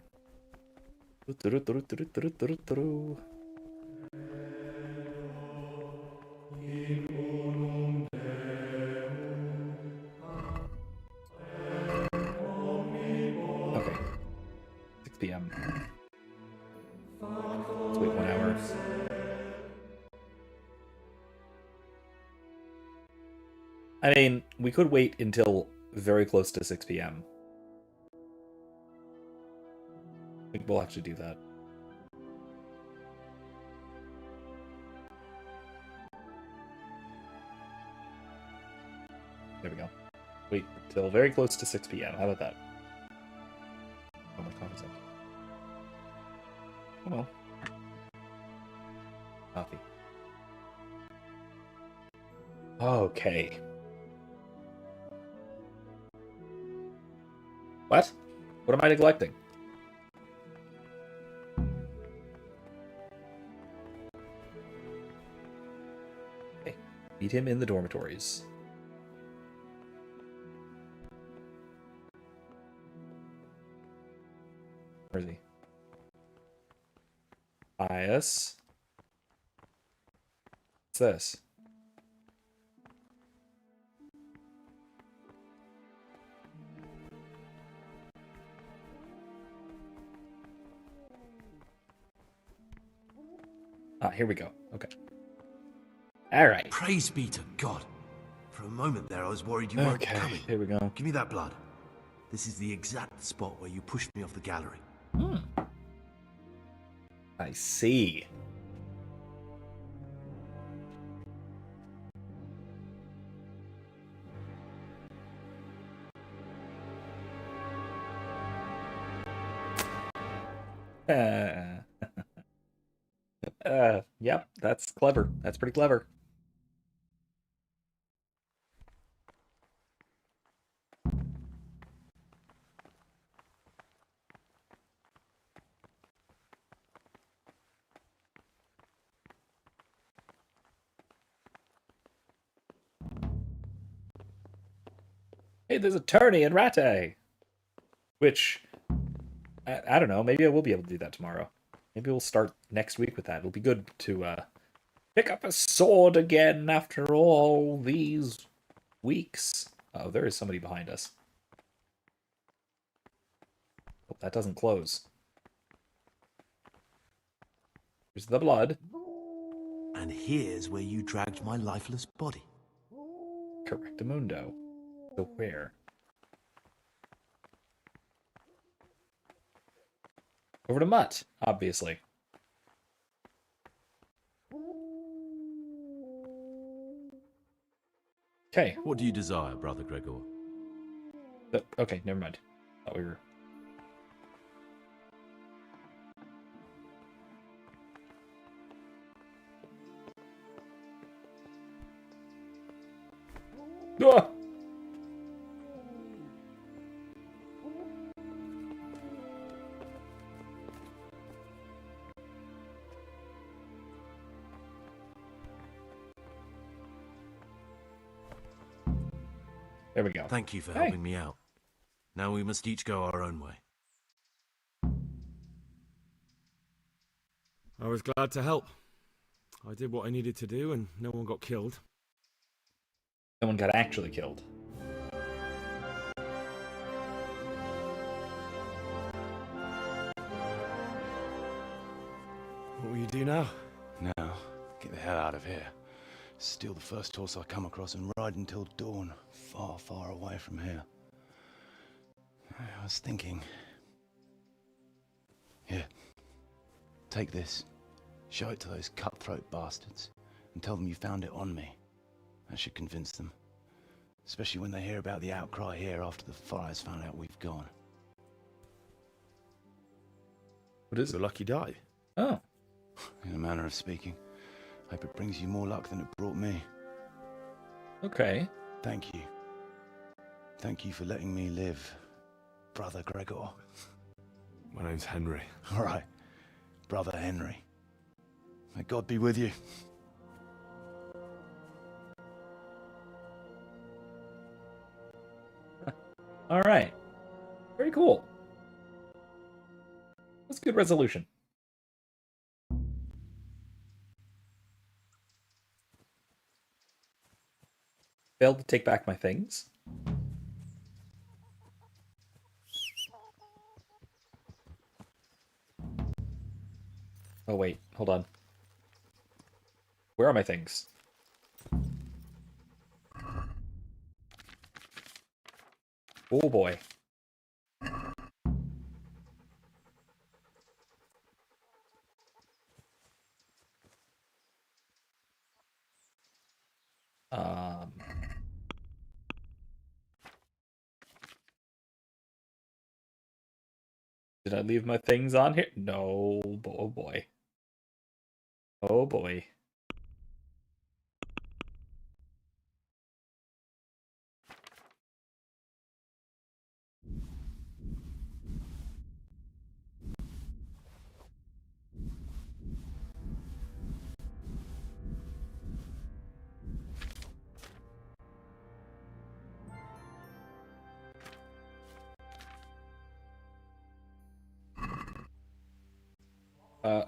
S1: Okay. 6 p.m. Let's wait 1 hour. I mean, we could wait until very close to 6 p.m. I think we'll actually do that. There we go. Wait till very close to 6 p.m. How about that? Oh, my coffee's up. Oh well. Coffee. Okay. What? What am I neglecting? Okay. Meet him in the dormitories. Where is he? Bias. What's this? Here we go. Okay. All right.
S2: Praise be to God. For a moment there, I was worried you weren't coming.
S1: Here we go.
S2: Give me that blood. This is the exact spot where you pushed me off the gallery.
S1: I see. Yep, that's clever. That's pretty clever. Hey, there's a tourney in Rattay! Which, I don't know, maybe I will be able to do that tomorrow. Maybe we'll start next week with that. It'll be good to pick up a sword again after all these weeks. Oh, there is somebody behind us. Hope that doesn't close. Here's the blood.
S2: And here's where you dragged my lifeless body.
S1: Correctamundo. So where? Over to Mutt, obviously. Okay.
S2: What do you desire, Brother Gregor?
S1: Okay, never mind. Thought we were... Ah! There we go.
S2: Thank you for helping me out. Now we must each go our own way.
S11: I was glad to help. I did what I needed to do and no one got killed.
S1: No one got actually killed.
S11: What will you do now?
S15: Now, get the hell out of here. Steal the first horse I come across and ride until dawn, far, far away from here. I was thinking... Here, take this. Show it to those cutthroat bastards and tell them you found it on me. That should convince them. Especially when they hear about the outcry here after the fires found out we've gone.
S11: What is it? A lucky die?
S1: Oh.
S15: In a manner of speaking. Hope it brings you more luck than it brought me.
S1: Okay.
S15: Thank you. Thank you for letting me live, Brother Gregor.
S11: My name's Henry.
S15: All right, Brother Henry. May God be with you.
S1: All right. Very cool. That's a good resolution. Failed to take back my things. Oh wait, hold on. Where are my things? Oh boy. Did I leave my things on here? No. Oh boy. Oh boy.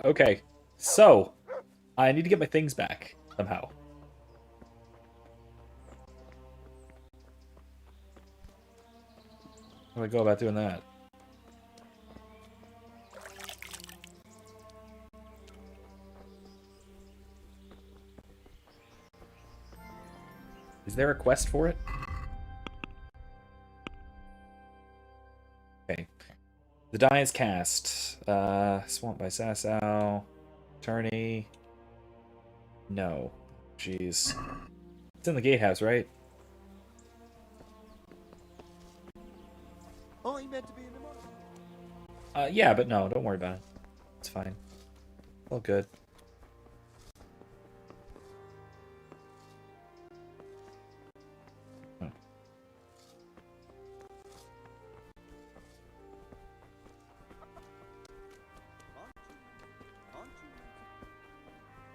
S1: Okay. So, I need to get my things back somehow. How do I go about doing that? Is there a quest for it? Okay. The die is cast. Swamp by Sasau. Attorney. No. Jeez. It's in the gatehouse, right?
S6: Oh, you meant to be in the morning.
S1: Yeah, but no, don't worry about it. It's fine. All good.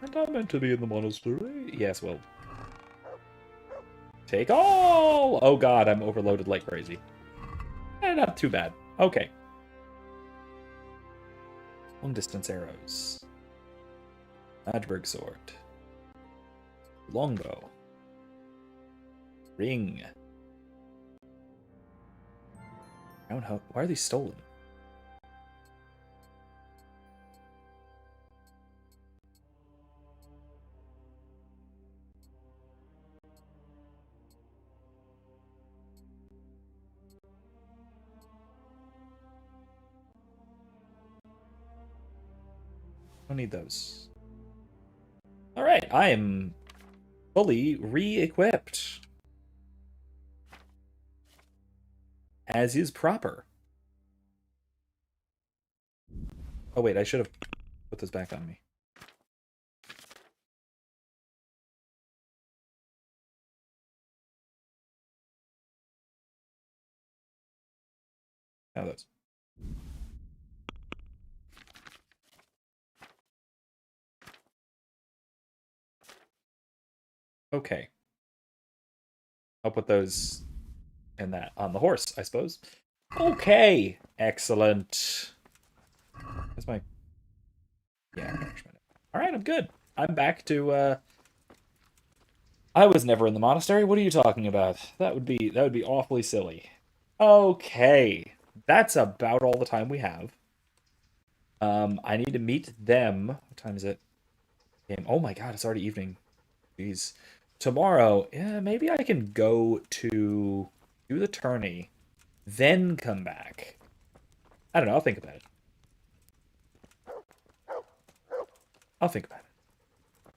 S1: And I'm meant to be in the monastery. Yes, well. Take all! Oh god, I'm overloaded like crazy. Not too bad. Okay. Long distance arrows. Magberg sword. Longbow. Ring. Roundhouse. Why are these stolen? Don't need those. All right, I am fully re-equipped. As is proper. Oh wait, I should have put this back on me. Now those. Okay. I'll put those in that on the horse, I suppose. Okay. Excellent. That's my nourishment. Alright, I'm good. I'm back to I was never in the monastery. What are you talking about? That would be awfully silly. Okay. That's about all the time we have. I need to meet them. What time is it? Oh my god, it's already evening. Jeez. Tomorrow, yeah, maybe I can go to do the tourney, then come back. I don't know, I'll think about it.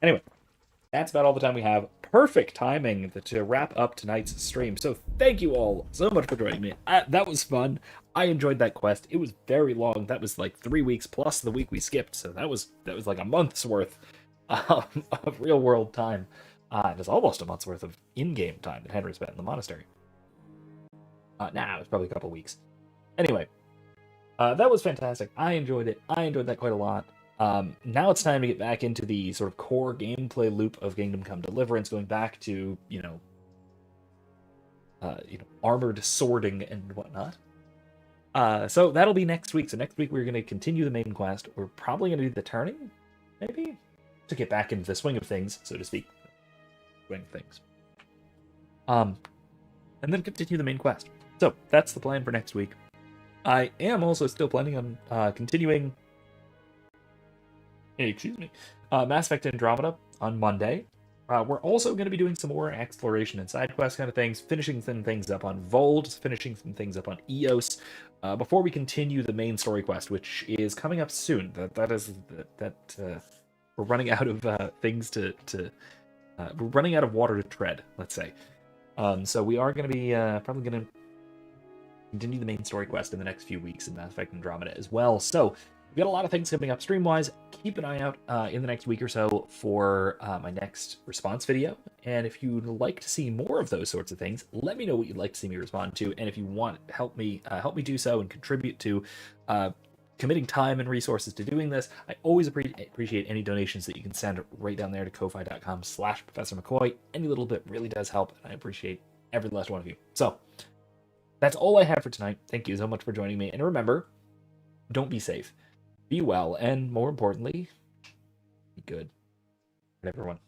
S1: Anyway, that's about all the time we have. Perfect timing to wrap up tonight's stream. So thank you all so much for joining me. That was fun. I enjoyed that quest. It was very long. That was like 3 weeks plus the week we skipped. So that was like a month's worth of real world time. It was almost a month's worth of in-game time that Henry spent in the monastery. It was probably a couple weeks. Anyway, that was fantastic. I enjoyed it. I enjoyed that quite a lot. Now it's time to get back into the sort of core gameplay loop of Kingdom Come Deliverance, going back to, armored swording and whatnot. So that'll be next week. So next week we're going to continue the main quest. We're probably going to do the turning, maybe, to get back into the swing of things, so to speak. Swing of things. And then continue the main quest. So that's the plan for next week. I am also still planning on continuing Mass Effect Andromeda on Monday. We're also going to be doing some more exploration and side quest kind of things, finishing some things up on Vold, finishing some things up on Eos, before we continue the main story quest, which is coming up soon. We're running out of things we're running out of water to tread, let's say. So we are going to be probably going to continue the main story quest in the next few weeks in Mass Effect Andromeda as well. So we've got a lot of things coming up stream-wise. Keep an eye out in the next week or so for my next response video. And if you'd like to see more of those sorts of things, let me know what you'd like to see me respond to. And if you want help me do so and contribute to committing time and resources to doing this, I always appreciate any donations that you can send right down there to ko-fi.com/Professor McCoy. Any little bit really does help, and I appreciate every last one of you. So that's all I have for tonight. Thank you so much for joining me. And remember, don't be safe. Be well, and more importantly, be good. Everyone.